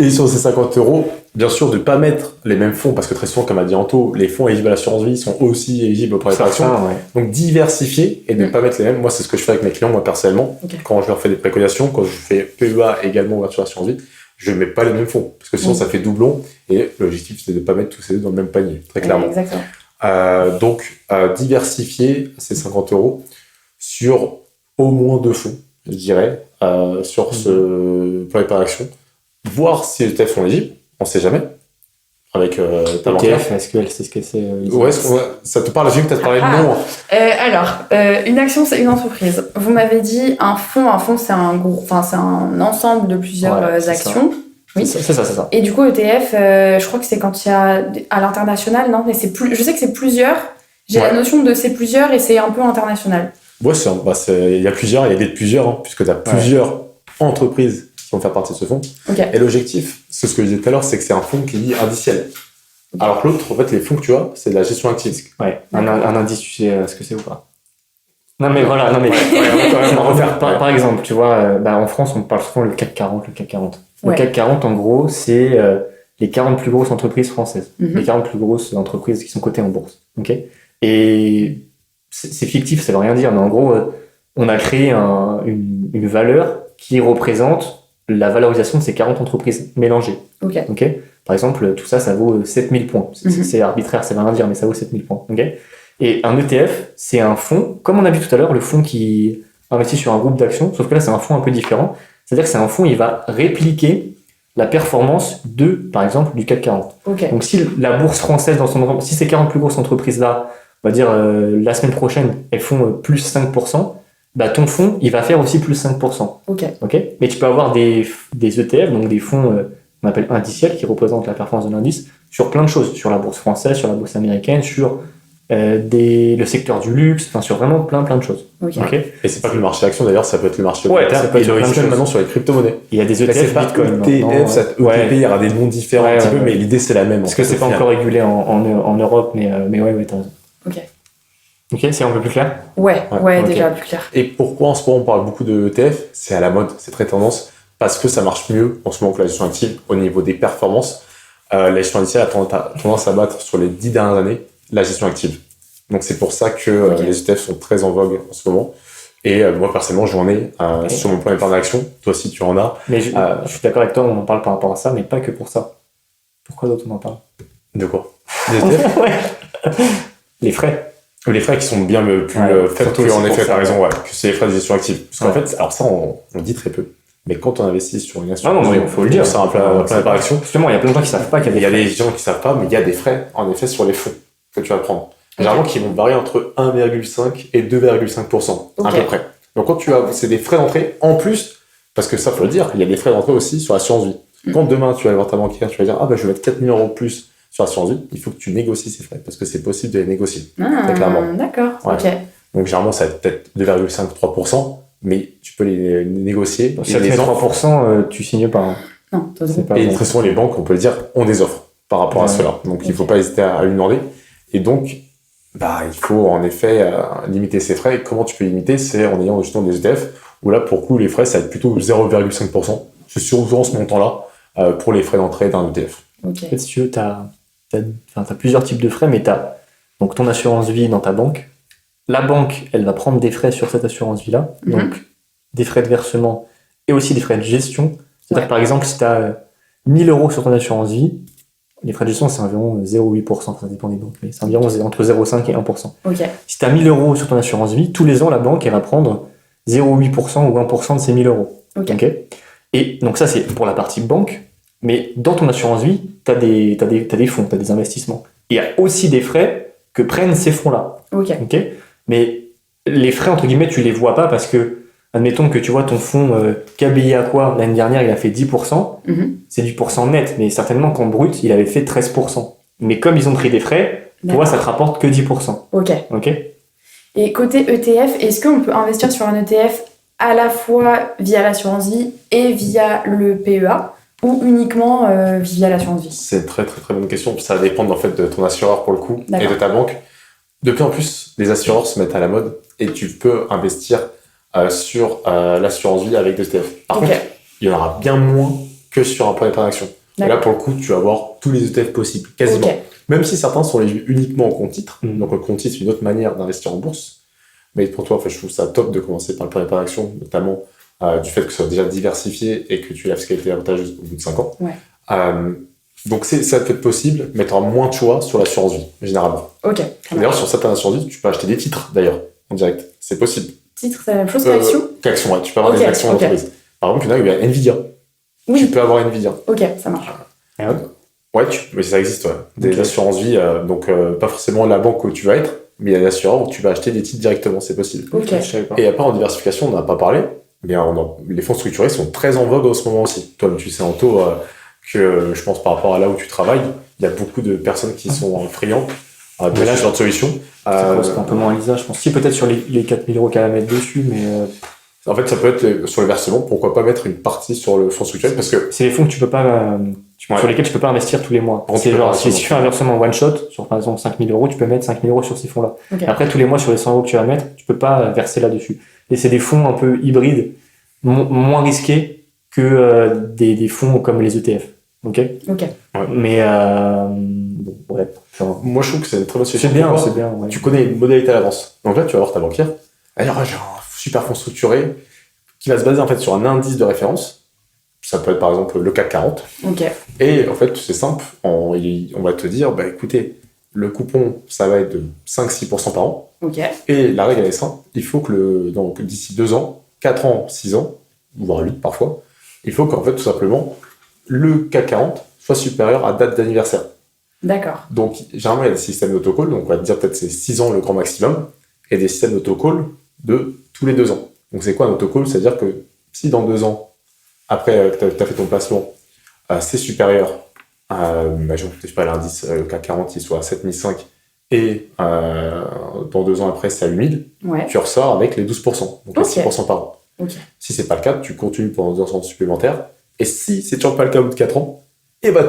Et sur ces 50 €, bien sûr, de ne pas mettre les mêmes fonds, parce que très souvent, comme a dit Anto, les fonds éligibles à l'assurance vie sont aussi éligibles aux prêts d'épargne. Donc, diversifier et ne pas mettre les mêmes. Moi, c'est ce que je fais avec mes clients, moi, personnellement. Quand je leur fais des préconisations, quand je fais PEA également ouverture d'assurance vie, je ne mets pas les mêmes fonds, parce que sinon, ça fait doublon. Et l'objectif, c'est de ne pas mettre tous ces deux dans le même panier, très clairement. Exactement. Donc, diversifier ces 50 € sur au moins 2 fonds, je dirais, sur ce plan d'épargne action. Voir si les ETF sont éligibles, on ne sait jamais. Avec ta banque. ETF, est-ce qu'elle sait ce que c'est Ouais, ça te parle, j'ai vu que tu as parlé de nom. Alors, une action, c'est une entreprise. Vous m'avez dit un fonds, c'est un gros, c'est un ensemble de plusieurs actions. Oui. C'est ça. Et du coup, ETF, je crois que c'est quand il y a à l'international, non? Mais je sais que c'est plusieurs. J'ai la notion de c'est plusieurs et c'est un peu international. Ouais, il y a plusieurs, il y a des plusieurs, hein, puisque tu as plusieurs entreprises qui vont faire partie de ce fonds. Et l'objectif, c'est ce que je disais tout à l'heure, c'est que c'est un fonds qui est indiciel. Alors que l'autre, en fait, les fonds que tu as, c'est de la gestion active. Ouais, un indice, tu sais ce que c'est ou pas? Non mais voilà, par exemple, tu vois, en France, on parle souvent le CAC 40. Le CAC 40, en gros, c'est les 40 plus grosses entreprises françaises. Les 40 plus grosses entreprises qui sont cotées en bourse. Okay, et c'est fictif, ça veut rien dire, mais en gros, on a créé une valeur qui représente la valorisation de ces 40 entreprises mélangées. Okay. Par exemple, tout ça, ça vaut 7000 points. C'est arbitraire, ça veut rien dire, mais ça vaut 7000 points. Okay. Et un ETF, c'est un fonds, comme on a vu tout à l'heure, le fonds qui investit sur un groupe d'actions, sauf que là, c'est un fonds un peu différent. C'est-à-dire que c'est un fonds, il va répliquer la performance par exemple, du CAC 40. Donc, si la bourse française, si ces 40 plus grosses entreprises-là, on va dire, la semaine prochaine, elles font plus 5%, ton fonds, il va faire aussi plus 5%. Mais tu peux avoir des ETF, donc des fonds qu'on appelle indiciels, qui représentent la performance de l'indice, sur plein de choses, sur la bourse française, sur la bourse américaine, sur le secteur du luxe, sur vraiment plein de choses. Et c'est pas que le marché action, d'ailleurs, ça peut être le marché obligataire, et le risque maintenant sur les crypto-monnaies. Il y a des ETF, Bitcoin, ETF, ETP, il y aura des noms différents un petit peu, mais l'idée c'est la même. Parce que c'est pas encore régulé en Europe, mais t'as raison. Ok, c'est un peu plus clair? Ouais, déjà plus clair. Et pourquoi en ce moment on parle beaucoup de ETF? C'est à la mode, c'est très tendance, parce que ça marche mieux en ce moment que la gestion active au niveau des performances. La gestion indicielle a tendance à battre sur les 10 dernières années la gestion active. Donc c'est pour ça que les ETF sont très en vogue en ce moment. Et moi personnellement j'en ai sur mon plan d'épargne d'action. Toi aussi tu en as. Mais je suis d'accord avec toi, on en parle par rapport à ça, mais pas que pour ça. Pourquoi d'autre on en parle? De quoi? Des ETF? Les frais. Les frais qui sont bien plus faibles que, en effet, par exemple, que c'est les frais de gestion active. Parce qu'en fait, alors ça, on dit très peu. Mais quand on investit sur une assurance, il faut le dire. C'est un plan d'épargne action. Justement, il y a plein de gens qui savent pas qu'il y a des gens qui savent pas, mais il y a des frais, en effet, sur les fonds que tu vas prendre. Généralement, qui vont varier entre 1,5 et 2,5%, à peu près. Donc, quand c'est des frais d'entrée, en plus, parce que ça, faut le dire, il y a des frais d'entrée aussi sur l'assurance vie. Quand demain, tu vas aller voir ta banquière, tu vas dire, je vais mettre 4 000 € de plus sur l'assurance vie, il faut que tu négocies ces frais, parce que c'est possible de les négocier. Très clairement. D'accord, Donc, généralement, ça va être peut-être 2,5-3%, mais tu peux les négocier. Si tu mets 3%, tu signes pas. Hein. Non, et très souvent, les banques, on peut le dire, ont des offres par rapport à cela. Donc, il ne faut pas hésiter à lui demander. Et donc, il faut en effet limiter ses frais. Et comment tu peux limiter? C'est en ayant justement des ETF, où là, pour le coup, les frais, ça va être plutôt 0,5%. C'est souvent ce montant-là pour les frais d'entrée d'un ETF. En fait, si tu veux, t'as plusieurs types de frais, mais t'as donc ton assurance vie dans ta banque. La banque, elle va prendre des frais sur cette assurance vie-là, donc des frais de versement et aussi des frais de gestion. C'est-à-dire que par exemple, si tu as 1000 € sur ton assurance vie, les frais de gestion, c'est environ 0,8%, ça dépend des banques, mais c'est environ entre 0,5 et 1%. Si tu as 1000 € sur ton assurance vie, tous les ans, la banque, elle va prendre 0,8% ou 1% de ces 1000 €. Et donc ça, c'est pour la partie banque. Mais dans ton assurance vie, tu as des fonds, tu as des investissements. Et il y a aussi des frais que prennent ces fonds-là. Mais les frais, entre guillemets, tu les vois pas parce que, admettons que tu vois ton fonds KBI Aqua, l'année dernière, il a fait 10%. C'est 10% net, mais certainement qu'en brut, il avait fait 13%. Mais comme ils ont pris des frais, toi, ça te rapporte que 10%. Et côté ETF, est-ce qu'on peut investir sur un ETF à la fois via l'assurance vie et via le PEA? Ou uniquement via l'assurance vie? C'est une très très très bonne question. Ça va dépendre en fait de ton assureur pour le coup et de ta banque. De plus en plus, les assureurs se mettent à la mode et tu peux investir sur l'assurance vie avec des ETF. Par contre, il y en aura bien moins que sur un plan d'épargne action. Et là, pour le coup, tu vas avoir tous les ETF possibles, quasiment. Même si certains sont uniquement en compte titre. Donc, le compte titre, c'est une autre manière d'investir en bourse. Mais pour toi, en fait, je trouve ça top de commencer par le plan d'épargne action, notamment du fait que ce soit déjà diversifié et que tu aies la fiscalité avantageuse au bout de 5 ans. Donc, ça peut être possible, mais tu auras moins de choix sur l'assurance vie, généralement. D'ailleurs, sur certaines assurances vie, tu peux acheter des titres, d'ailleurs, en direct. C'est possible. Titres, c'est la même chose qu'action Qu'action, ouais. Tu peux avoir des actions d'entreprise. Par exemple, il y en a Nvidia. Tu peux avoir Nvidia. Ça marche. Ouais, mais ça existe, ouais. Des assurances vie, donc pas forcément la banque où tu vas être, mais il y a des assureurs où tu vas acheter des titres directement, c'est possible. Et après, en diversification, on n'en a pas parlé, mais les fonds structurés sont très en vogue en ce moment aussi. Toi, tu sais, Anto, que je pense par rapport à là où tu travailles, il y a beaucoup de personnes qui sont friandes de ce genre de solution. C'est un peu moins Lisa, je pense. Si, peut-être sur les 4 000 € qu'elle va mettre dessus, mais... En fait, ça peut être sur le versement, pourquoi pas mettre une partie sur le fonds structuré, parce que... C'est les fonds que tu peux pas... sur lesquels tu peux pas investir tous les mois. C'est genre, si tu fais un versement one shot, sur par exemple 5 000 €, tu peux mettre 5 000 € sur ces fonds-là. Après, tous les mois, sur les 100 € que tu vas mettre, tu peux pas verser là-dessus. Et c'est des fonds un peu hybrides, moins risqués que des fonds comme les ETF. Mais bon, bref. Moi, je trouve que c'est une très bonne solution. C'est bien. Ouais. Tu connais une modalité à l'avance. Donc là, tu vas voir ta banquière. Alors, j'ai un super fonds structuré qui va se baser en fait sur un indice de référence. Ça peut être par exemple le CAC 40. Et en fait, c'est simple. On va te dire, écoutez, le coupon, ça va être de 5-6% par an. Et la règle, elle est simple. Il faut que donc, d'ici 2 ans, 4 ans, 6 ans, voire 8 parfois, il faut qu'en fait, tout simplement, le CAC 40 soit supérieur à date d'anniversaire. Donc, généralement, il y a des systèmes d'autocall. Donc, on va te dire peut-être c'est 6 ans le grand maximum. Et des systèmes d'autocall de tous les 2 ans. Donc, c'est quoi un autocall? C'est-à-dire que si dans 2 ans, après que tu as fait ton placement, c'est supérieur à, je sais pas, l'indice CAC 40, il soit à 7005, et dans 2 ans après, c'est à 8000, tu ressors avec les 12%, donc les 6% par an. Si c'est pas le cas, tu continues pendant 2 ans supplémentaires, et si c'est toujours pas le cas au bout de 4 ans,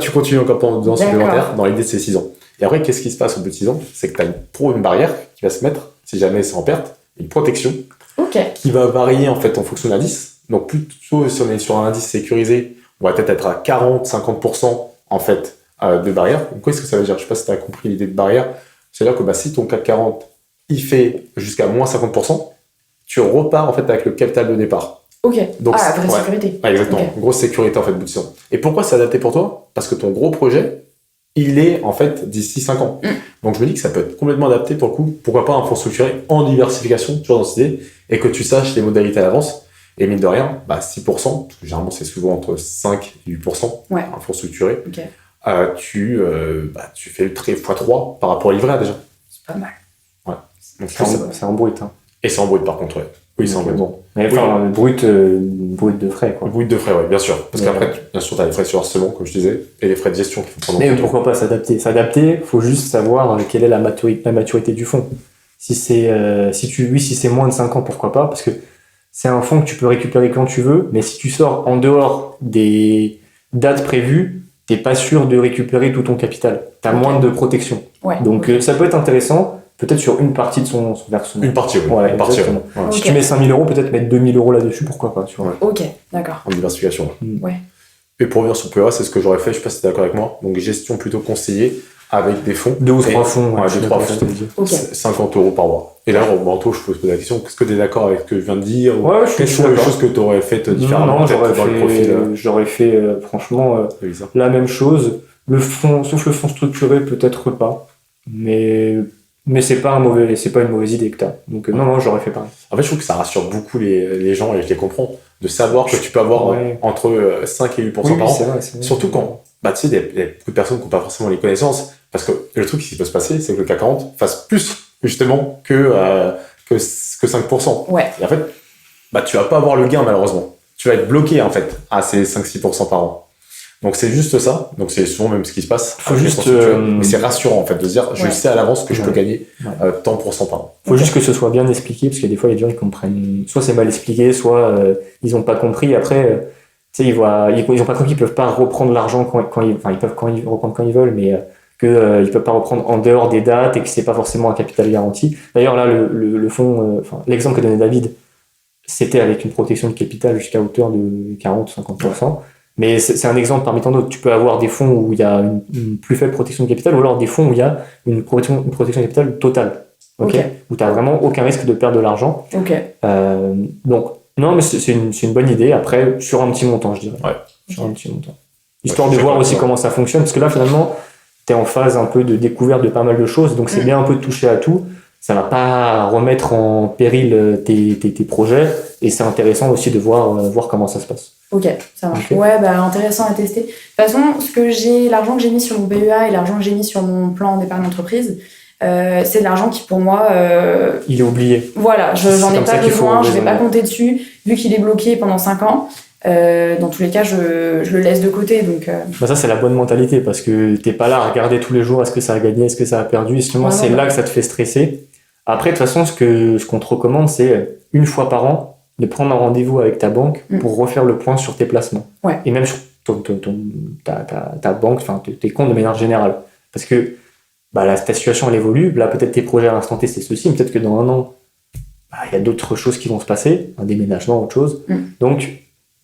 tu continues encore pendant 2 ans supplémentaires, dans l'idée de ces 6 ans. Et après, qu'est-ce qui se passe au bout de 6 ans? C'est que tu as une barrière qui va se mettre, si jamais c'est en perte, une protection, qui va varier en fait en fonction de l'indice. Donc plutôt si on est sur un indice sécurisé, on va peut-être être à 40-50% en fait de barrière. Donc qu'est-ce que ça veut dire? Je sais pas si tu as compris l'idée de barrière. C'est-à-dire que si ton CAC 40 il fait jusqu'à moins 50%, tu repars en fait avec le capital de départ. Donc vraie sécurité. Exactement, grosse sécurité en fait bout de 6 ans. Et pourquoi c'est adapté pour toi? Parce que ton gros projet, il est en fait d'ici 5 ans. Donc je me dis que ça peut être complètement adapté pour le coup. Pourquoi pas un fonds structuré en diversification, toujours dans cette idée, et que tu saches les modalités à l'avance. Et mine de rien, 6%, généralement c'est souvent entre 5 et 8%, un fonds structuré, tu fais le trait x3 par rapport au livret A déjà. C'est pas mal. Donc c'est en brut. Et c'est en brut par contre, Oui, c'est en brut. Mais brut de frais, quoi. Brut de frais, bien sûr. Parce qu'après, bien sûr, tu as les frais sur versement, comme je disais, et les frais de gestion qu'il faut prendre en compte. Mais pourquoi pas s'adapter? S'adapter, il faut juste savoir quelle est la maturité du fonds. Si c'est moins de 5 ans, pourquoi pas? Parce que c'est un fonds que tu peux récupérer quand tu veux, mais si tu sors en dehors des dates prévues, t'es pas sûr de récupérer tout ton capital. T'as moins de protection. Donc ça peut être intéressant, peut-être sur une partie de son versement. Une partie, une partie. Si tu mets 5 000 €, peut-être mettre 2 000 € là-dessus, pourquoi pas. D'accord. En diversification. Et pour revenir sur PEA, c'est ce que j'aurais fait, je sais pas si tu es d'accord avec moi. Donc gestion plutôt conseillée avec des fonds. 2 ou 3 fonds. 2-3 fonds. 50 € par mois. Et là, Anto, je peux te poser la question, est-ce que tu es d'accord avec ce que je viens de dire? Je suis d'accord. Des choses que tu aurais faites différemment? J'aurais fait franchement la même chose. Sauf le fonds structuré, peut-être pas. Mais c'est pas une mauvaise idée que tu as. Donc non, j'aurais fait pareil. En fait, je trouve que ça rassure beaucoup les gens, et je les comprends, de savoir que tu peux avoir entre 5 et 8% par an. C'est vrai. Surtout quand, tu sais, il y a beaucoup de personnes qui n'ont pas forcément les connaissances. Parce que le truc qui peut se passer, c'est que le CAC 40 fasse plus, justement, que 5%. Et en fait, tu vas pas avoir le gain, malheureusement. Tu vas être bloqué, en fait, à ces 5-6% par an. Donc, c'est juste ça. Donc, c'est souvent même ce qui se passe. Mais c'est rassurant, en fait, de se dire, je sais à l'avance que je peux gagner tant % par an. Faut juste que ce soit bien expliqué, parce que des fois, les gens, ils comprennent. Soit c'est mal expliqué, soit ils ont pas compris. Après, ils ont pas compris qu'ils peuvent pas reprendre l'argent quand ils peuvent reprendre quand ils veulent, mais qu'ils ne peuvent pas reprendre en dehors des dates et que c'est pas forcément un capital garanti. D'ailleurs, là, le fonds, l'exemple que donnait David, c'était avec une protection de capital jusqu'à hauteur de 40-50%. Mais c'est un exemple parmi tant d'autres. Tu peux avoir des fonds où il y a une plus faible protection de capital, ou alors des fonds où il y a une protection de capital totale. Okay. Où tu n'as vraiment aucun risque de perdre de l'argent. Donc, non, mais c'est une bonne idée. Après, sur un petit montant, je dirais. Ouais. Sur un petit montant. Histoire de voir aussi comment ça fonctionne. Parce que là, finalement, tu es en phase un peu de découverte de pas mal de choses. Donc, c'est bien un peu de toucher à tout. Ça va pas remettre en péril tes projets. Et c'est intéressant aussi de voir comment ça se passe. Ok, ça marche. Ouais, intéressant à tester. De toute façon, l'argent que j'ai mis sur mon PEA et l'argent que j'ai mis sur mon plan d'épargne entreprise, c'est de l'argent qui, pour moi... il est oublié. Voilà, j'en ai pas besoin, je vais pas compter dessus. Vu qu'il est bloqué pendant 5 ans, dans tous les cas, je le laisse de côté. Donc, ça, c'est la bonne mentalité, parce que t'es pas là à regarder tous les jours est-ce que ça a gagné, est-ce que ça a perdu. Et justement, c'est là que ça te fait stresser. Après, de toute façon, ce qu'on te recommande, c'est une fois par an, de prendre un rendez-vous avec ta banque pour refaire le point sur tes placements. Ouais. Et même sur ta banque, enfin tes comptes de manière générale. Parce que ta situation, elle évolue. Là, peut-être tes projets à l'instant T, c'est ceci, mais peut-être que dans un an, il y a d'autres choses qui vont se passer, un déménagement, autre chose. Donc,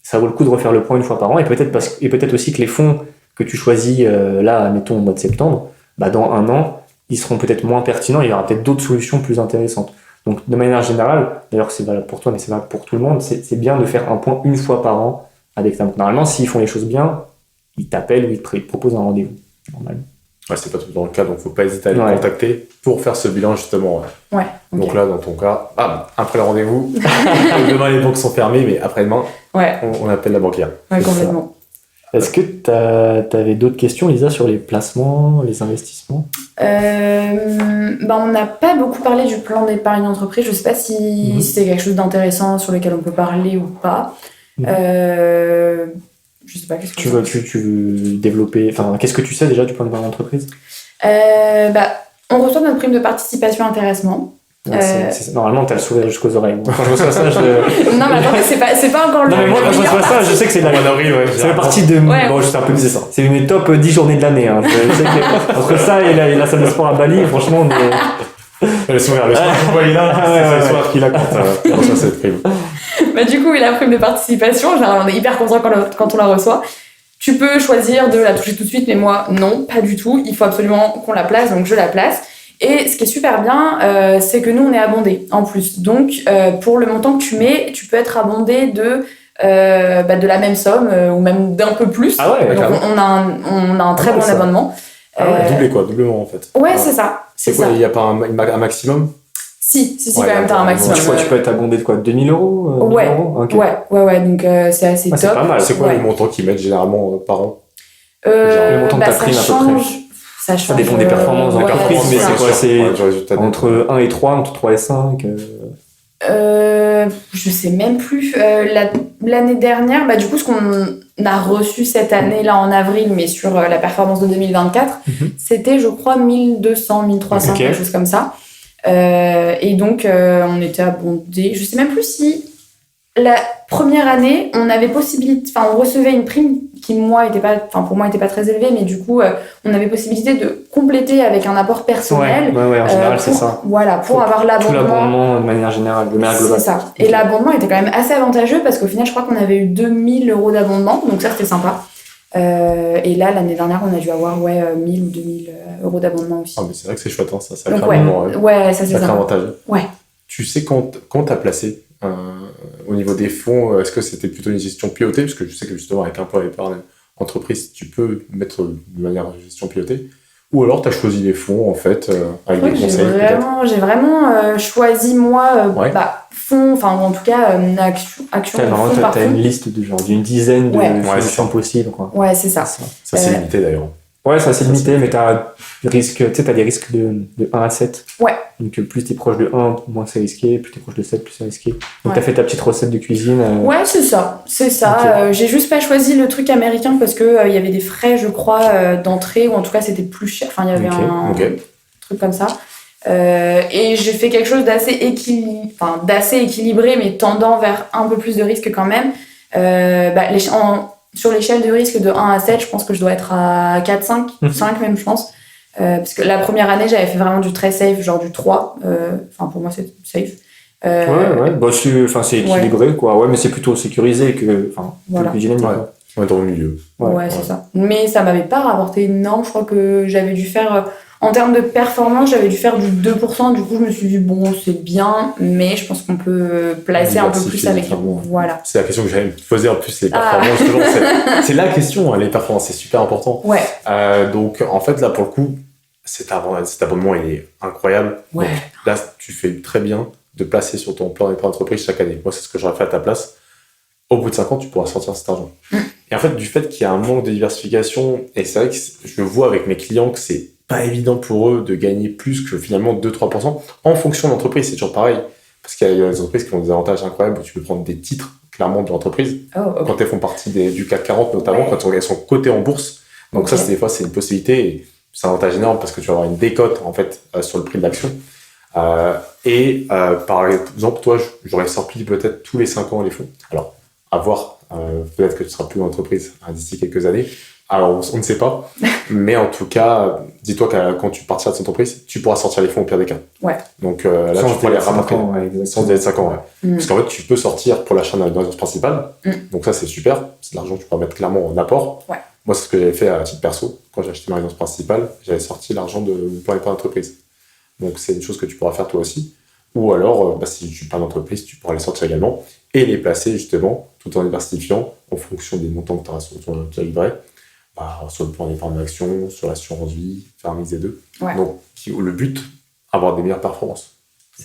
ça vaut le coup de refaire le point une fois par an. Et peut-être aussi que les fonds que tu choisis là, mettons au mois de septembre, dans un an, ils seront peut-être moins pertinents. Il y aura peut-être d'autres solutions plus intéressantes. Donc, de manière générale, d'ailleurs, c'est valable pour toi, mais c'est valable pour tout le monde, c'est bien de faire un point une fois par an avec ta banque. Normalement, s'ils font les choses bien, ils t'appellent ou ils te proposent un rendez-vous. Normalement. Ouais, c'est pas tout le temps le cas, donc faut pas hésiter à les contacter pour faire ce bilan, justement. Ouais. Okay. Donc là, dans ton cas, après le rendez-vous, demain les banques sont fermées, mais après-demain, on appelle la banquière. Ouais, complètement. Est-ce que tu avais d'autres questions, Lisa, sur les placements, les investissements ? On n'a pas beaucoup parlé du plan d'épargne entreprise. Je ne sais pas si c'est quelque chose d'intéressant sur lequel on peut parler ou pas. Je sais pas. Qu'est-ce que tu veux développer. Enfin, qu'est-ce que tu sais déjà du plan d'épargne entreprise ? On reçoit notre prime de participation intéressement. Normalement, t'as le sourire jusqu'aux oreilles. Quand je reçois ça, Non, mais attends, c'est pas encore le... Non, mais moi, quand je reçois ça, je sais que c'est de la avril, ça fait partie de... Bon, je sais un peu bizarre. C'est mes top 10 journées de l'année. Hein. Je sais que entre ça et la salle de sport à Bali, franchement... Le sourire, il est là, c'est le soir qu'il a quand on reçoit cette prime. Du coup, la prime de participation, on est hyper content quand on la reçoit. Tu peux choisir de la toucher tout de suite, mais moi, non, pas du tout. Il faut absolument qu'on la place, donc je la place. Et ce qui est super bien, c'est que nous, on est abondés en plus. Donc, pour le montant que tu mets, tu peux être abondé de la même somme ou même d'un peu plus. Ah ouais, donc, on a un très bon abonnement. Doublé quoi, doublement en fait. Ouais, c'est ça. C'est quoi, il n'y a pas un maximum ? Si, quand même, t'as un maximum. Tu peux être abondé de quoi ? 2000 euros ? Ouais. Donc c'est assez top. C'est pas mal. C'est quoi le montant qu'ils mettent généralement par an ? Le montant de ta prime à peu près. Ça dépend des performances dans l'entreprise, mais c'est quoi ? C'est entre 1 et 3, entre 3 et 5 je sais même plus. L'année dernière, du coup, ce qu'on a reçu cette année-là en avril, mais sur la performance de 2024, c'était, je crois, 1200, 1300, quelque chose comme ça. Et donc, on était abondés. Je sais même plus si la première année, on avait possibilité, on recevait une prime qui, pour moi, était pas très élevée, mais du coup, on avait possibilité de compléter avec un apport personnel. Ouais, en général, c'est ça. Voilà, pour avoir l'abondement. Tout l'abondement de manière générale, de manière globale. C'est ça. Et l'abondement était quand même assez avantageux parce qu'au final, je crois qu'on avait eu 2000 euros d'abondement, donc ça, c'était sympa. Et là, l'année dernière, on a dû avoir 1000 ou 2000 euros d'abondement aussi. Ah, mais c'est vrai que c'est chouette, ça. Ça donc, ça, c'est ça. Avantage. Ouais. Tu sais quand t'as placé au niveau des fonds, est-ce que c'était plutôt une gestion pilotée ? Parce que je sais que justement, avec un plan d'épargne entreprise, tu peux mettre de manière gestion pilotée. Ou alors, tu as choisi les fonds, en fait, avec des conseils, j'ai vraiment choisi, moi, fonds, ou en tout cas, action fonds par fonds. T'as une liste d'une dizaine de solutions possibles, quoi. Ouais, c'est ça. Ça, c'est limité, d'ailleurs. Ouais, ça c'est limité, mais t'as des risques de 1 à 7. Ouais. Donc plus t'es proche de 1, moins c'est risqué, plus t'es proche de 7, plus c'est risqué. Donc t'as fait ta petite recette de cuisine. Ouais, c'est ça. Okay. J'ai juste pas choisi le truc américain parce que y avait des frais, je crois, d'entrée, ou en tout cas c'était plus cher. Il y avait un truc comme ça. Et j'ai fait quelque chose d'assez équilibré, mais tendant vers un peu plus de risque quand même. Sur l'échelle de risque de 1 à 7, je pense que je dois être à 4, 5, 5 même, je pense. Parce que la première année, j'avais fait vraiment du très safe, genre du 3. Enfin, pour moi, c'est safe. Ouais. Bah, c'est équilibré, quoi. Ouais, mais c'est plutôt sécurisé que plus dynamique. Ouais, dans le milieu. Ouais, c'est ça. Mais ça m'avait pas rapporté énorme. Je crois que j'avais dû faire, en termes de performance, j'avais dû faire du 2%. Du coup, je me suis dit, bon, c'est bien, mais je pense qu'on peut placer un peu plus avec. Voilà. C'est la question que j'allais me poser en plus, les performances. C'est la question, hein, les performances, c'est super important. Ouais. Donc, en fait, là, pour le coup, cet abonnement, il est incroyable. Ouais. Donc, là, tu fais très bien de placer sur ton plan d'épargne entreprise chaque année. Moi, c'est ce que j'aurais fait à ta place. Au bout de 5 ans, tu pourras sortir cet argent. Et en fait, du fait qu'il y a un manque de diversification, et c'est vrai que je le vois avec mes clients que c'est pas évident pour eux de gagner plus que finalement 2-3% en fonction de l'entreprise. C'est toujours pareil. Parce qu'il y a des entreprises qui ont des avantages incroyables où tu peux prendre des titres, clairement, de l'entreprise. Quand elles font partie du CAC 40, notamment, quand elles sont cotées en bourse. Donc ça, des fois, c'est une possibilité. Et c'est un avantage énorme parce que tu vas avoir une décote, en fait, sur le prix de l'action. Par exemple, toi, j'aurais sorti peut-être tous les 5 ans les fonds. Alors, à voir, peut-être que tu seras plus dans l'entreprise d'ici quelques années. Alors, on ne sait pas. Mais en tout cas, dis-toi que quand tu partiras de cette entreprise, tu pourras sortir les fonds au pire des cas. Ouais. Donc là, tu pourras les rapporter. Sans délai de 5 ans, ouais. Parce qu'en fait, tu peux sortir pour l'achat d'une résidence principale. Donc ça, c'est super. C'est de l'argent que tu pourras mettre clairement en apport. Ouais. Moi, c'est ce que j'avais fait à titre perso. Quand j'ai acheté ma résidence principale, j'avais sorti l'argent de mon plan d'épargne entreprise. Donc, c'est une chose que tu pourras faire toi aussi. Ou alors, si tu parles d'entreprise, tu pourras les sortir également et les placer justement tout en diversifiant en fonction des montants que tu auras sur ton livret, sur le plan d'épargne d'action, sur l'assurance vie, faire un mix des deux. Ouais. Donc, le but, avoir des meilleures performances.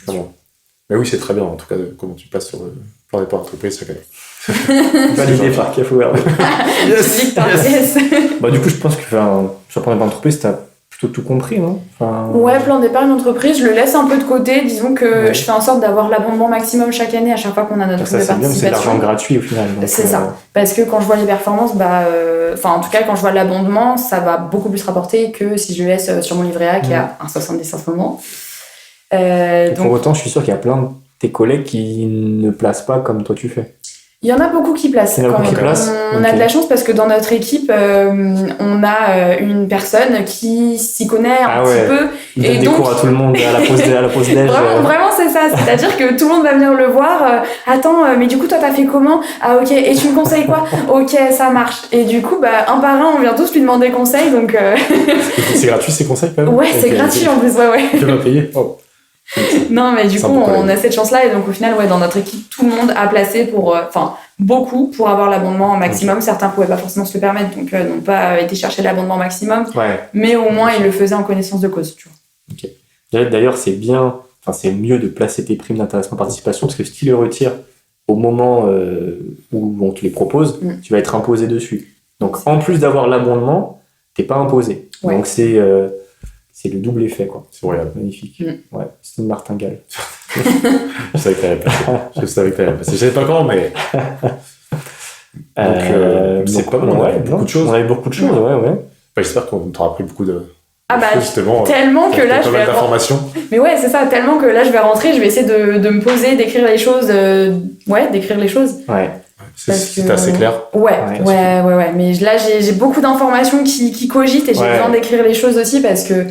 Mais oui, c'est très bien en tout cas comment tu passes sur le plan d'épargne d'entreprise chaque année. Validé par CAF Vert. Yes. Du coup, je pense que sur le plan d'épargne d'entreprise, tu as tout compris, non? Ouais, plan d'épargne d'entreprise, je le laisse un peu de côté. Disons que je fais en sorte d'avoir l'abondement maximum chaque année à chaque fois qu'on a notre compte de participation. C'est de l'argent gratuit au final. C'est ça. Parce que quand je vois les performances, en tout cas, quand je vois l'abondement, ça va beaucoup plus rapporter que si je le laisse sur mon livret A qui a un 70 en ce moment. Pour autant, je suis sûr qu'il y a plein de tes collègues qui ne placent pas comme toi tu fais. Il y en a beaucoup qui placent. On a de la chance parce que dans notre équipe, on a une personne qui s'y connaît un petit peu. Il donne des cours à tout le monde à la pause déj. Vraiment, c'est ça. C'est-à-dire que tout le monde va venir le voir. Attends, mais du coup, toi, t'as fait comment? Ah, ok. Et tu me conseilles quoi? Ok, ça marche. Et du coup, un par un, on vient tous lui demander conseil. Donc, C'est gratuit ces conseils quand même? Ouais, c'est gratuit en plus. Ouais. Tu vas payer? Non, mais du coup, on a cette chance-là. Et donc, au final, dans notre équipe, tout le monde a placé beaucoup pour avoir l'abondement maximum. Certains pouvaient pas forcément se le permettre, donc n'ont pas été chercher l'abondement maximum. Mais au moins, ils le faisaient en connaissance de cause, tu vois. D'ailleurs, c'est mieux de placer tes primes d'intéressement participation parce que si tu les retires au moment où on te les propose, tu vas être imposé dessus. Donc, en plus d'avoir l'abondement, t'es pas imposé. Ouais. Donc, c'est le double effet, quoi. C'est royal. Magnifique. Ouais, c'est une martingale. Je savais que t'allais passer. Je savais pas quand, mais. C'est pas mal. On avait beaucoup de choses. Ouais. J'espère qu'on t'aura appris beaucoup de. Justement, tellement que là, je vais. Mais ouais, c'est ça, tellement que là, je vais rentrer, je vais essayer de me poser, d'écrire les choses. D'écrire les choses. Ouais. C'est assez clair. Ouais. Mais là, j'ai beaucoup d'informations qui cogitent et j'ai besoin d'écrire les choses aussi parce que,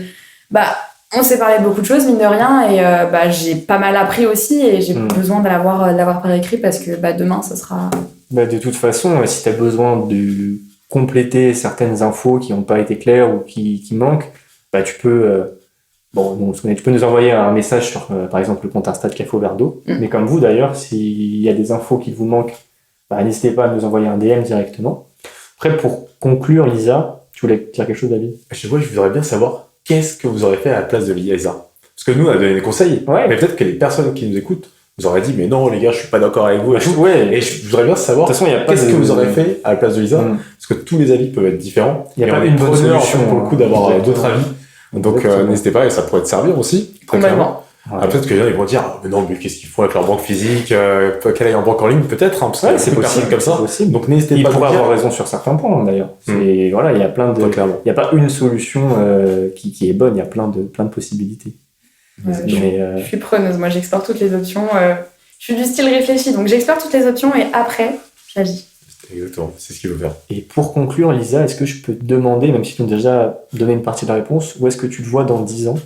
on s'est parlé de beaucoup de choses, mine de rien, et j'ai pas mal appris aussi et j'ai besoin de l'avoir par écrit parce que demain, ça sera... de toute façon, si tu as besoin de compléter certaines infos qui n'ont pas été claires ou qui manquent, tu peux... tu peux nous envoyer un message sur, par exemple, le compte Insta de CAF Vert. Mais comme vous, d'ailleurs, s'il y a des infos qui vous manquent, n'hésitez pas à nous envoyer un DM directement. Après, pour conclure, Lisa, tu voulais dire quelque chose, David? Je voudrais bien savoir qu'est-ce que vous aurez fait à la place de Lisa. Parce que nous, on a donné des conseils, mais peut-être que les personnes qui nous écoutent vous auraient dit, mais non, les gars, je suis pas d'accord avec vous. Et je voudrais bien savoir qu'est-ce que vous aurez fait à la place de Lisa. Parce que tous les avis peuvent être différents. Il n'y a pas une bonne solution pour le coup d'avoir d'autres avis. Donc, n'hésitez pas, et ça pourrait te servir aussi. Très clairement. Peut-être que les gens ils vont dire mais non, mais qu'est-ce qu'ils font avec leur banque physique, qu'elle aille en banque en ligne peut-être, parce que c'est possible comme ça. Donc n'hésitez pas. Ils pourraient avoir raison sur certains points d'ailleurs. Il y a plein de, il n'y a pas une solution qui est bonne, il y a plein de possibilités. Je suis preneuse, moi j'explore toutes les options. Je suis du style réfléchi, donc j'explore toutes les options et après j'agis. Exactement, c'est ce qu'il veut faire. Et pour conclure, Lisa, est-ce que je peux te demander, même si tu as déjà donné une partie de la réponse, où est-ce que tu te vois dans 10 ans?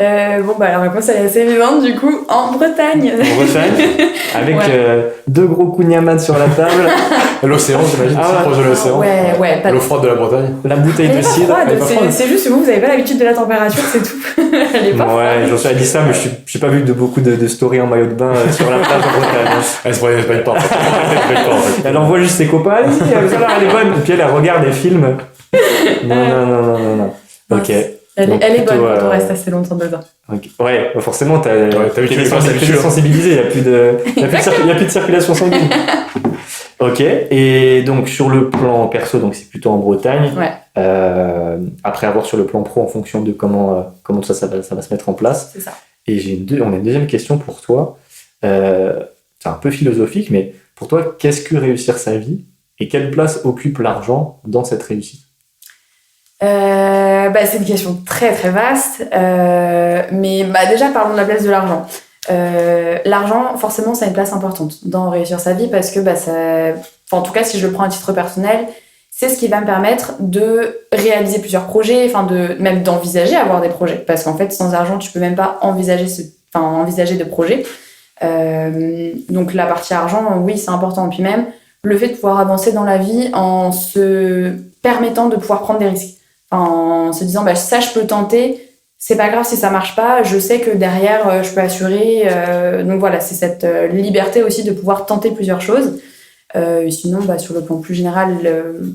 La réponse elle est assez vivante du coup, en Bretagne. En Bretagne, avec 2 gros kouign-amann sur la table. L'océan, j'imagine, proche de l'océan. Ouais. L'eau froide de la Bretagne. La bouteille de cidre. C'est juste que vous avez pas l'habitude de la température, c'est tout. Elle est pas froide. Ouais, j'en suis dit ça, mais je n'ai pas vu beaucoup de stories en maillot de bain sur la plage en Bretagne. Elle se voyait pas une part. Elle envoie juste ses copains, allez-y, elle est bonne. Et puis elle regarde des films. Non. Ok. Elle est bonne quand on reste assez longtemps dedans. Okay. Ouais, forcément, t'es sensibilisé, il n'y a plus de circulation sanguine. Ok, et donc sur le plan perso, donc c'est plutôt en Bretagne. Ouais. Après avoir sur le plan pro en fonction de comment ça va se mettre en place. C'est ça. Et on a une deuxième question pour toi. C'est un peu philosophique, mais pour toi, qu'est-ce que réussir sa vie et quelle place occupe l'argent dans cette réussite? C'est une question très très vaste, mais déjà parlons de la place de l'argent. L'argent, forcément, ça a une place importante dans réussir sa vie parce que en tout cas, si je le prends à titre personnel, c'est ce qui va me permettre de réaliser plusieurs projets, même d'envisager avoir des projets, parce qu'en fait, sans argent, tu peux même pas envisager de projets. Donc la partie argent, oui, c'est important. Et puis même le fait de pouvoir avancer dans la vie en se permettant de pouvoir prendre des risques. En se disant ça je peux tenter, c'est pas grave si ça marche pas, je sais que derrière je peux assurer, donc voilà, c'est cette liberté aussi de pouvoir tenter plusieurs choses. Sinon sur le plan plus général,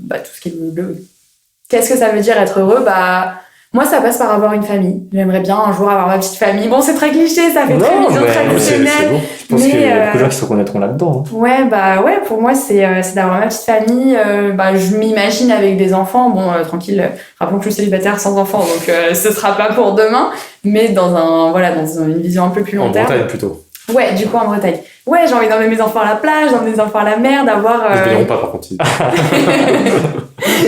tout ce qui est qu'est-ce que ça veut dire être heureux, moi ça passe par avoir une famille. J'aimerais bien un jour avoir ma petite famille. Bon, c'est très cliché, ça fait très vision traditionnelle. Bon. Je pense qu'il y a beaucoup de gens qui se reconnaîtront là-dedans. Hein. Ouais, pour moi c'est d'avoir ma petite famille. Je m'imagine avec des enfants. Bon, tranquille. Rappelons que je suis célibataire sans enfants, donc ce sera pas pour demain, mais dans une vision un peu plus long terme. En Bretagne plutôt. Ouais, du coup en Bretagne. Ouais, j'ai envie d'emmener mes enfants à la plage, d'emmener mes enfants à la mer, d'avoir. Ils ne paieront pas par contre. Si,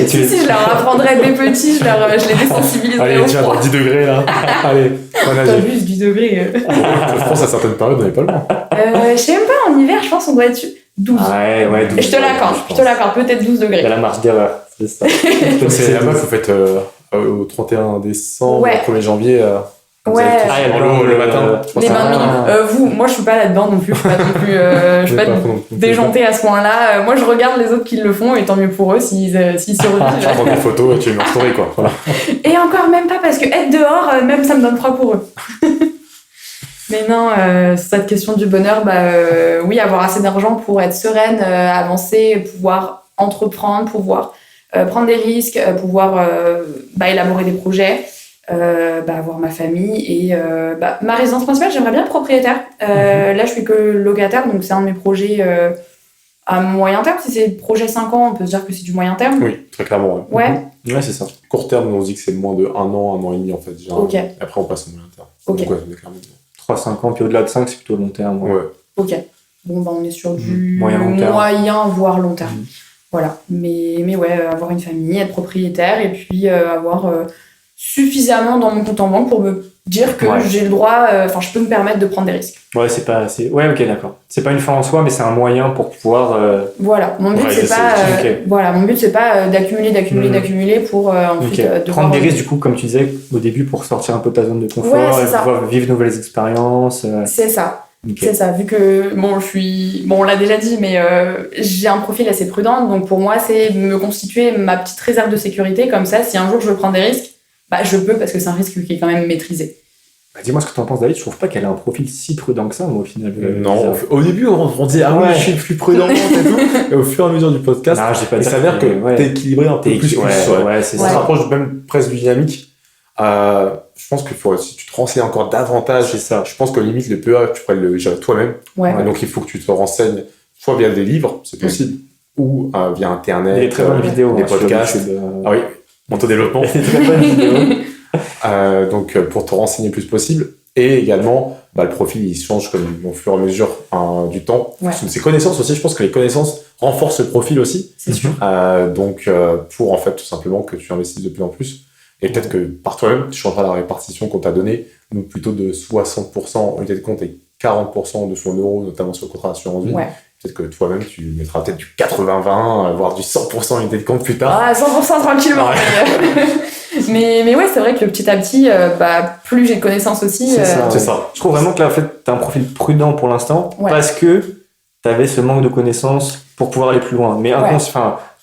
je leur apprendrais des petits, je les désensibiliserais. Allez, tiens, dans 10 degrés là. Allez, on a vu 10 degrés. Je pense à certaines périodes, on n'est pas loin. Je sais même pas, en hiver, je pense qu'on doit être 12. Ouais, 12. Je te l'accorde, peut-être 12 degrés. Il y a la marge d'erreur, c'est ça. C'est là-bas que vous faites au 31 décembre, au 1er janvier. Ouais, le matin. Les bains de minuit. Moi je suis pas là-dedans non plus, je suis pas déjantée à ce point-là. Moi je regarde les autres qui le font et tant mieux pour eux s'ils se relisent. Tu prends des photos et tu mets en story quoi. Voilà. Et encore même pas parce que être dehors, même ça me donne froid pour eux. Mais non, cette question du bonheur, oui, avoir assez d'argent pour être sereine, avancer, pouvoir entreprendre, pouvoir prendre des risques, pouvoir élaborer des projets. Avoir ma famille et ma résidence principale, j'aimerais bien être propriétaire. Là je suis que locataire, donc c'est un de mes projets à moyen terme. Si c'est projet 5 ans, on peut se dire que c'est du moyen terme. Oui, très clairement. Ouais, c'est ça. Court terme, on se dit que c'est moins de 1 an et demi en fait déjà. Ok. Après on passe au moyen terme. Ok. Donc, clairement. 3-5 ans, puis au-delà de 5, c'est plutôt long terme. Ouais. Ok. Bon, on est sur du moyen, voire long terme. Voilà. Mais ouais, avoir une famille, être propriétaire et puis avoir suffisamment dans mon compte en banque pour me dire que j'ai le droit, je peux me permettre de prendre des risques. Ouais, ouais, ok, d'accord. C'est pas une fin en soi, mais c'est un moyen pour pouvoir. Voilà, mon but c'est pas. Mon but c'est pas d'accumuler pour ensuite prendre des risques du coup, comme tu disais au début, pour sortir un peu de ta zone de confort, pouvoir vivre de nouvelles expériences. C'est ça. Okay. C'est ça, vu que on l'a déjà dit, mais j'ai un profil assez prudent, donc pour moi c'est me constituer ma petite réserve de sécurité, comme ça si un jour je veux prendre des risques, je peux parce que c'est un risque qui est quand même maîtrisé. Dis-moi ce que t'en penses, David. Je trouve pas qu'elle a un profil si prudent que ça, moi, au final. Non, au début, on dit je suis plus prudent et tout. Et au fur et à mesure du podcast, il s'avère que t'es équilibré un peu plus. C'est ça. On se rapproche même presque du dynamique. Je pense que si tu te renseignes encore davantage, c'est ça. Je pense que limite, le PEA, tu pourrais le gérer toi-même. Donc, il faut que tu te renseignes, soit via des livres, c'est possible, ou via Internet. Des très bonnes vidéos. Des podcasts. Ah oui. Mon-développement. Donc pour te renseigner le plus possible, et également le profil il change comme au fur et à mesure du temps. Ces connaissances aussi, je pense que les connaissances renforcent le profil aussi. C'est sûr. Donc pour en fait tout simplement que tu investisses de plus en plus, et peut-être que par toi-même tu changeras la répartition qu'on t'a donnée, nous plutôt de 60% en unité de compte et 40% de son euro, notamment sur le contrat d'assurance vie. Peut-être que toi-même, tu mettras peut-être du 80-20, voire du 100% unité de compte plus tard. Ah, 100% tranquillement. Mais ouais, c'est vrai que petit à petit, plus j'ai de connaissances aussi. C'est ça. Je trouve vraiment que là, en fait, t'as un profil prudent pour l'instant, parce que t'avais ce manque de connaissances pour pouvoir aller plus loin. Mais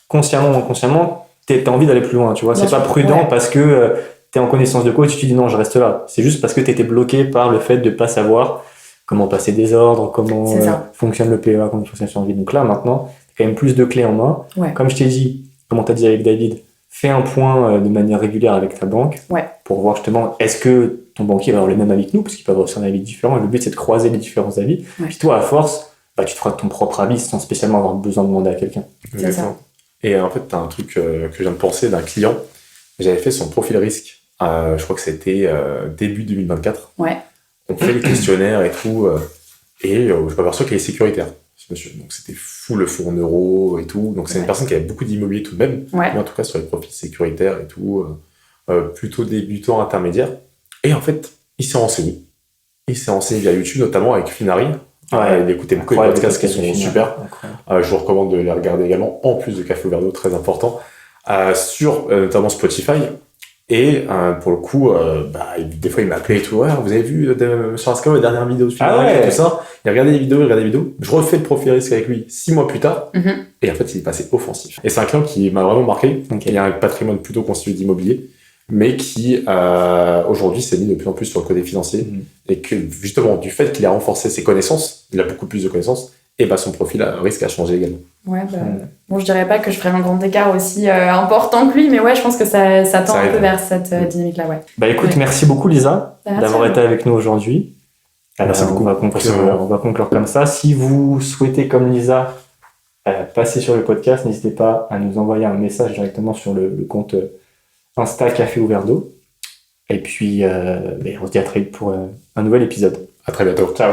consciemment ou inconsciemment, t'as envie d'aller plus loin, tu vois. C'est pas prudent parce que t'es en connaissance de cause et tu te dis non, je reste là. C'est juste parce que t'étais bloqué par le fait de pas savoir comment passer des ordres, comment fonctionne le PEA, comment fonctionne sur vie. Donc là, maintenant, t'as quand même plus de clés en main. Comme je t'ai dit, comment t'as dit avec David, fais un point de manière régulière avec ta banque pour voir justement est-ce que ton banquier va avoir le même avis que nous, parce qu'il peut avoir aussi un avis différent. Et le but, c'est de croiser les différents avis. Puis toi, à force, tu te feras ton propre avis sans spécialement avoir besoin de demander à quelqu'un. Exactement. Et en fait, tu as un truc que je viens de penser d'un client. J'avais fait son profil risque. Je crois que c'était début 2024. On fait le questionnaire et tout. Et je m'aperçois qu'il est sécuritaire, ce monsieur. Donc c'était fou le fonds en euros et tout. Donc c'est une personne qui avait beaucoup d'immobilier tout de même. Mais en tout cas, sur les profils sécuritaires et tout, plutôt débutant, intermédiaire. Et en fait, il s'est renseigné. Il s'est renseigné via YouTube, notamment avec Finari. Il écoutait beaucoup les podcasts qui sont super. Je vous recommande de les regarder également, en plus de Café Ouvert d'eau, très important, sur notamment Spotify. Et pour le coup, des fois il m'appelait et tout. Vous avez vu sur Instagram la dernière vidéo de Finari et tout ça. Il regardait les vidéos. Je refais le profil risque avec lui 6 mois plus tard. Et en fait, il est passé offensif. Et c'est un client qui m'a vraiment marqué. Il a un patrimoine plutôt constitué d'immobilier, mais qui aujourd'hui s'est mis de plus en plus sur le côté financier et que justement du fait qu'il a renforcé ses connaissances, il a beaucoup plus de connaissances, et son profil risque à changer également. Bon, je dirais pas que je ferais un grand écart aussi important que lui, mais je pense que ça tend un peu vers cette dynamique-là. Écoute, merci beaucoup Lisa d'avoir été avec nous aujourd'hui. Merci beaucoup. On va conclure comme ça. Si vous souhaitez, comme Lisa, passer sur le podcast, n'hésitez pas à nous envoyer un message directement sur le compte Insta Café Ouvert d'eau. Et puis, on se dit à très vite pour un nouvel épisode. À très bientôt. Ciao.